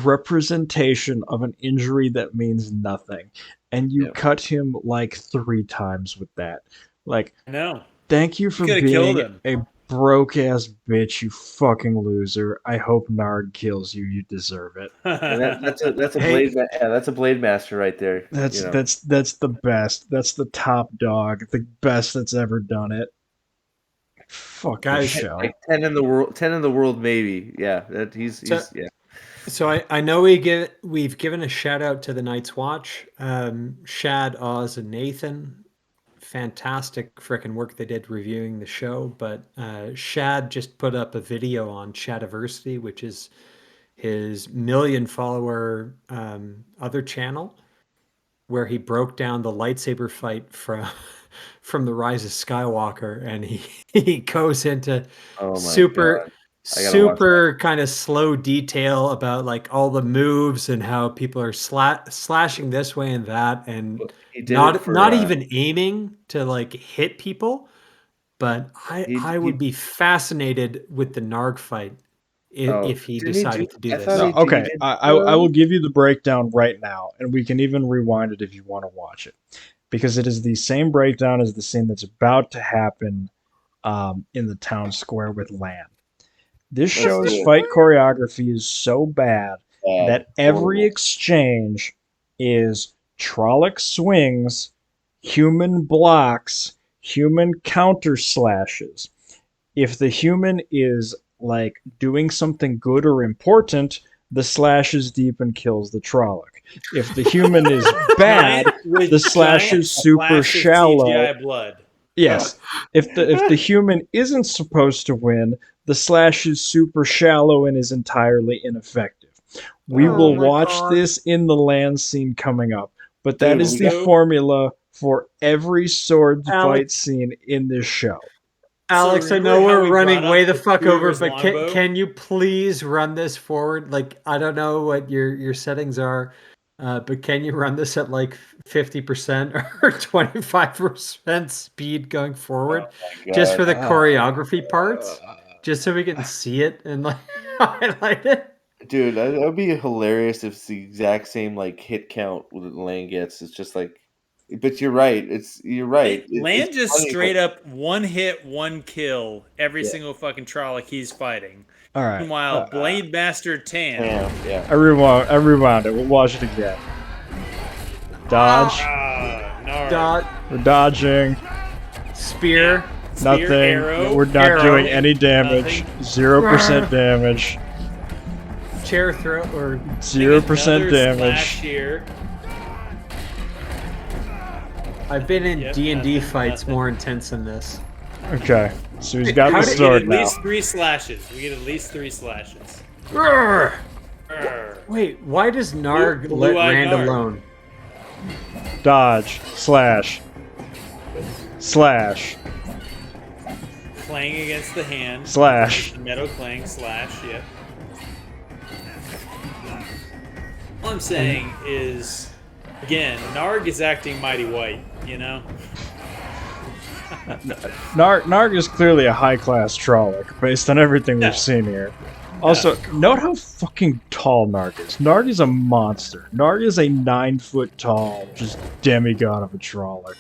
representation of an injury that means nothing, and you Yeah. cut him like 3 times with that. Like, No, thank you you for could have killed being him. a broke ass bitch, you fucking loser. I hope Narg kills you. You deserve it. And that's a Hey, yeah, that's a blade master right there. That's that's the best. That's the top dog. The best that's ever done it. Fuck this guys, show. like 10 in the world maybe. Yeah, that so he's yeah. so I know we've given a shout out to the Night's Watch, Shad, Oz, and Nathan. Fantastic freaking work they did reviewing the show. But Shad just put up a video on Shadiversity, which is his million follower other channel, where he broke down the lightsaber fight from from the Rise of Skywalker, and he he goes into Oh my super god, I gotta watch that. super kind of slow detail about like all the moves and how people are slashing this way and that, and He did it not for even aiming to like hit people. But I would he be fascinated with the Narg fight oh if he didn't he do? decided to do I thought this. No, he okay. did. I will give you the breakdown right now, and we can even rewind it if you want to watch it, because it is the same breakdown as the scene that's about to happen in the town square with Lan. This Let's show's do it. fight choreography is so bad Bad, that every horrible. exchange is Trolloc swings, human blocks, human counter slashes. If the human is like doing something good or important, the slash is deep and kills the Trolloc. If the human is bad, Giant with the slash giant is super splash of shallow. CGI blood. Yes. If the human isn't supposed to win, the slash is super shallow and is entirely ineffective. We Oh Oh will my my watch god. this in the land scene coming up, but that dude, is we the got So formula for every sword fight Alex, scene in this show. so Alex, I remember know how we're we brought running way up the the fuck Two over, Rivers but longbow? can you please run this forward? Like, I don't know what your settings are, but can you run this at like 50% or 25% speed going oh forward, my just god, for the choreography parts, just so we can see it and like highlight it? dude, that would be hilarious if it's the exact same like hit count that Lane gets. It's just like, but you're right. It's Land just funny, but straight up one hit, one kill every yeah, single fucking Trolloc he's fighting. All right. Meanwhile, Blade Master Tam. damn, yeah. I rewound it. We'll watch it again. Dodge. Nard. Dot, We're dodging. Yeah. spear, Spear, Nothing. arrow, We're not arrow, doing any damage. nothing. 0% damage. chair throw, or 0% Another slash damage. here. I've been in Yep, D&D nothing, fights nothing. more intense than this. Okay. So he's Wait, got how the did- We get sword at now. least 3 slashes. We get at least 3 slashes. Grr! Arr. Wait, why does Narg let Blue-eyed Rand Narg. alone? Dodge. Slash. Slash. Clang against the hand. Slash. Meadow clang slash. Yep. All I'm saying is, again, Narg is acting mighty white. You know. Narg is clearly a high-class Trolloc, based on everything we've Yeah. seen here. Also, note how fucking tall Narg is. Narg is a monster. Narg is a 9-foot tall, just demigod of a Trolloc.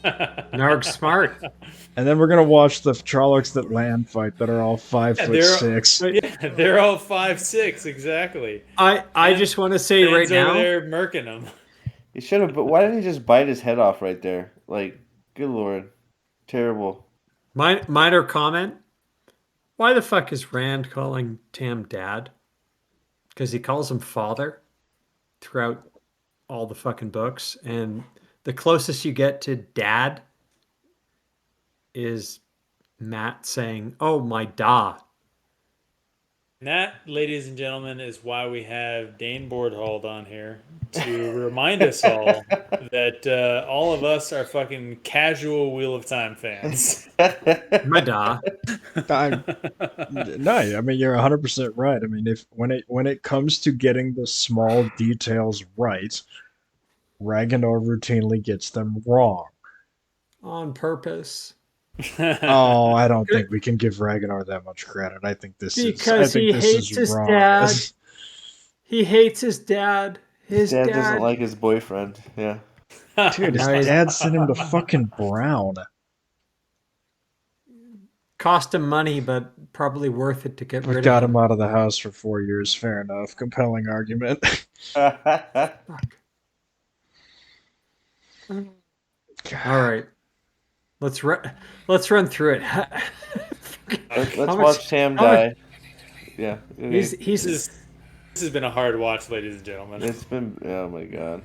Narg's smart. And then we're gonna watch the Trollocs that land fight that are all 5'6". Yeah, they're all 5'6", exactly. I just want to say right Ben's over now, there murking them. He should have, but why didn't he just bite his head off right there? Like, good lord, terrible. minor comment. Why the fuck is Rand calling Tam dad? Because he calls him father throughout all the fucking books, and the closest you get to dad is Matt saying, "Oh my da." And that, ladies and gentlemen, is why we have Dain Boardhold on here to remind us all that all of us are fucking casual Wheel of Time fans. My da. No, I mean you're 100% right. I mean, if when it comes to getting the small details right, Ragnar routinely gets them wrong. On purpose. Oh, I don't think we can give Ragnar that much credit. I think Because he this hates is his wrong. dad. He hates his dad. His His dad doesn't dad. like his boyfriend. Yeah. Dude, his No, he's dad sent him to fucking Brown. cost him money, but probably worth it to get But rid of got him him. out of the house for 4 years. Fair enough. Compelling argument. Fuck. All right, let's run. Let's run through it. Let's How watch much? Sam How much? die. Yeah. He's Okay. he's. This has been a hard watch, ladies and gentlemen. It's been. Oh my god.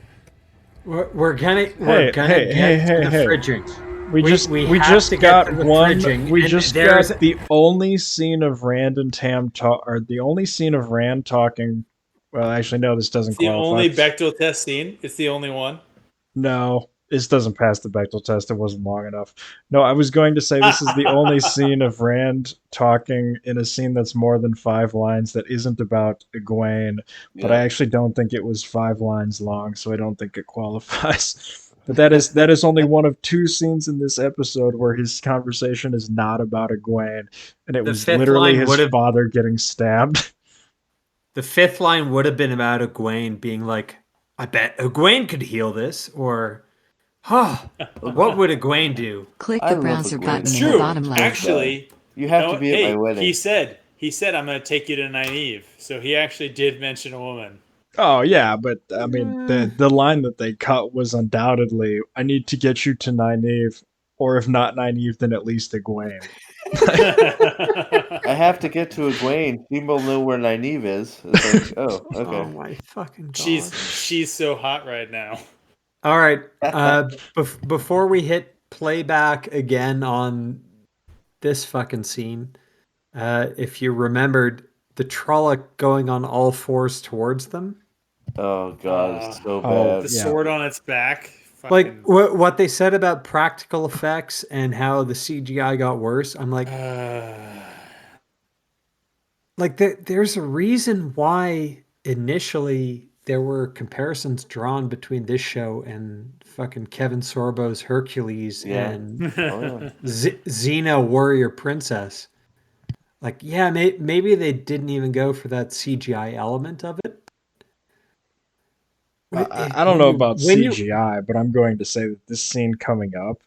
We're Hey, gonna hey, hey, get to hey, the hey. fridging. We just We we have just to get got to the one. fridging, We and just there's got the only scene of Rand and Tam talk, or the only scene of Rand talking. Well, actually, no, this doesn't It's the qualify. only Bechdel test scene. It's the only one. No, this doesn't pass the Bechdel test. It wasn't long enough. No, I was going to say this is the only scene of Rand talking in a scene that's more than 5 lines that isn't about Egwene, but I Yeah. actually don't think it was 5 lines long, so I don't think it qualifies. But that is only one of 2 scenes in this episode where his conversation is not about Egwene, and it the was fifth literally line his would have father getting stabbed. the fifth line would have been about Egwene being like, "I bet Egwene could heal this," or, "Huh, what would Egwene do?" Click I the love browser Egwene. button It's in the true. bottom Oh left. god. Actually, You have to no. be at my Hey, wedding. he said I'm going to take you to Nynaeve. So he actually did mention a woman. Oh yeah, but I mean the line that they cut was undoubtedly "I need to get you to Nynaeve, or if not Nynaeve, then at least Egwene." I have to get to Egwene. She will know where Nynaeve is. It's like, oh, Oh okay. my fucking god! she's so hot right now. All right. Before we hit playback again on this fucking scene, if you remembered the Trolloc going on all fours towards them, Oh god, it's so Oh The bad. yeah, sword on its back. like Fucking. what they said about practical effects and how the CGI got worse, I'm like there's a reason why initially there were comparisons drawn between this show and fucking Kevin Sorbo's Hercules Yeah. and Oh yeah. Xena Warrior Princess. Like, yeah, maybe they didn't even go for that CGI element of it. I don't know about When you CGI, but I'm going to say that this scene coming up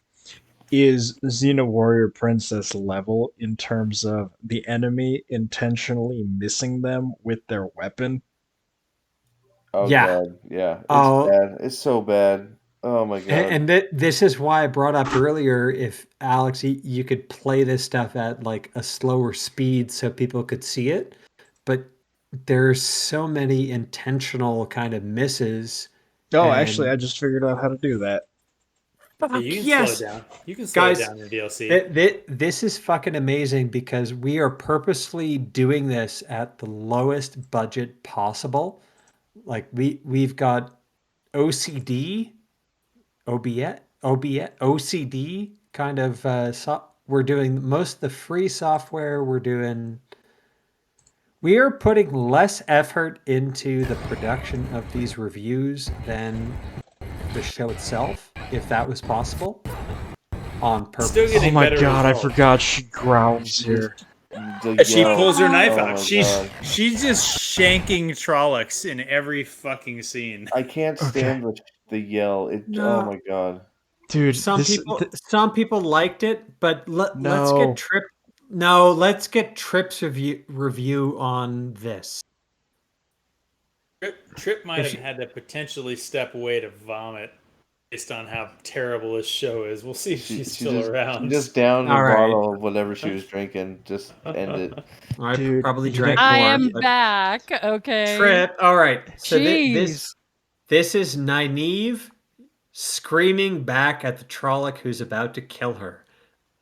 is Xena Warrior Princess level in terms of the enemy intentionally missing them with their weapon. Oh yeah, god. Yeah. It's oh, bad. It's so bad. Oh my god. this is why I brought up earlier. If Alex, you could play this stuff at like a slower speed so people could see it, but there's so many intentional kind of misses, Oh, actually, and I just figured out how to do that. Yeah, fuck you can slow it yes, down. You can slow it guys. down in DLC. This is fucking amazing because we are purposely doing this at the lowest budget possible. Like we've got OCD, OCD kind of we're doing most of the free software. We are putting less effort into the production of these reviews than the show itself, if that was possible, on Still purpose. Oh getting my better god, I results. forgot she growls She here. just the She yell. pulls her knife Oh out. my god. She's just shanking Trollocs in every fucking scene. I can't Okay. stand the yell. It oh No, my god. Dude, some people liked it, but let's get no. Trip. No, let's get Trip's review on this. Trip might If have she, had to potentially step away to vomit based on how terrible this show is. We'll see if she's still She around. just downed a all right, bottle of whatever she was drinking. Just end it. I Dude, probably you know, drank I more, am but back. Okay. Trip. All right, so Jeez. this is Nynaeve screaming back at the Trolloc who's about to kill her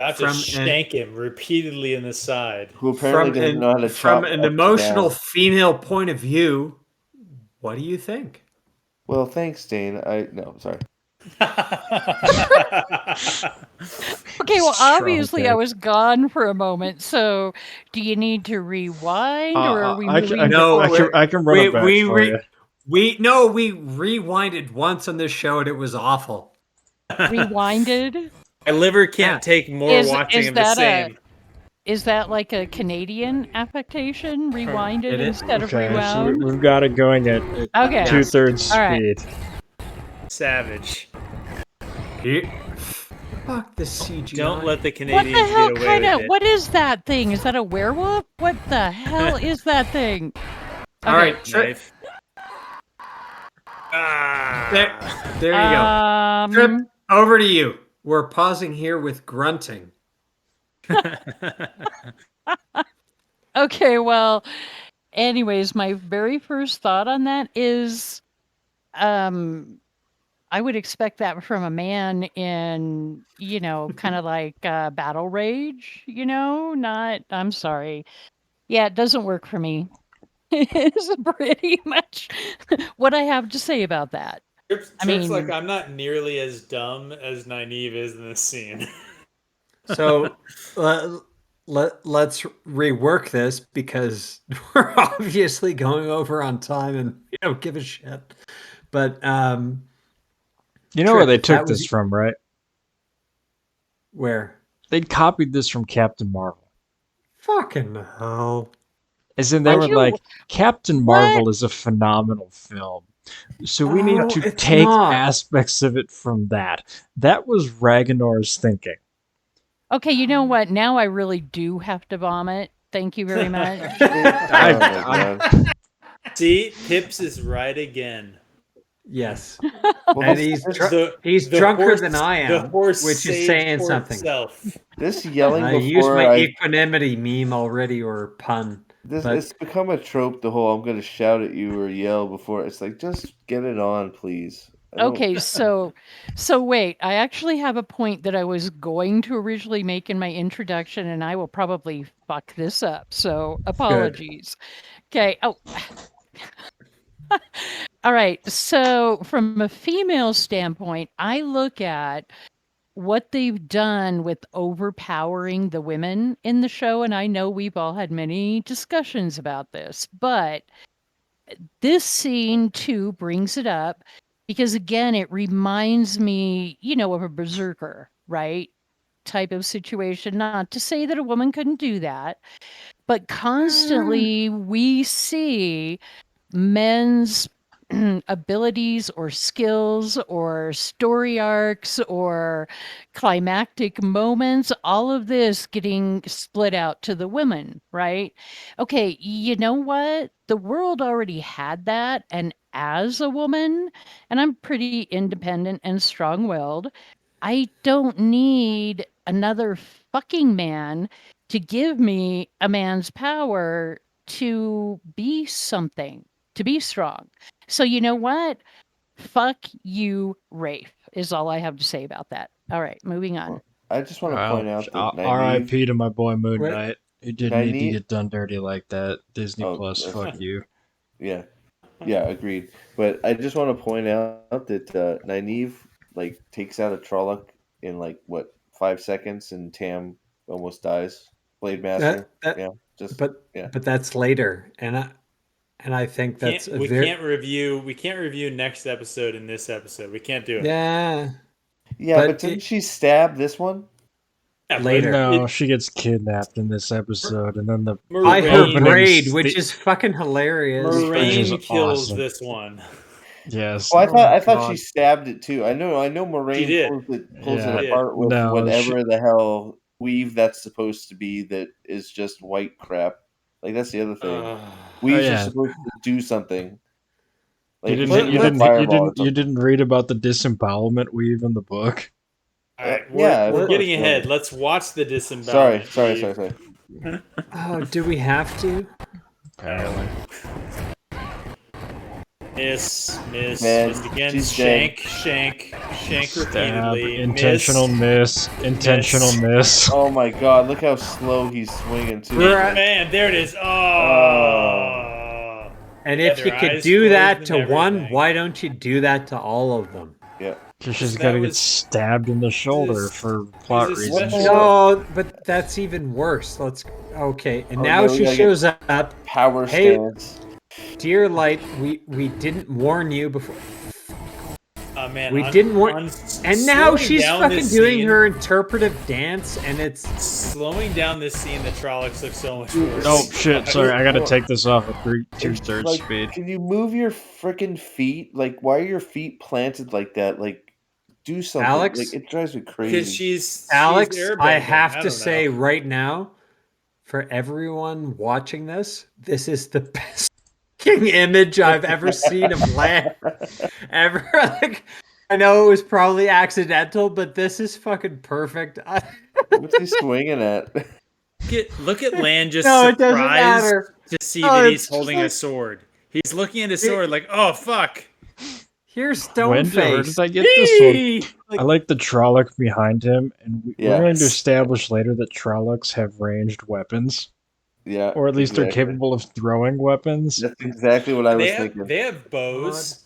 About to from an shank him repeatedly in the side. Who apparently doesn't know how to from chop an upside emotional down. female point of view. What do you think? Well, thanks, Dane. I no, sorry. Okay, well, strong obviously I take. was gone for a moment. So, do you need to rewind or are we moving No, forward? I can run we it back we for you. re, we no we rewinded once on this show and it was awful. Rewinded? My liver Yeah, can't take more Is watching is of the that a same. Is that like a Canadian affectation? Rewinded It is. instead of Okay, so rewound? we've got it going at Okay. Yes. 2/3 All right. speed. Savage. Fuck the CGI. Don't let the What the Canadians hell get away with it. what is that thing? Is that a werewolf? What the hell is that thing? All right, Trip. Knife. Ah. There you go. Trip, over to you. We're pausing here with grunting. Okay, well, anyways, my very first thought on that is I would expect that from a man in, kind of like battle rage, not, I'm sorry. Yeah, it doesn't work for me. It's pretty much what I have to say about that. Trip's like, I'm not nearly as dumb as Nynaeve is in this scene. So let's rework this because we're obviously going over on time and we don't give a shit. But You know Trip, where they if that took was- this from, right? Where? They'd copied this from Captain Marvel. Fucking hell. As in, they Why'd were you- like, Captain Marvel is a phenomenal film. So we need Oh, to it's take not. aspects of it from that. That was Ragnar's thinking. Okay, you know what? Now I really do have to vomit. Thank you very much. See, Pips is right again. Yes. Well, And he's drunker than I am, which is saying something. This yelling I before used my I equanimity meme already, or pun. it's become a trope. The whole I'm going to shout at you or yell before. It's like, just get it on, please. Okay, so wait, I actually have a point that I was going to originally make in my introduction, and I will probably fuck this up. So apologies. Okay. Oh. All right. So from a female standpoint, I look at what they've done with overpowering the women in the show, and I know we've all had many discussions about this, but this scene too brings it up because again it reminds me of a berserker, right, type of situation. Not to say that a woman couldn't do that, but constantly we see men's abilities or skills or story arcs or climactic moments, all of this getting split out to the women, right? Okay, you know what? The world already had that. And as a woman, and I'm pretty independent and strong willed, I don't need another fucking man to give me a man's power to be something, to be strong. So you know what? Fuck you, Rafe, is all I have to say about that. All right, moving on. I just want to point out that R.I.P. to my boy Moon Knight. He didn't need to Nynaeve- get done dirty like that. Disney Plus, fuck you. Yeah, agreed. But I just want to point out that Nynaeve takes out a Trolloc in 5 seconds, and Tam almost dies. Blade Master. But that's later, and I think that's we can't review next episode in this episode. We can't do it. Yeah, but didn't she stab this one? Yeah, later? No, she gets kidnapped in this episode, and then the by her braid, which is fucking hilarious. Moraine kills this one. Yes. Well, I thought she stabbed it too. I know Moraine pulls it apart with whatever the hell weave that's supposed to be. That is just white crap. That's the other thing. Weaves are supposed to do something. You didn't read about the disembowelment weave in the book. All right, we're getting ahead. Let's watch the disembowelment. Sorry. Oh, do we have to? Apparently. Miss again. Shank repeatedly. Intentional miss. Oh my god, look how slow he's swinging too. Man, there it is. Oh. And if you could do that to one, why don't you do that to all of them? Yeah. Because she's got to get stabbed in the shoulder for plot reasons. No, but that's even worse. Okay, and now she shows up. Power stance. Dear Light, we didn't warn you before. Man, We didn't want, and now slowing she's down fucking this doing scene- her interpretive dance, and it's slowing down this scene. The Trollocs look so much worse. Oh shit! Sorry, I gotta Well, take this off at it's 2/3 like, speed. can you move your freaking feet? Like, why are your feet planted like that? Like, do something. Like, Alex. it drives me Because crazy. she's Alex, I airbending. have I to don't say know. right now, for everyone watching this, this is the best fucking image I've ever seen of land ever. Like, I know it was probably accidental, but this is fucking perfect. What's he swinging at? Look at Lan just No, it doesn't surprised matter. to see Oh, that he's it's just holding a like sword. He's looking at his sword like, oh fuck. here's Where did Stoneface. I get this one? Eee! I like the Trolloc behind him, and we're Yeah, going to establish later that Trollocs have ranged weapons, yeah, or at least they're exactly. capable of throwing weapons. That's exactly what I And was thinking. they have bows.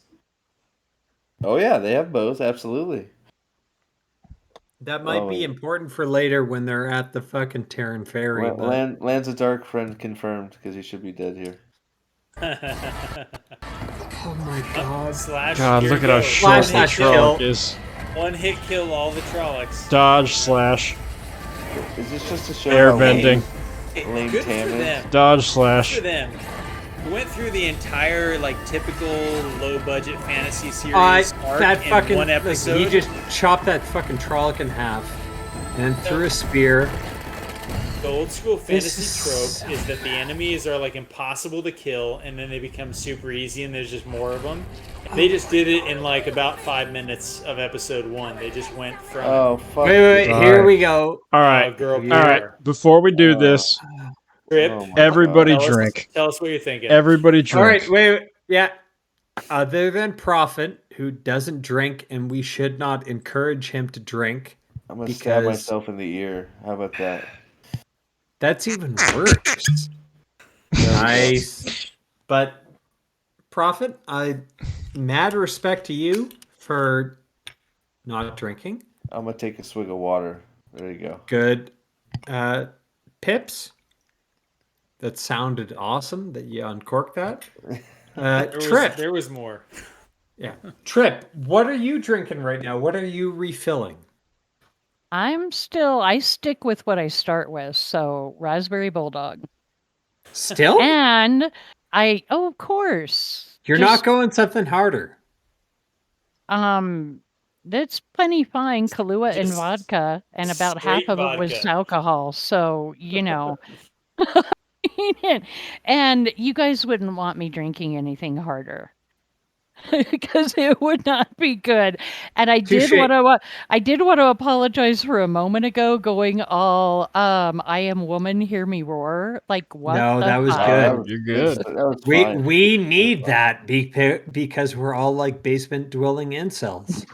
Oh yeah, they have bows, absolutely. That might be Oh, important for later when they're at the fucking Terran Ferry, but Land's a dark friend confirmed because he should be dead here. oh my god. Slash. God, here look we at how go. short the Slash Trolloc kill. is. One hit kill all the Trollocs. Dodge slash Is this just to show airbending. lame Good for Tam is? them. Dodge Good for slash. them. We went through the entire like typical low budget fantasy series arc that in fucking one like, episode. he just chopped that fucking Trolloc in half and then threw a spear. The old school fantasy is- trope is that the enemies are like impossible to kill, and then they become super easy, and there's just more of them. They just did it in like about 5 minutes of episode 1. They just went from Oh fuck! Wait, All here right. we go. All right, girl all power. right. Before we do this, Trip. Oh my everybody God. drink. Tell us what you're thinking. Everybody All right, drink. wait, yeah. Other than Prophet, who doesn't drink, and we should not encourage him to drink, I'm gonna stab because myself in the ear. How about that? that's even worse. Nice. But Prophet, I mad respect to you for not drinking. I'm gonna take a swig of water. There you go. Good. Pips. That sounded awesome that you uncorked that. Trip. There was more. Yeah. Trip, what are you drinking right now? What are you refilling? I stick with what I start with. So raspberry bulldog. Still? And of course. You're not going something harder. That's plenty fine. Kahlua and Just vodka, and about half straight of it was vodka. alcohol. So, and you guys wouldn't want me drinking anything harder. Because it would not be good. And I did Touché. want to apologize for a moment ago, going all I am woman, hear me roar. Like what No, the that was fuck? good. You're good. That was fine. We need that because we're all like basement dwelling incels.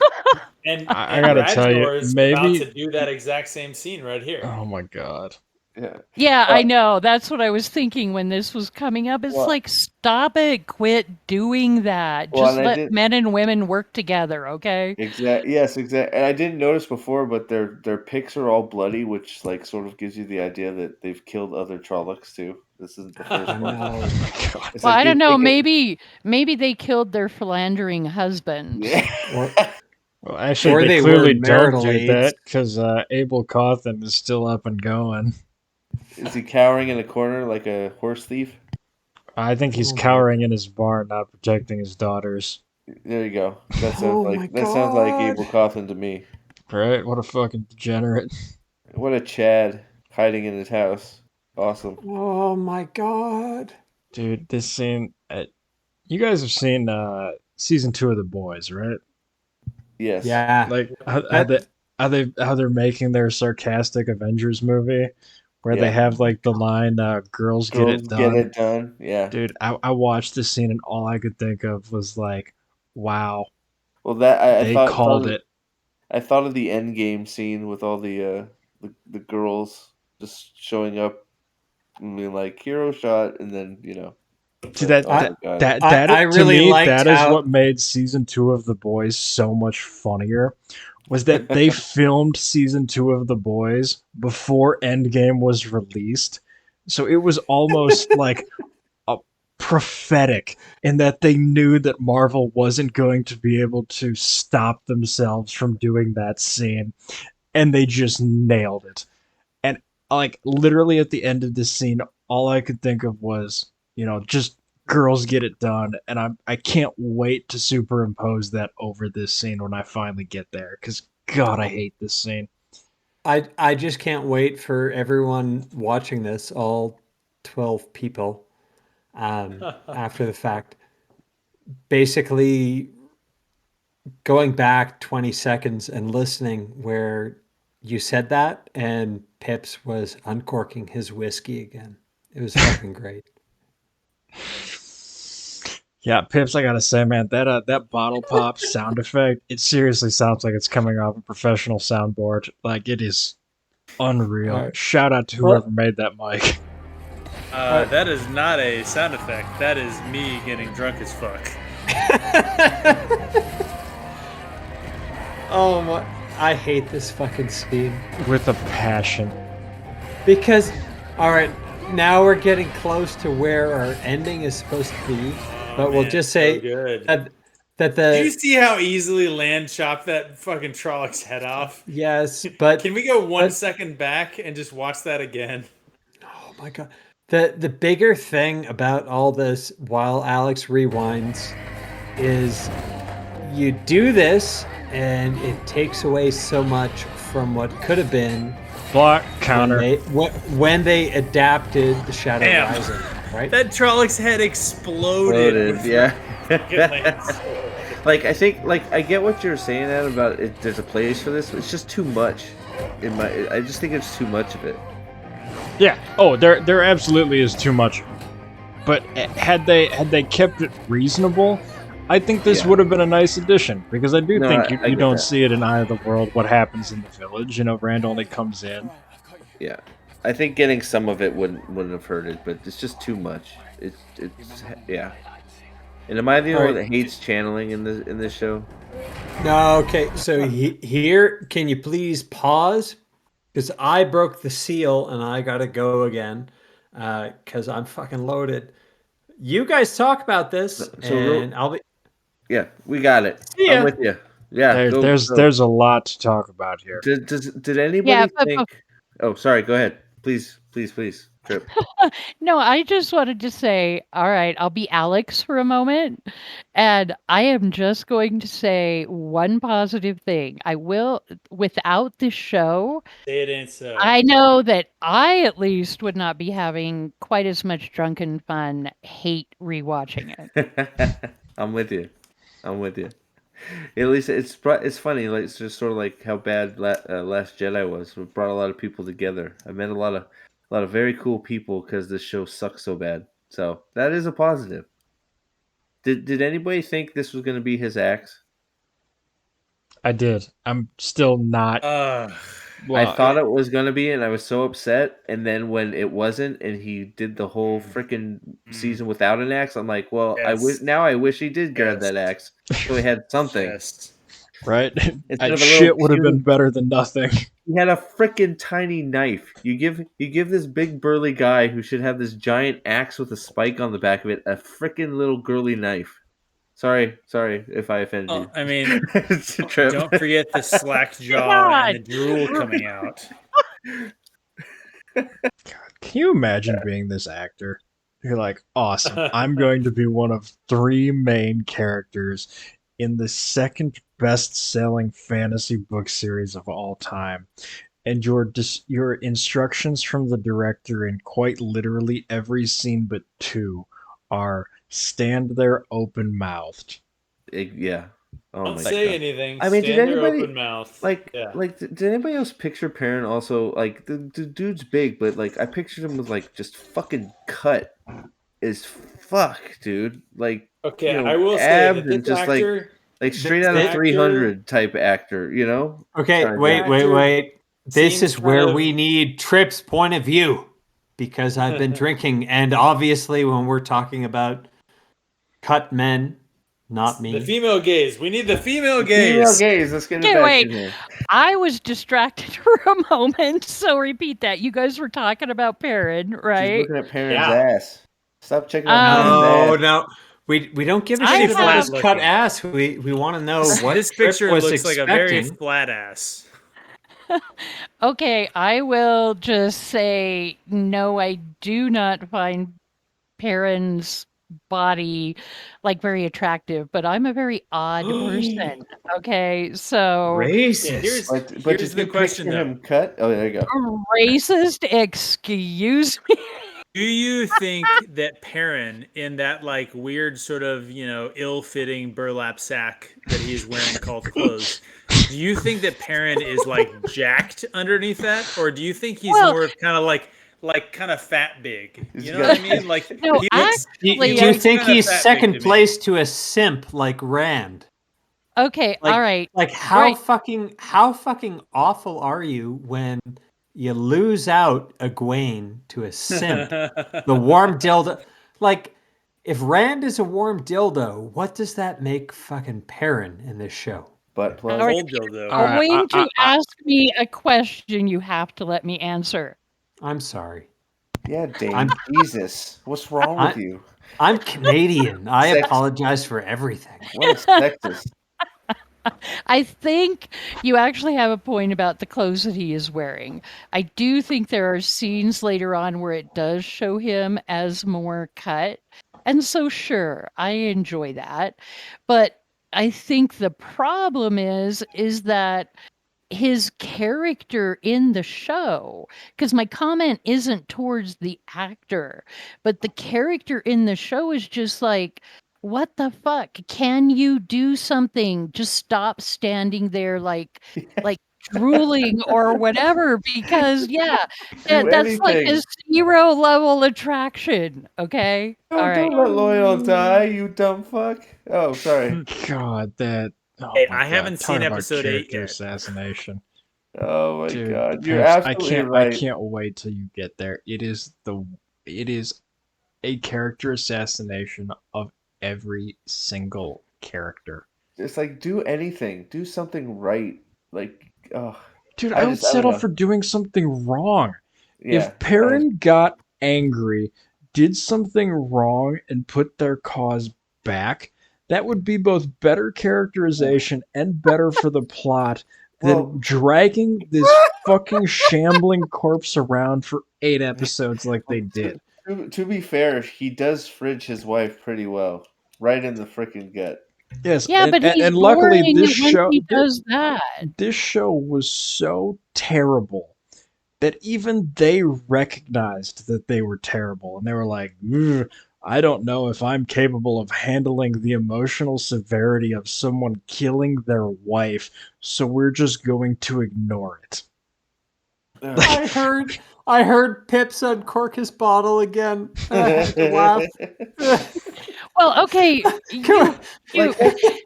And I gotta tell you, Radnor is maybe- about to do that exact same scene right here. Oh my god. Yeah. Yeah, I know. That's what I was thinking when this was coming up. It's Well- like, stop it. Quit doing that. Well, Just and I let did- men and women work together, okay? Exactly. Yes, exactly. And I didn't notice before, but their pics are all bloody, which like sort of gives you the idea that they've killed other Trollocs too. This isn't the first Oh, one. no. It's Well, like I don't they know. take it- Maybe they killed their philandering husband. Yeah. Or, Well, actually, Or they they clearly were don't marital do aids. that because Abel Cawthon is still up and going. Is he cowering in a corner like a horse thief? I think he's Oh my cowering in his barn, not protecting his daughters. There you go. That sounds Oh my like that sounds like God. Abel Cawthon to me. Right? What a fucking degenerate. What a Chad hiding in his house. Awesome. oh my god. Dude, this scene. You guys have seen season 2 of The Boys, right? Yes. Yeah. Like That- how they're making their sarcastic Avengers movie, where Yeah. they have like the line "Girls get Girls it done." get it done. Yeah. Dude, I watched this scene and all I could think of was like, "Wow, Well, that I they thought called it." I thought of the end game scene with all the girls just showing up and being like hero shot, and then See that oh my God. I to really me, liked that is how- what made season 2 of The Boys so much funnier. Was that they filmed season 2 of The Boys before Endgame was released, so it was almost like prophetic in that they knew that Marvel wasn't going to be able to stop themselves from doing that scene, and they just nailed it. And like literally at the end of this scene, all I could think of was, just girls get it done, and I can't wait to superimpose that over this scene when I finally get there, because God, I hate this scene. I just can't wait for everyone watching this, all 12 people, after the fact, basically going back 20 seconds and listening where you said that and Pips was uncorking his whiskey again. It was fucking great. Yeah, Pips, I gotta say, man, that bottle pop sound effect, it seriously sounds like it's coming off a professional soundboard. Like it is All unreal. right. Shout out to whoever Well, made that mic. That is not a sound effect. That is me getting drunk as fuck. oh my, I hate this fucking scene. With a passion. Because, all right, now we're getting close to where our ending is supposed to be, but we'll just say good. that Do you the see how easily Land chopped that fucking Trolloc's head off? yes, but Can we go 1 but- second back and just watch that again? oh my god, the bigger thing about all this while Alex rewinds is you do this and it takes away so much from what could have been Block counter. when they adapted the Shadow Damn. Rising, right? That Trolloc's head exploded. with yeah. fucking Land's sword. Like I think, like I get what you're saying, Adam, about it. There's a place for this. But it's just too much. I just think it's too much of it. Yeah. Oh, there absolutely is too much. But had they kept it reasonable, I think this Yeah. would have been a nice addition, because I do No, think I you get don't that. see it in Eye of the World what happens in the village. Rand only comes in. Yeah, I think getting some of it wouldn't have hurt it, but it's just too much. It's yeah. And am I the only one that hates channeling in this show? No, okay. So here, can you please pause? Because I broke the seal and I gotta go again. Because I'm fucking loaded. You guys talk about this, and I'll be. Yeah, we got it. See I'm ya. with you. Yeah, go. There's a lot to talk about here. Did anybody Yeah, but think? Oh, sorry. Go ahead. Please, Trip. no, I just wanted to say, all right, I'll be Alex for a moment. And I am just going to say one positive thing. I will, without this show, Say it ain't so. I know that I at least would not be having quite as much drunken fun, hate rewatching it. I'm with you. I'm with you. At least it's funny. Like it's just sort of like how bad Last Jedi was. It brought a lot of people together. I met a lot of very cool people because this show sucks so bad. So that is a positive. Did anybody think this was going to be his axe? I did. I'm still not. I thought it was going to be, and I was so upset. And then when it wasn't, and he did the whole freaking season without an axe, I'm like, well, Yes. I wish he did grab that axe, so he had something. Yes. Right? Instead of a Shit little would have been puny- better than nothing. He had a freaking tiny knife. You give this big burly guy who should have this giant axe with a spike on the back of it a freaking little girly knife. Sorry if I offended you. I mean, Trip. don't forget the slack jaw and the drool coming out. Can you imagine being this actor? You're like, awesome. I'm going to be one of 3 main characters in the second best-selling fantasy book series of all time. And your instructions from the director in quite literally every scene but 2 are stand there open-mouthed. Yeah. Oh Don't my say God. anything. I mean, Stand did there anybody open mouth? did anybody else picture Perrin also like the dude's big, but like I pictured him with like just fucking cut as fuck, dude. Like Okay, I will say that and this just actor, like straight out of actor- 300 type actor, you know? Okay, Sorry, wait. This seems is where kind of- we need Trip's point of view because I've been drinking, and obviously, when we're talking about cut men, not me. the female gaze. We need the female gaze. Female gaze. Let's get it Okay, back wait. in here. I was distracted for a moment, so repeat that. You guys were talking about Perrin, She's right? looking at Perrin's Yeah. ass. Stop checking out Perrin's Um, No, ass. no. We don't give a I shit Pretty about have flat his cut looking. ass. We want to know what This Trip picture was looks like a very expecting. flat ass. okay, I will just say no, I do not find Perrin's body like very attractive, but I'm a very odd person. Okay, so Okay, Racist. But here's did the you question picture though. him cut? Oh, there you go. racist, excuse me. Do you think that Perrin, in that like weird sort of ill-fitting burlap sack that he is wearing called clothes, do you think that Perrin is like jacked underneath that, or do you think he's Well, more of kind of kind of fat big? He's You know what I got. mean? Like no, he looks he actually, Do you I looks think kind of he's fat big second to me. place to a simp like Rand? okay, all Like, right, like how right. fucking awful are you when you lose out Egwene to a simp? The warm dildo. Like, if Rand is a warm dildo, what does that make fucking Perrin in this show? Butt All plug. right, Cold if dildo. All you're right, going to ask me a question, you have to let me answer. I'm sorry. Yeah, I'm Dane. Jesus, what's wrong with I you? I'm Canadian. I Sex. apologize for everything. What a sexist. I think you actually have a point about the clothes that he is wearing. I do think there are scenes later on where it does show him as more cut. And so, sure, I enjoy that. But I think the problem is that his character in the show, because my comment isn't towards the actor, but the character in the show is just like, what the fuck? Can you do something? Just stop standing there like drooling or whatever, because yeah, Do that's like a anything. 0 level attraction. Okay. All right. Don't let Loyal die, you dumb fuck. Oh, sorry. God, that. Oh Hey, my I God. haven't Talk seen about episode 8 character yet. assassination. Oh my Dude, god, you're Pips, absolutely I right. can't wait till you get there. It is a character assassination of every single character. It's like do anything, do something right. Like, oh, Dude, I would I don't settle know. for doing something wrong. Yeah, If Perrin got angry, did something wrong, and put their cause back, that would be both better characterization and better for the plot than well, dragging this fucking shambling corpse around for 8 episodes like they did. to be fair, he does fridge his wife pretty well, right in the freaking gut. Yes, Yeah, but he's and luckily boring when he does that. this show was so terrible that even they recognized that they were terrible, and they were like, "Ugh, I don't know if I'm capable of handling the emotional severity of someone killing their wife, so we're just going to ignore it." Ugh. I heard Pips uncork his bottle again, and I had to laugh. Well, okay, Come on. you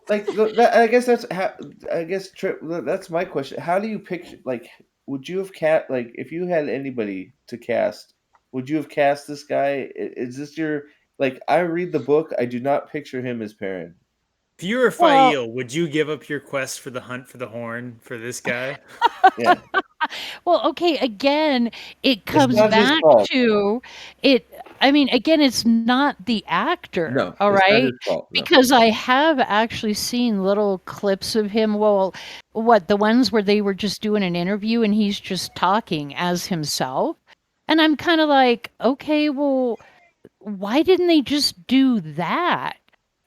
I guess that's how. I guess Trip. That's my question. How do you picture? Like, would you have if you had anybody to cast? Would you have cast this guy? Is this your like? I read the book. I do not picture him as Perrin. If you were well, Fael, would you give up your quest for the hunt for the horn for this guy? Yeah, well, okay, again, it it's comes not his back fault. to it. I mean, again, it's not the actor, No, all it's not right? his fault. No. Because I have actually seen little clips of him. Well, what, the ones where they were just doing an interview and he's just talking as himself. And I'm kind of like, okay, well, why didn't they just do that?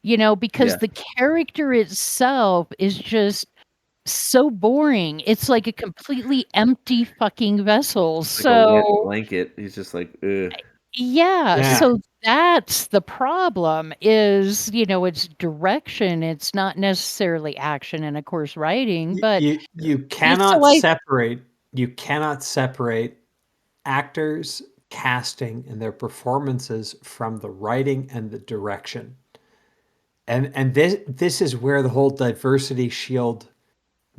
Because Yeah, the character itself is just so boring. It's like a completely empty fucking vessel. it's like a wet So, blanket. He's just like, ugh. yeah, Yeah, so that's the problem is, it's direction. It's not necessarily action and of course writing, but you it's cannot so I separate actors casting and their performances from the writing and the direction. And this is where the whole diversity shield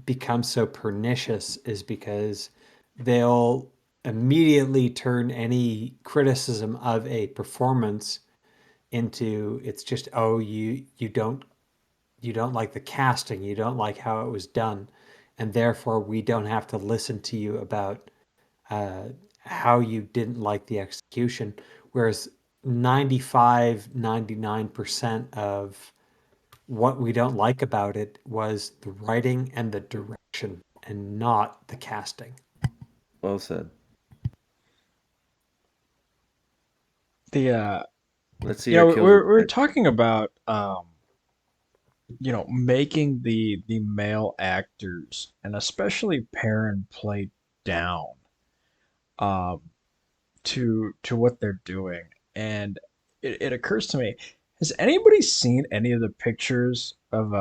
becomes so pernicious, is because they'll immediately turn any criticism of a performance into, it's just, oh, you don't like the casting, you don't like how it was done, and therefore we don't have to listen to you about uh, how you didn't like the execution. Whereas 95, 99% of what we don't like about it was the writing and the direction and not the casting. Well said. The Let's see our kills. we're talking about making the male actors and especially Perrin play down um to what they're doing. And it occurs to me, has anybody seen any of the pictures of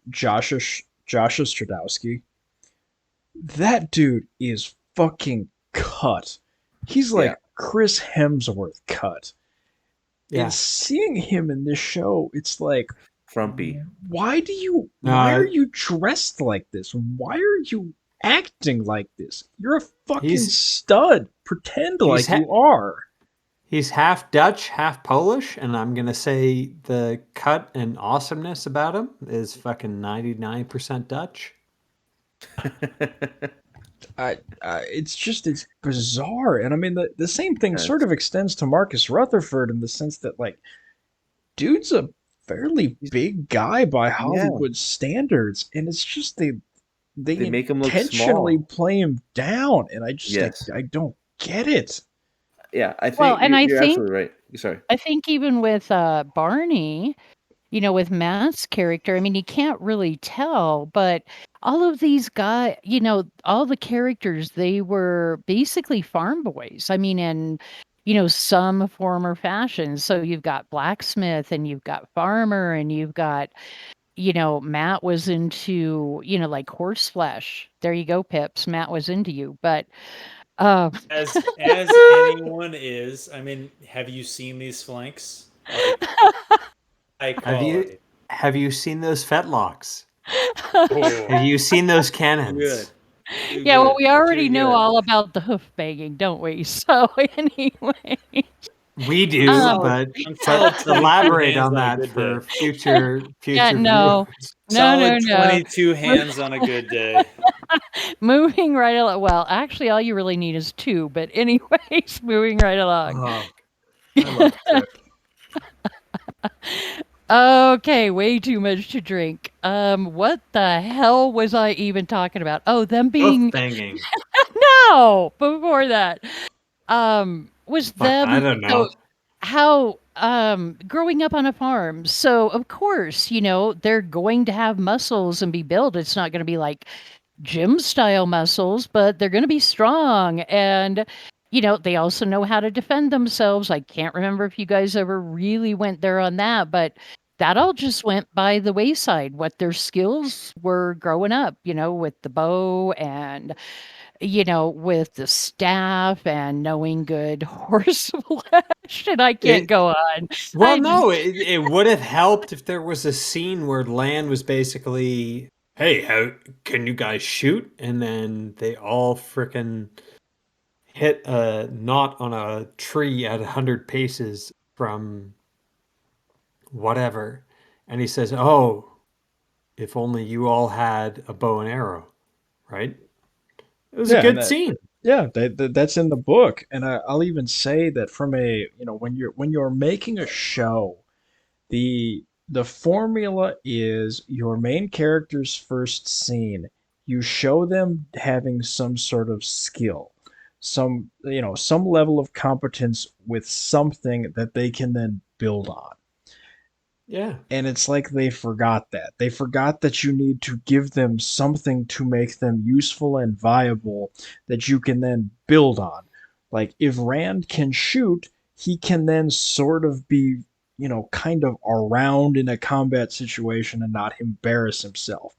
Joshua Stradowski? That dude is fucking cut. He's Yeah, like Chris Hemsworth cut. And Yeah. seeing him in this show, it's like, frumpy. why are No, you dressed like this? Why are you acting like this? You're a fucking he's stud. Pretend he's like ha- you are. he's half Dutch, half Polish, and I'm gonna say the cut and awesomeness about him is fucking 99% Dutch. It's bizarre. And I mean, the same thing sort Yes. of extends to Marcus Rutherford in the sense that, like, dude's a fairly big guy by Yeah, Hollywood standards, and it's just they they make him look intentionally small. play him down, and Yes. I don't get it. Yeah, I Well, think and you're absolutely right. Sorry. I think even with Barney, with Matt's character, I mean, you can't really tell, but all of these guys, all the characters, they were basically farm boys. I mean, in, some form or fashion. So you've got blacksmith and you've got farmer and you've got, Matt was into, like horse flesh. There you go, Pips. Matt was into you. But um As anyone is, I mean, have you seen these flanks? Like high Have you quality. have you seen those fetlocks? Have Oh, you seen those too good. cannons? Too Yeah, well, good. we Too already know good. all about the hoof banging, don't we? So anyway, We I'm do, um, solid. but I'm solid but 22 elaborate hands on on a that good day. for future yeah, future no, viewers. no, no, Solid no. 22 hands on a good day. Moving right along. Well, actually, all you really need is two. But anyways, moving right along. Oh, I love Trip. Okay, way too much to drink. What the hell was I even talking about? Oh, them Hoof being banging. no. Before that, was Fuck, I them. don't So know. how growing up on a farm, so of course they're going to have muscles and be built. It's not going to be like gym style muscles, but they're going to be strong. And they also know how to defend themselves. I can't remember if you guys ever really went there on that, but that all just went by the wayside, what their skills were growing up, with the bow and with the staff and knowing good horse flesh, and I can't It go on. well, I just no, it would have helped if there was a scene where Lan was basically, "Hey, how can you guys shoot?" And then they all frickin' hit a knot on a tree at 100 paces from whatever, and he says, "Oh, if only you all had a bow and arrow." Right? It was a Yeah, and good scene. that's in the book. And I'll even say that from when you're making a show, the formula is your main character's first scene. You show them having some sort of skill, some level of competence with something that they can then build on. Yeah. And it's like they forgot that. They forgot that you need to give them something to make them useful and viable that you can then build on. Like, if Rand can shoot, he can then sort of be, kind of around in a combat situation and not embarrass himself.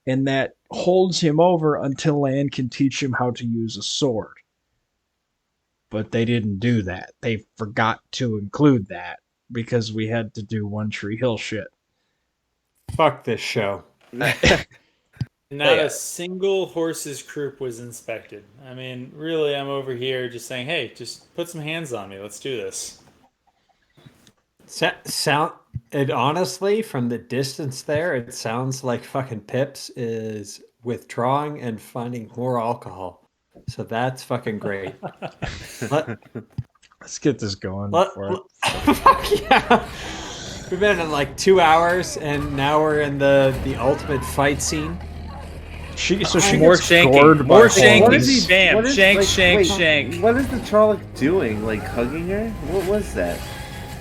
And that holds him over until Lan can teach him how to use a sword. But they didn't do that. They forgot to include that because we had to do One Tree Hill shit. Fuck this show. Not Yeah, a single horse's croup was inspected. I mean, really, I'm over here just saying, hey, just put some hands on me. Let's do this. Sound it honestly from the distance there, it sounds like fucking Pips is withdrawing and finding more alcohol. So that's fucking great. Let Let's get this going before Fuck yeah. We've been in like 2 hours, and now we're in the ultimate fight scene. she More gets shanking. gored More by shanking. What horns. is he? Bam. What is Shank, like? shank, Wait, shank. what is the Trolloc doing? Like hugging her? What was that?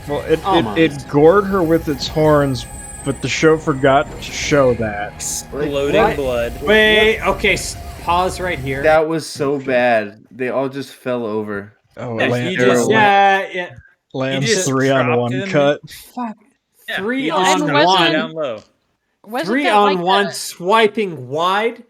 Well, Almost. it gored her with its horns, but the show forgot to show that. Exploding what? blood. Wait, okay, pause right here. That was so bad. They all just fell over. Oh, Yeah, Lamb, he just- Yeah. Lamb's just 3-on-1 dropped him. cut. Fuck. Yeah, Three he Well, just and dropped him wasn't- down low. Wasn't Three that on like one, swiping wide,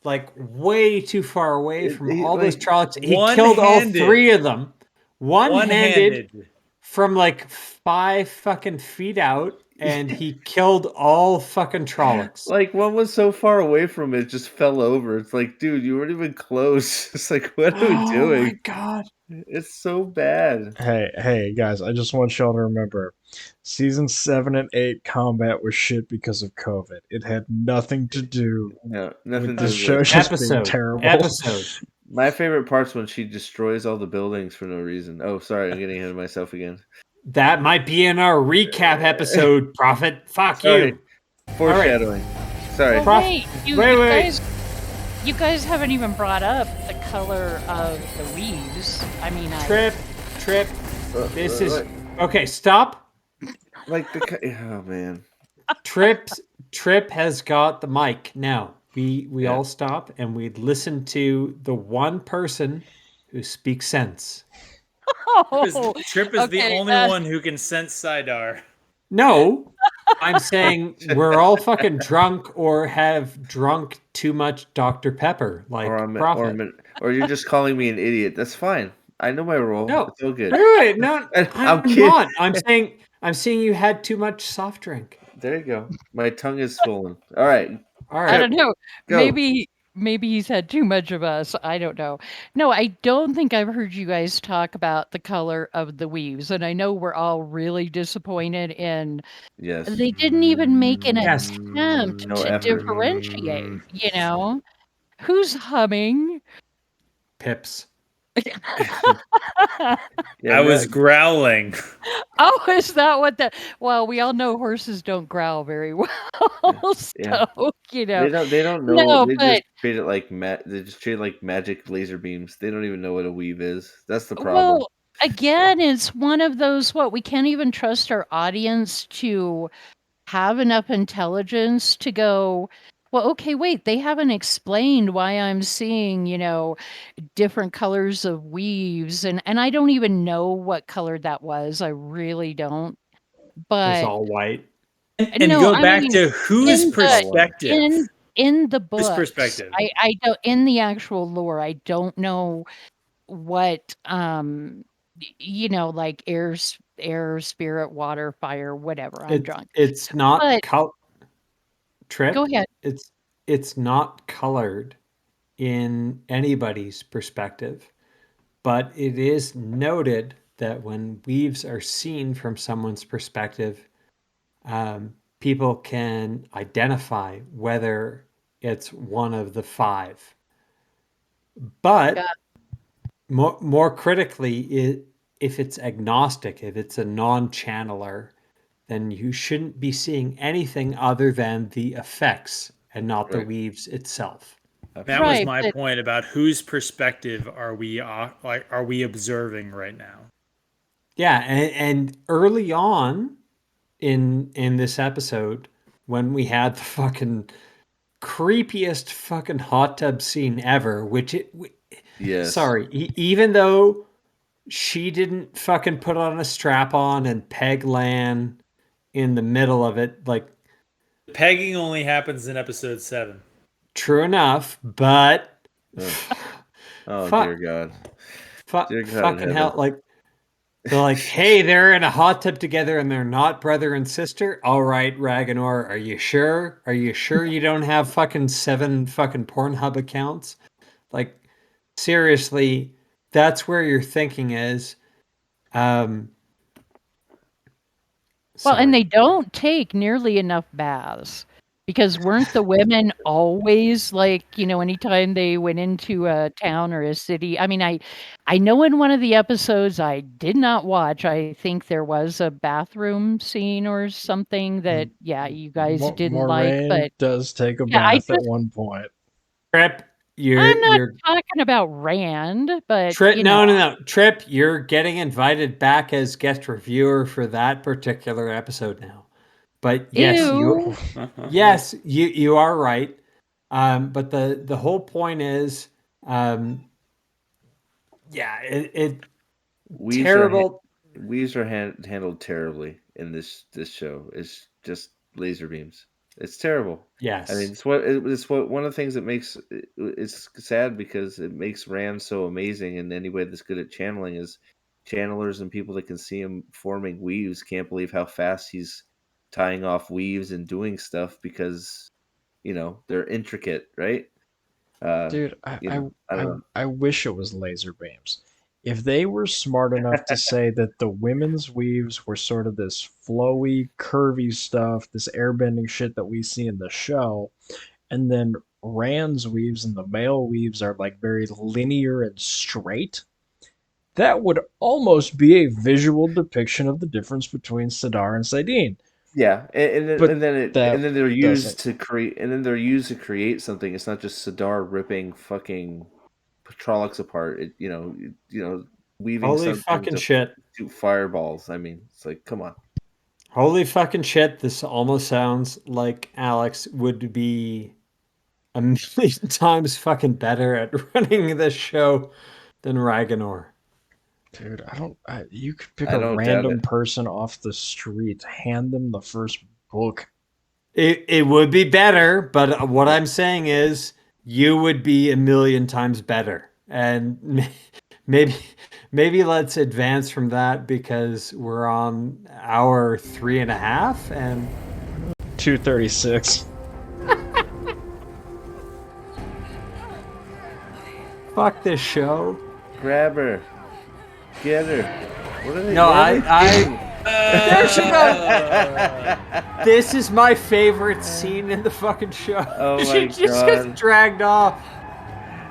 like way too far away from all those Trollocs. He killed all One-handed. three of them. One-handed One-handed. from like 5 fucking feet out, and he killed all fucking Trollocs. Like one was so far away from it, just fell over. It's like, dude, you weren't even close. It's like, what are we Oh my doing? god. It's so bad. Hey, guys! I just want y'all to remember, season 7 and 8 combat was shit because of COVID. It had nothing to do No, nothing with to the do show with it. just being terrible. Episode. My favorite part's when she destroys all the buildings for no reason. Oh, sorry, I'm getting ahead of myself again. That might be in our recap episode, Prophet. Fuck Sorry. you. Foreshadowing. Sorry. Well, wait, Wait. you guys haven't even brought up the color of the weaves. I mean, Trip. This is okay. Stop. Like oh man. Trip has got the mic now. We all stop and we listen to the one person who speaks sense. Trip is the only one who can sense Sidar. No, I'm saying we're all fucking drunk or have drunk too much Dr. Pepper, like Prophet. Or you're just calling me an idiot. That's fine. I know my role. No, It's all good. wait, no, I'm kidding. not. I'm saying you had too much soft drink. There you go. My tongue is swollen. All right. All right. I don't know. Go. Maybe he's had too much of us. I don't know. No, I don't think I've heard you guys talk about the color of the weaves, and I know we're all really disappointed in. Yes. They didn't even make an Yes. attempt No to effort. differentiate. You know, who's humming? Pips. Yeah, I was growling. Oh, is that what that? Well, we all know horses don't growl very well, Yeah. so you know. They don't know. No, They but just treat it like they just treat it like magic laser beams. They don't even know what a weave is. That's the problem. well, again, it's one of those what we can't even trust our audience to have enough intelligence to go. Well, okay, wait, they haven't explained why I'm seeing, different colors of weaves, and I don't even know what color that was. I really don't. It was But all white. And no, go I back mean, to whose in the perspective. in the Whose books, perspective? I don't in the actual lore, I don't know what like air, spirit, water, fire, whatever. I'm drunk. It's not But Trip. go ahead. It's not colored in anybody's perspective, but it is noted that when weaves are seen from someone's perspective, people can identify whether it's one of the 5. But more critically, if it's agnostic, if it's a non-channeler, then you shouldn't be seeing anything other than the effects and not the weaves itself. That was my point about whose perspective are we observing right now? Yeah, and early on in this episode, when we had the fucking creepiest fucking hot tub scene ever, Yes. Sorry, even though she didn't fucking put on a strap on and peg Lan in the middle of it, like pegging only happens in episode 7. True enough, but dear God. Dear God fucking hell, like they're like, hey, they're in a hot tub together and they're not brother and sister. All right, Ragnar, are you sure? Are you sure you don't have fucking 7 fucking Pornhub accounts? Like, seriously, that's where your thinking is. Well, and they don't take nearly enough baths. Because weren't the women always like, anytime they went into a town or a city? I mean, I know in one of the episodes I did not watch, I think there was a bathroom scene or something that, yeah, you guys didn't like, Moraine but does take a yeah, bath at one point. Trip, I'm not you're talking about Rand, but, Trip. No, no, no. Trip, you're getting invited back as guest reviewer for that particular episode now. But yes, ew. you are right. But the whole point is, um, yeah, it Weaves are terrible. handled terribly in this show. It's just laser beams. It's terrible. I mean, Yes. it's what one of the things that makes it's sad because it makes Rand so amazing, and anybody that's good at channeling is channelers and people that can see him forming weaves can't believe how fast he's tying off weaves and doing stuff because they're intricate, right? Uh, Dude, I don't know. I wish it was laser beams. If they were smart enough to say that the women's weaves were sort of this flowy, curvy stuff, this airbending shit that we see in the show, and then Rand's weaves and the male weaves are like very linear and straight, that would almost be a visual depiction of the difference between Sidar and Sidine. Yeah, and then But that and then they're doesn't. used to create something. It's not just Sidar ripping fucking Trollocs apart. Weaving Holy something fucking to shit. shoot fireballs. I mean, it's like, come on. Holy fucking shit. This almost sounds like Alex would be a million times fucking better at running this show than Ragnar. Dude, I don't. You could pick I a don't doubt random it. person off the street, hand them the first book. It would be better, but what Yeah. I'm saying is you would be a million times better. And maybe maybe let's advance from that because we're on hour 3.5 and 236. fuck this show. Grab her, get her. What are they? No, What are they I doing? there she goes. This is my favorite scene in the fucking show. Oh She my just gets god! dragged off.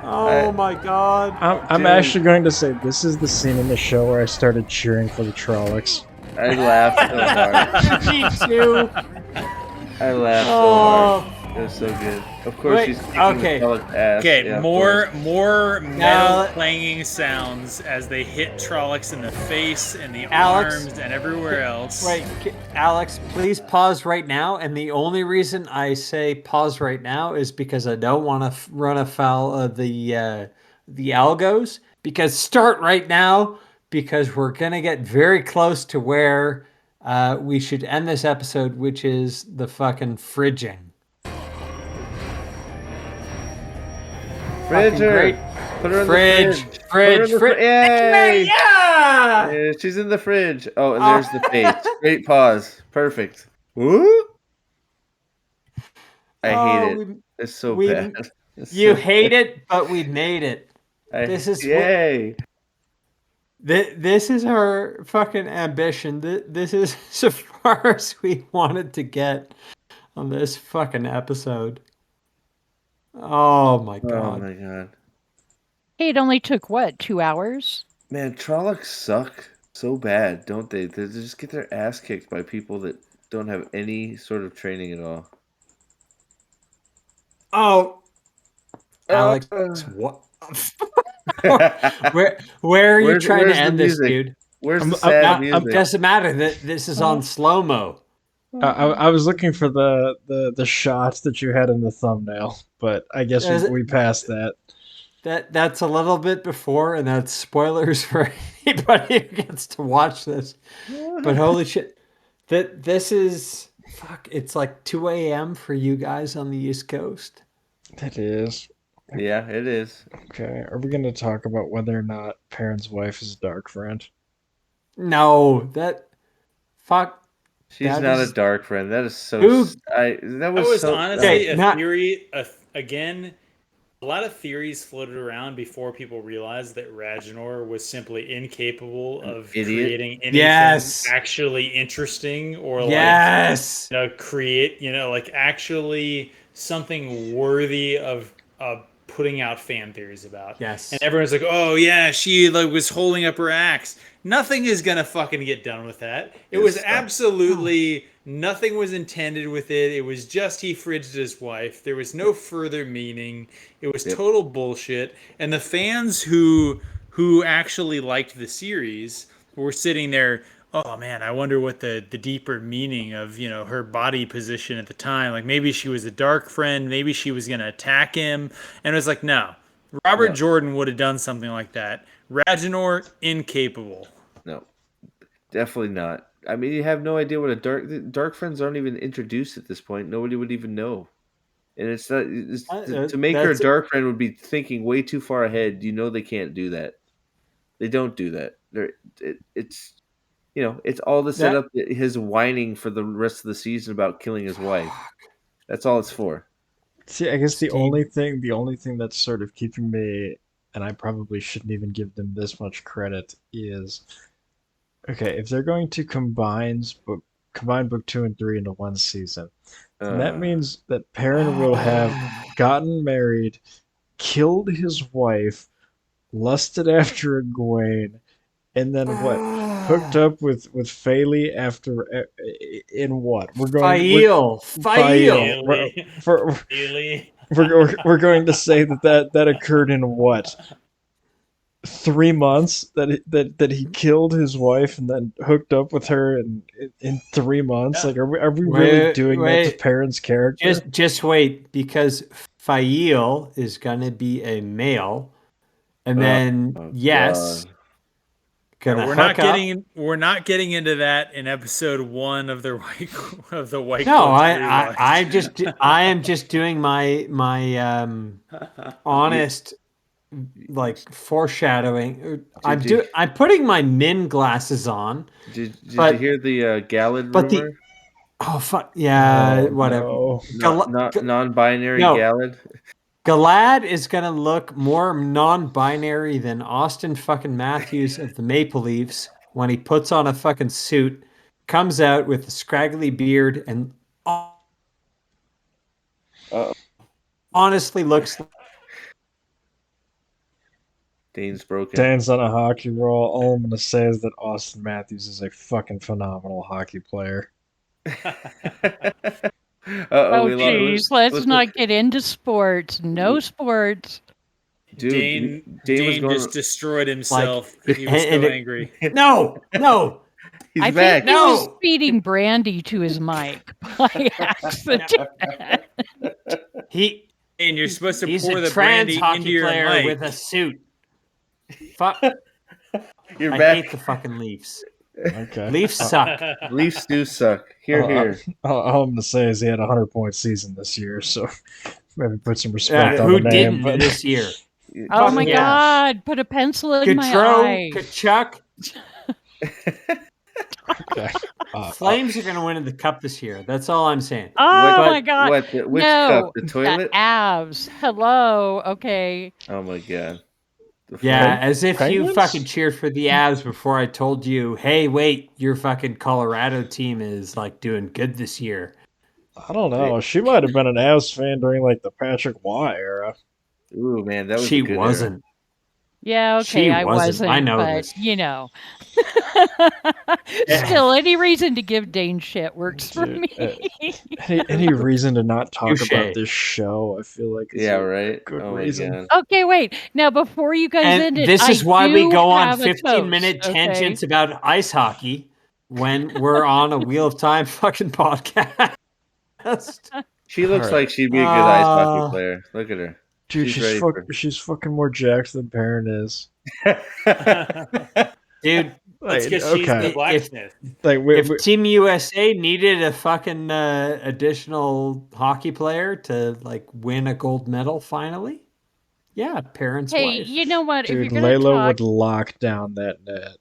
I Oh my god. I'm dude, actually going to say this is the scene in the show where I started cheering for the Trollocs. I laughed so hard. Me too. I laughed so hard. Oh, It was so good. Of course, wait. she's kicking the Okay. Trollocs' ass. Okay, Yeah, of course. more metal Now, clanging sounds as they hit Trollocs in the face and the Alex, arms and everywhere else. wait, Alex, please pause right now. And the only reason I say pause right now is because I don't want to run afoul of the algos. Because start right now because we're gonna get very close to where we should end this episode, which is the fucking fridging. Fridge Fucking her. great. Put her in the Fridge, fridge. Put her in fridge, the fridge. fridge. Yay! Yeah! Yeah, she's in the fridge. Oh, and Oh. there's the face. Great pause. Perfect. Woo! I hate Oh, it. It's so bad. we, It's you so hate bad. it, but we made it. This is what Yay. this is our fucking ambition. This is so far as we wanted to get on this fucking episode. Oh my Oh god. my god. Hey, it only took what, 2 hours? Man, Trollocs suck so bad, don't they? They just get their ass kicked by people that don't have any sort of training at all. Oh, Uh, Alex, what? Where are you trying to where's the end this, music? dude? Where's I'm, the sad I'm, music? Doesn't matter. That this is on slow mo. I was looking for the shot that you had in the thumbnail, but I guess we passed that. That's a little bit before, and that's spoilers for anybody who gets to watch this. But holy shit, that this is fuck. It's like 2 a.m. for you guys on the East Coast. It is. Yeah, it is. Okay, are we going to talk about whether or not Perrin's wife is a dark friend? No, that fuck. She's That not a is dark friend. That is so. who. That That was was so. honestly Okay, a not theory. Again, a lot of theories floated around before people realized that Ragnar was simply incapable An of idiot. creating anything Yes. actually interesting or like Yes. create like actually something worthy of putting out fan theories about. And Yes. everyone's like, oh yeah, she like was holding up her axe. Nothing is gonna fucking get done with that. It was Just stop. absolutely nothing was intended with it. It was just he fridged his wife. There was no further meaning. It was Yep. total bullshit. And the fans who actually liked the series were sitting there, oh man, I wonder what the deeper meaning of, her body position at the time. Like maybe she was a dark friend, maybe she was gonna attack him. And it was like, no. Robert No. Jordan would have done something like that. Ragnar, incapable. No. Definitely not. I mean, you have no idea what a dark friends aren't even introduced at this point. Nobody would even know. And it's not to make her a That's dark friend would be thinking way too far ahead. You know they can't do that. They don't do that. It's it's all to set that. up his whining for the rest of the season about killing his wife. That's all it's for. See, I guess Steve. the only thing that's sort of keeping me, and I probably shouldn't even give them this much credit, is okay, if they're going to combine book two and three into one season, then that Uh, means that Perrin will have gotten married, killed his wife, lusted after Egwene, and then what? Hooked up with Feli after in what? Fail. Fael. Fail. Really? For Really? we're going to say that occurred in what? 3 months that he killed his wife and then hooked up with her in 3 months. Yeah. Like, are we really Wait, doing that to wait. Perrin's character? Just wait, because Fail is gonna be a male, and oh, then oh yes, God. Yeah, gonna hook up. we're not getting into that in episode 1 of the White No, Cloaks rewatch. I am just doing my You, honest like foreshadowing. did you I'm putting my min glasses on, did you but hear the Gallad but the rumor? oh fuck yeah, Oh whatever. no. Not non-binary No, Gallad. Galad is gonna look more non-binary than Austin fucking Matthews of the Maple Leafs when he puts on a fucking suit, comes out with a scraggly beard, and Uh, honestly looks. Dane's broken. Dan's on a hockey roll. All I'm gonna say is that Austin Matthews is a fucking phenomenal hockey player. Oh, Oh, we geez, lost. let's not get into sports. No sports. Dude, Dane was Dane going. just destroyed Like himself. He was and so it, angry. no, I He's think back. he was no. feeding brandy to his mic by No. accident. He And you're supposed to he's a pour the trans brandy into hockey your player with a mic. suit. Fuck! You're I back. hate the fucking Leafs. Okay. Leafs suck. Leafs do suck. Here, here. All I'm gonna say is he had a 100-point season this year, so maybe put some respect Yeah, on the who name. didn't But this year? Oh Fuck my yeah. God, put a pencil in my Gaudreau, eye. Kachuk, okay, Flames are going to win the cup this year. That's all I'm saying. Oh what? my But God. What? Which cup? No, The the toilet? abs. Hello. Okay. Oh my god. The yeah, flame. Peng- as if you fucking Penguins? cheered for the Avs before I told you, hey, wait, your fucking Colorado team is like doing good this year. I don't know. She might have been an Avs fan during like the Patrick Y era. Ooh man, that was a She good era. wasn't. Yeah, okay, She I wasn't. I wasn't, know but this. Eh, still, any reason to give Dane shit works for Dude, me. any reason to not talk about touche. this show, I feel like is Yeah, a right. good Oh my reason. god. Okay, wait. Now, before you guys And end it, this I is why we do go on have a toast, 15-minute okay? tangents about ice hockey when we're on a Wheel of Time fucking podcast. She All looks right, like she'd be a good ice hockey Uh, player. Look at her. dude, She's ready for. she's fucking more jacked than Perrin is. dude, That's Like, because she's the okay, if blacksmith. like if Team USA needed a fucking additional hockey player to like win a gold medal finally, yeah, parents' Hey, wife. you know what? If dude, you're gonna Layla talk, would lock down that net.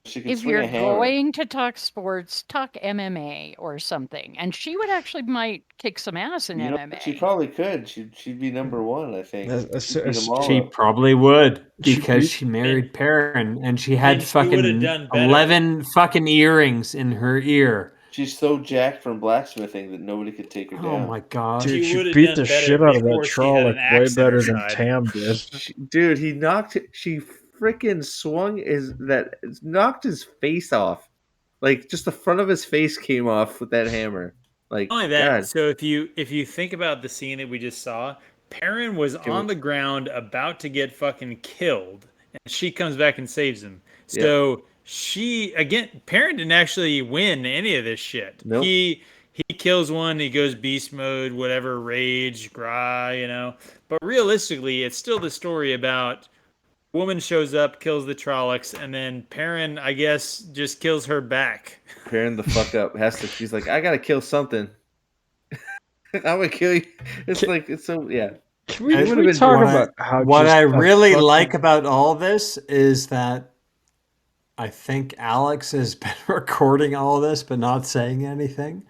She could If swing you're a hammer. going to talk sports, talk MMA or something. And she would actually might kick some ass in You know, she MMA. probably could. She'd be number one, I think. She'd beat them all She up. probably would She because beat she married Perrin and she had And she would have fucking done better. 11 fucking earrings in her ear. She's so jacked from blacksmithing that nobody could take her Oh down. my god. She Dude, she would have beat done the better shit out of that before she had Trolloc an way axe in her better than side. Tam did. Dude, she freaking knocked his face off. Like just the front of his face came off with that hammer. Like Not only that, God, so if you think about the scene that we just saw, Perrin was can on we? the ground about to get fucking killed, and she comes back and saves him. Yep. So she again, Perrin didn't actually win any of this shit. Nope. He kills one, he goes beast mode, whatever, rage, cry. But realistically, it's still the story about woman shows up, kills the Trollocs, and then Perrin, I guess, just kills her back. Pairing the fuck up has to. She's like, I gotta kill something. I'm gonna kill you. It's Can, like it's so yeah. can She we, would can have we been. talk about how What just I a really like fucking about all this is that I think Alex has been recording all this but not saying anything.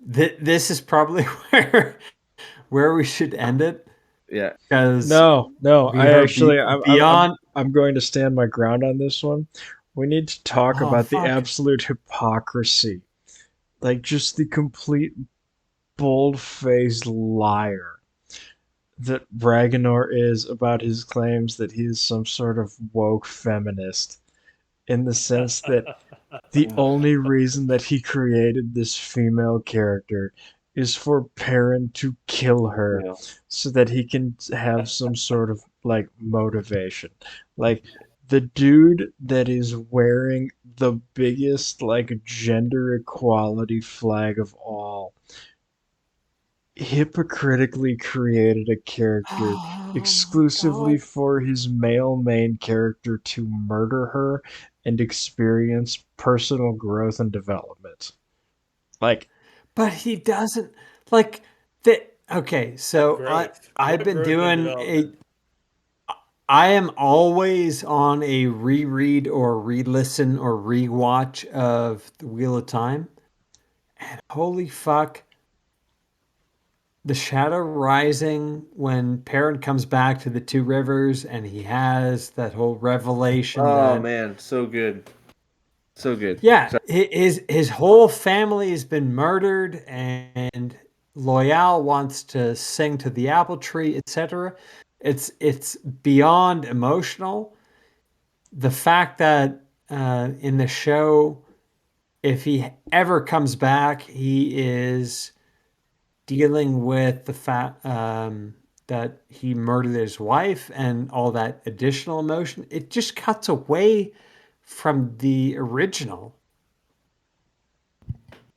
This is probably where we should end it Yeah. because no, we I are actually beyond. I'm going to stand my ground on this one. We need to talk Oh about the fuck! absolute hypocrisy. Like just the complete bold-faced liar that Ragnar is about his claims that he is some sort of woke feminist in the sense that the only reason that he created this female character is for Perrin to kill her Yeah. so that he can have some sort of like motivation. Like the dude that is wearing the biggest like gender equality flag of all hypocritically created a character Oh my exclusively god! for his male main character to murder her and experience personal growth and development. Like, But he doesn't like the. Okay, so Growth. I've What been growth and doing a. development? I am always on a reread or re-listen or rewatch of The Wheel of Time. And holy fuck, the Shadow Rising when Perrin comes back to the Two Rivers and he has that whole revelation Oh that man, so good, so good. yeah, Sorry. his whole family has been murdered and Loyal wants to sing to the apple tree, etc. It's beyond emotional. The fact that in the show, if he ever comes back, he is dealing with the fact that he murdered his wife and all that additional emotion. It just cuts away from the original.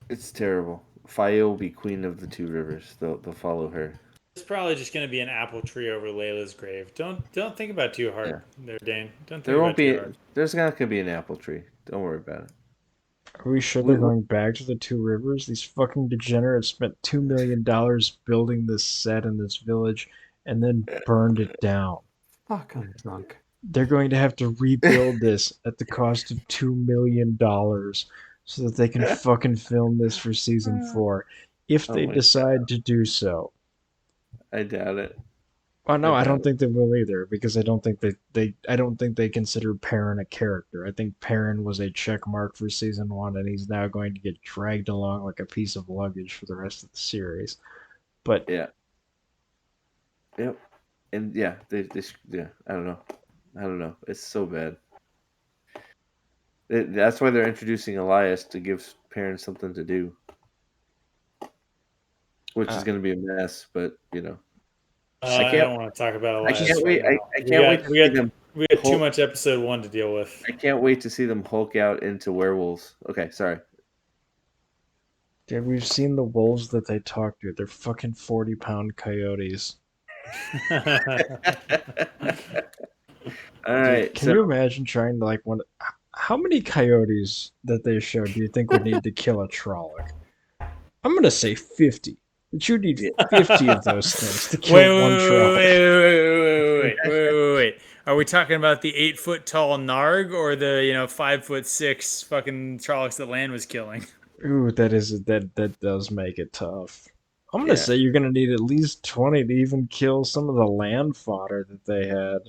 It's terrible. Faye will be queen of the Two Rivers. They'll follow her. It's probably just going to be an apple tree over Layla's grave. Don't think about it too hard Yeah. there, Dane. Don't think There about won't it too be. hard. There's not gonna be an apple tree. Don't worry about it. are we sure they're We, going back to the Two Rivers? These fucking degenerates spent $2 million building this set in this village and then burned it down. Fuck, I'm drunk. They're going to have to rebuild this at the cost of $2 million so that they can fucking film this for season 4 if oh they my god, decide to do so. I doubt it. Oh I no, I doubt don't it. think they will either because I don't think they consider Perrin a character. I think Perrin was a check mark for season 1 and he's now going to get dragged along like a piece of luggage for the rest of the series. But Yeah. Yep. And yeah, yeah. I don't know. I don't know. It's so bad. That's why they're introducing Elias to give parents something to do, which is uh, going to be a mess. But I I can't. don't want to talk about I Elias can't right wait. now. I We can't wait got to we see got them. we got too Hulk, much episode 1 to deal with. I can't wait to see them Hulk out into werewolves. Okay, sorry. dude, we've seen the wolves that they talk to. They're fucking 40-pound coyotes. All Dude, right. can So you imagine trying to like one? How many coyotes that they showed do you think would need to kill a Trolloc? I'm gonna say 50. But you need yeah, 50 of those things to Wait, kill one Trolloc. wait. Are we talking about the 8 foot tall Narg or the 5'6" fucking Trollocs that Land was killing? Ooh, that does make it tough. I'm gonna Yeah. say you're gonna need at least 20 to even kill some of the land fodder that they had.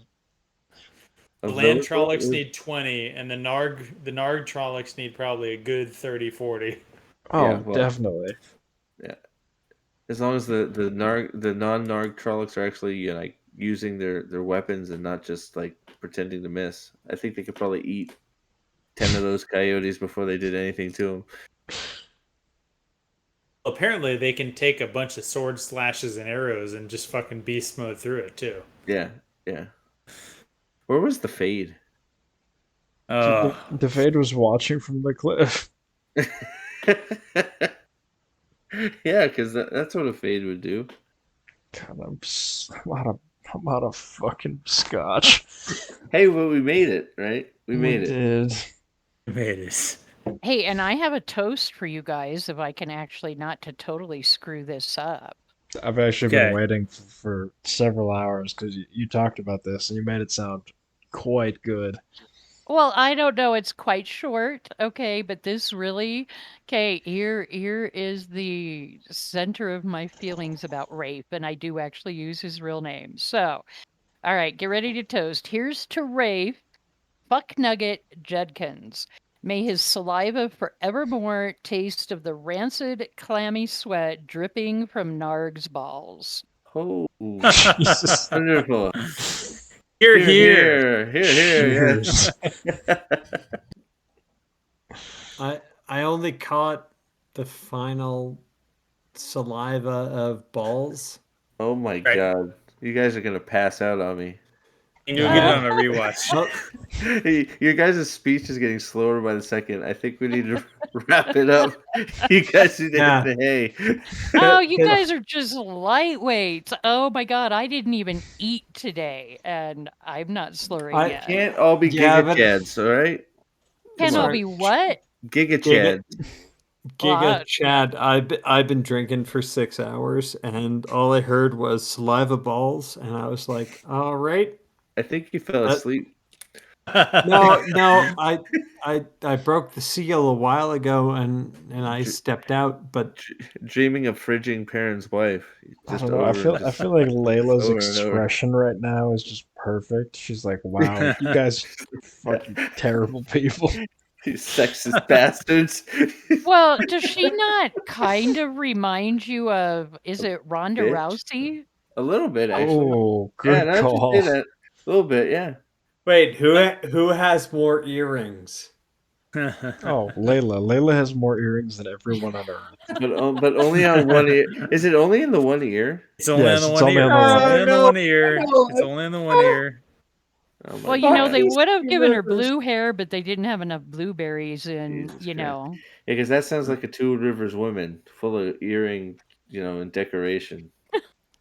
The Of Land those, Trollocs need 20, and the Narg Trollocs need probably a good 30, 40. yeah. Oh, Well, definitely. yeah. As long as the non-Narg Trollocs are actually like using their weapons and not just like pretending to miss, I think they could probably eat 10 of those coyotes before they did anything to them. Apparently, they can take a bunch of sword slashes and arrows and just fucking beast mode through it too. Yeah, yeah. Where was the fade? Oh, The Fade was watching from the cliff. Yeah, because that's what a fade would do. God, I'm out of fucking scotch. Hey, well, we made it, right? We We made it. did. made it. Hey, and I have a toast for you guys if I can actually not to totally screw this up. I've actually been Okay. waiting for several hours because you talked about this and you made it sound quite good. Well, I don't know, it's quite short, okay, but this really, okay, here is the center of my feelings about Rafe, and I do actually use his real name. So, all right, get ready to toast. Here's to Rafe, Fuck Nugget Judkins. May his saliva forevermore taste of the rancid, clammy sweat dripping from Narg's balls. Oh, Jesus. wonderful. Here, Here, here. here, here, here, Cheers. yes. I only caught the final saliva of balls. Oh my Right. god. You guys are going to pass out on me. And you'll get it Uh, on a rewatch. Oh, Your guys' speech is getting slower by the second. I think we need to wrap it up. You guys need to hit yeah. the hay. oh, you guys are just lightweights. Oh my god, I didn't even eat today, and I'm not slurring I yet. Can't all be yeah, Giga but Chads, all right? Come Can all on. be what? Giga Giga Chad. Well, Giga Chad. I've been drinking for 6 hours, and all I heard was saliva balls, and I was like, all right. I think you fell Uh, asleep. no, I broke the seal a while ago, and I Dr- stepped out, but Dreaming of fridging Perrin's wife. I Just don't know. I over and feel I just feel like Layla's over and over. expression right now is just perfect. She's like, "Wow, you guys fucking terrible people." You sexist bastards. well, does she not kind of remind you of, is it Ronda Bitch. Rousey? A little bit, actually. Oh, Yeah, good now that you say call. that. A little bit, yeah. wait, who has more earrings? Oh, Layla. Layla has more earrings than everyone on Earth. But only on one ear. Is it only in the one ear? It's only on Yes, the it's one only ear. on the It's one only Oh on ear. the no! one ear. No! It's only on the one ear. Oh my Well, Fuck god. they these would have given her rivers. blue hair, but they didn't have enough blueberries and, Jesus you Christ. know. Yeah, because that sounds like a Two Rivers woman, full of earring, and decoration.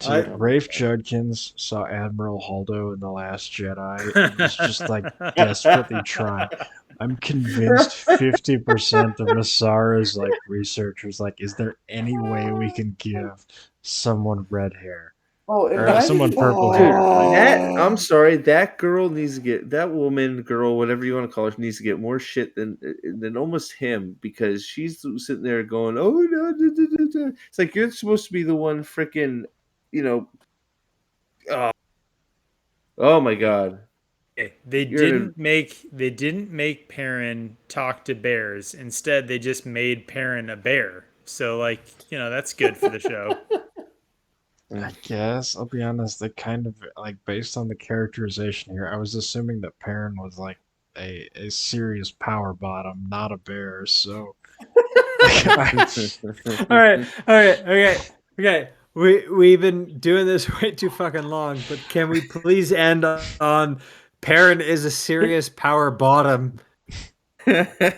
Dude, I Oh my Rafe god. Judkins saw Admiral Holdo in The Last Jedi and was just like desperately trying. I'm convinced 50% of Masara's like researchers like, is there any way we can give someone red hair Oh, or someone imagine, purple dude. hair? Like, I'm sorry. That girl needs to get that woman, girl, whatever you want to call her, needs to get more shit than almost him because she's sitting there going, "Oh no!" It's like you're supposed to be the one, freaking, you know. Oh, oh my god, Okay, They you're in didn't make Perrin talk to bears. Instead, they just made Perrin a bear. So like, that's good for the show. I guess I'll be honest, they kind of like based on the characterization here, I was assuming that Perrin was like a serious power bottom, not a bear, so I, all right. We've been doing this way too fucking long, but can we please end on Perrin is a serious power bottom.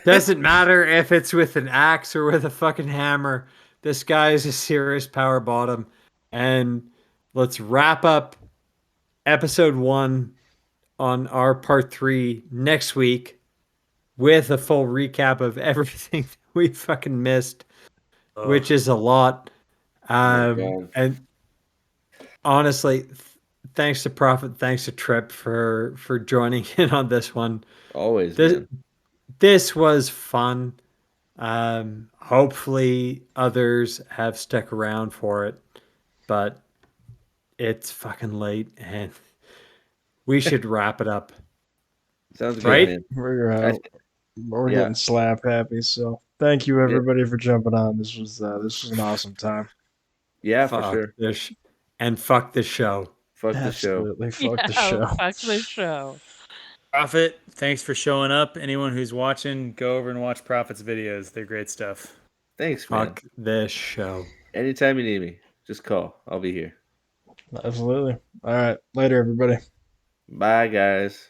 Doesn't matter if it's with an axe or with a fucking hammer. This guy is a serious power bottom. And let's wrap up episode 1 on our part 3 next week with a full recap of everything we fucking missed, which Ugh. is a lot. Oh my god. And honestly, thanks to Prophet, thanks to Trip for joining in on this one. Always, This man. this was fun. Hopefully others have stuck around for it, but it's fucking late and we should wrap it up, Sounds good, right? man. We're I, uh, we're yeah, getting slap happy. So thank you yeah, everybody for jumping on. This was an awesome time. yeah, for Fuck sure. this and fuck this show. Fuck the show. Absolutely. Fuck the Yeah, show. fuck this show. Prophet, thanks for showing up. Anyone who's watching, go over and watch Prophet's videos. They're great stuff. Thanks, man. Fuck this show. Anytime you need me, just call. I'll be here. Absolutely. All right. Later, everybody. Bye, guys.